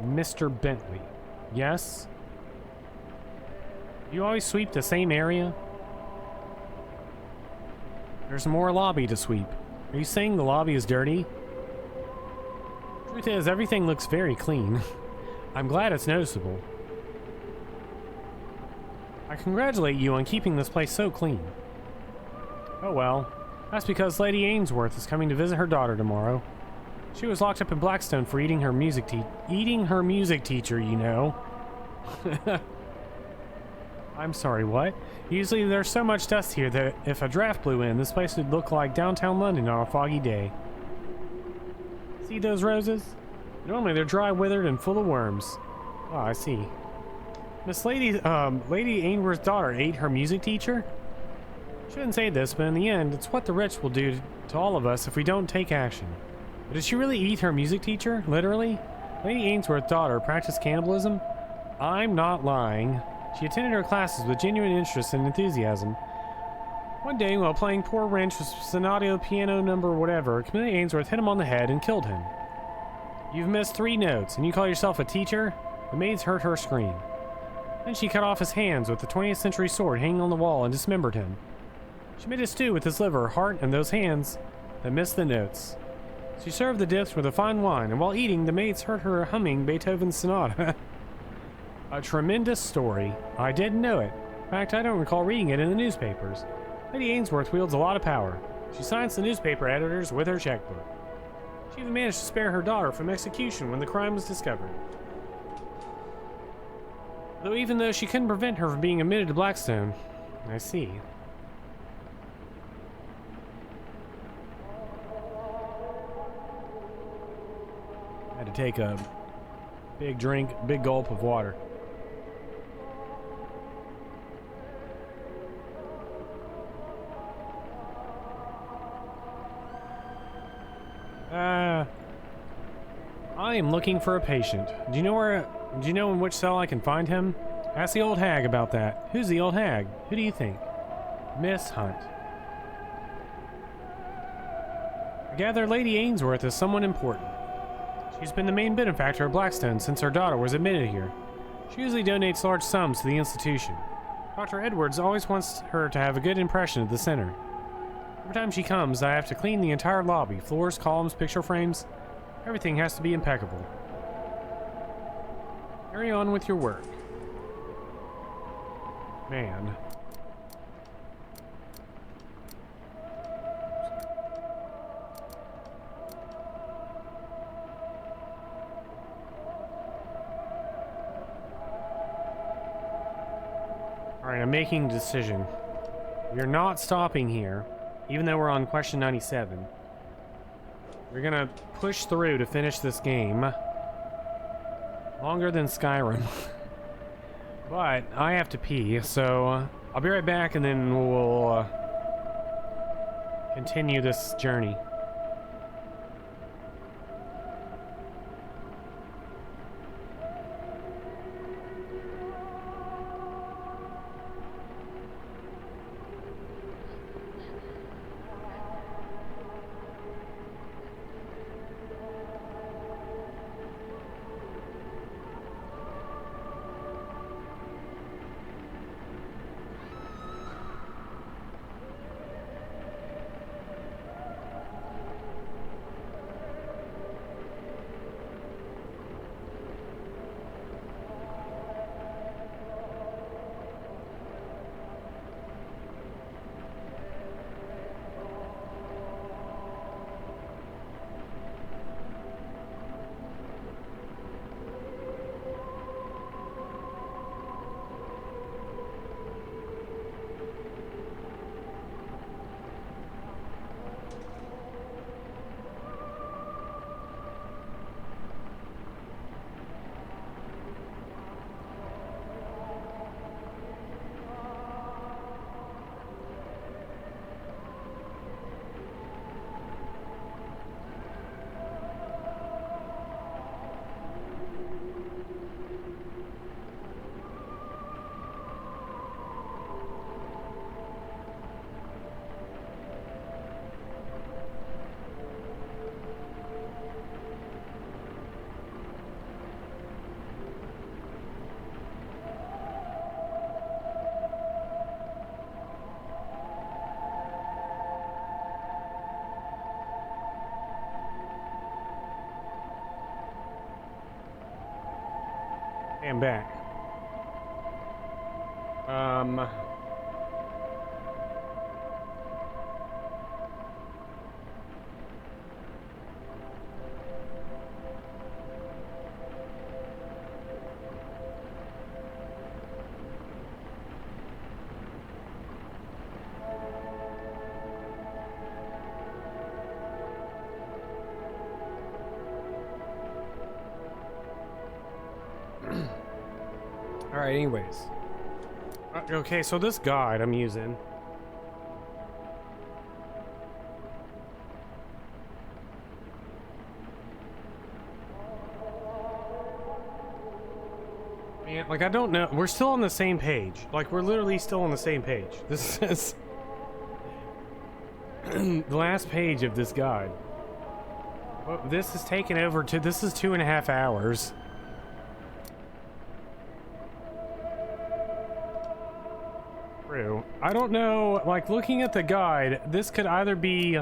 Mr. Bentley. Yes? You always sweep the same area? There's more lobby to sweep. Are you saying the lobby is dirty? Truth is, everything looks very clean. I'm glad it's noticeable. I congratulate you on keeping this place so clean. Oh well, that's because Lady Ainsworth is coming to visit her daughter tomorrow. She was locked up in Blackstone for eating her music teacher, you know. I'm sorry, what? Usually there's so much dust here that if a draft blew in, this place would look like downtown London on a foggy day. See those roses? Normally they're dry, withered, and full of worms. Oh, I see. Lady Ainsworth's daughter ate her music teacher? Shouldn't say this, but in the end, it's what the rich will do to all of us if we don't take action. But did she really eat her music teacher? Literally? Lady Ainsworth's daughter practiced cannibalism? I'm not lying. She attended her classes with genuine interest and enthusiasm. One day, while playing Poor Wrench with Sonato piano number whatever, Camilla Ainsworth hit him on the head and killed him. You've missed 3 notes, and you call yourself a teacher? The maids heard her scream. Then she cut off his hands with the 20th century sword hanging on the wall and dismembered him. She made a stew with his liver, heart, and those hands that missed the notes. She served the dish with a fine wine, and while eating, the maids heard her humming Beethoven's sonata. A tremendous story. I didn't know it. In fact, I don't recall reading it in the newspapers. Lady Ainsworth wields a lot of power. She signs the newspaper editors with her checkbook. She even managed to spare her daughter from execution when the crime was discovered. Even though she couldn't prevent her from being admitted to Blackstone. I see. I had to take a big gulp of water. I am looking for a patient. Do you know in which cell I can find him? Ask the old hag about that. Who's the old hag? Who do you think? Miss Hunt. I gather Lady Ainsworth is someone important. She's been the main benefactor of Blackstone since her daughter was admitted here. She usually donates large sums to the institution. Dr. Edwards always wants her to have a good impression of the center. Every time she comes, I have to clean the entire lobby. Floors, columns, picture frames. Everything has to be impeccable. Carry on with your work. Man. Alright, I'm making a decision. We're not stopping here, even though we're on question 97. We're gonna push through to finish this game. Longer than Skyrim. But I have to pee, so I'll be right back and then we'll continue this journey. I'm back. Alright, anyways. Okay, so this guide I'm using. Man, like, I don't know. We're still on the same page. Like, we're literally still on the same page. This is the last page of this guide. Well, this is taken over to, this is 2.5 hours. I don't know, like, looking at the guide, this could either be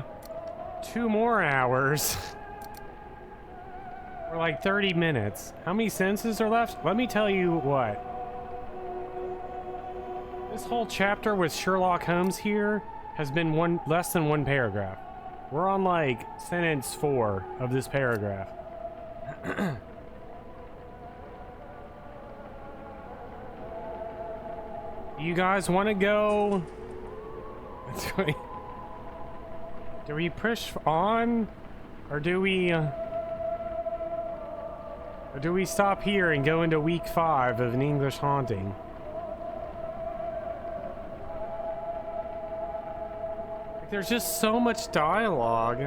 2 more hours or like 30 minutes. How many sentences are left? Let me tell you what. This whole chapter with Sherlock Holmes here has been less than 1 paragraph. We're on like sentence 4 of this paragraph. You guys want to go? Do we push on, or do we stop here and go into week 5 of An English Haunting? Like, there's just so much dialogue.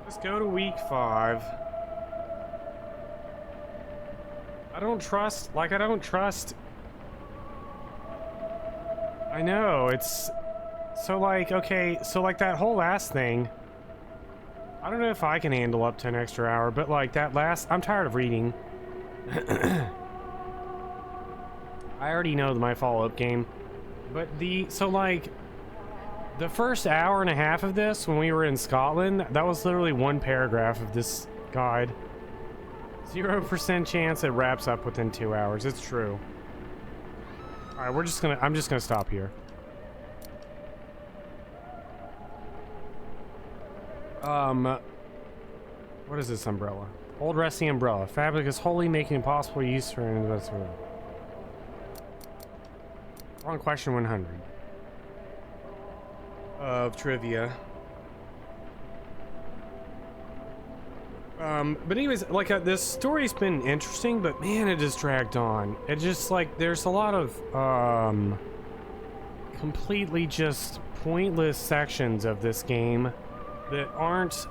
Let's go to week 5. I don't trust, I know, it's, so like, okay, so like that whole last thing, I don't know if I can handle up to an extra hour, but like that last, I'm tired of reading. I already know my follow-up game, but so like, the first hour and a half of this, when we were in Scotland, that was literally 1 paragraph of this guide. 0% chance it wraps up within 2 hours. It's true. Alright, I'm just gonna stop here. What is this umbrella? Old rusty umbrella. Fabric is wholly making it possible use for an investor. Wrong question 100. Of trivia. But anyways, like, this story's been interesting, but man, it just dragged on. It just, like, there's a lot of, completely just pointless sections of this game that aren't,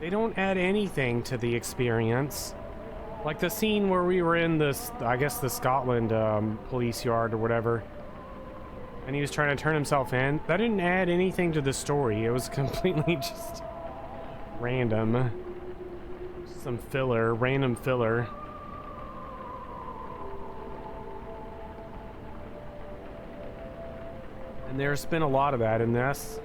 they don't add anything to the experience. Like the scene where we were in this, I guess the Scotland, police yard or whatever, and he was trying to turn himself in. That didn't add anything to the story. It was completely just random. Some filler, random filler. And there's been a lot of that in this.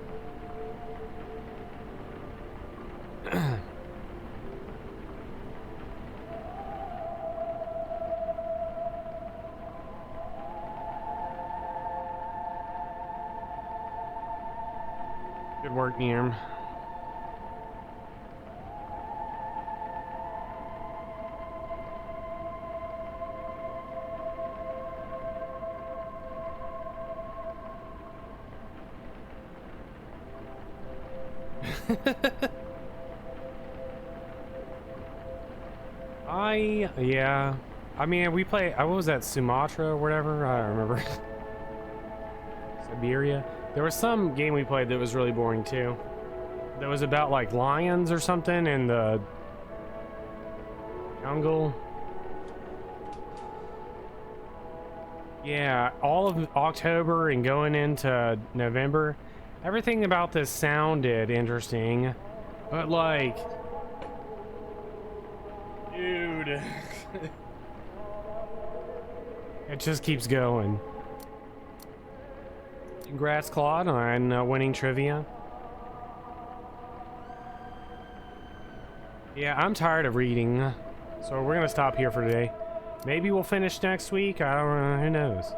Good work, Nierm. Yeah. I mean, we play, what was that, Sumatra or whatever? I don't remember. Siberia. There was some game we played that was really boring too. That was about like lions or something in the jungle. Yeah, all of October and going into November, everything about this sounded interesting, but like, dude, it just keeps going. Congrats, Claude, on winning trivia. Yeah, I'm tired of reading, so we're gonna stop here for today. Maybe we'll finish next week. I don't know. Who knows?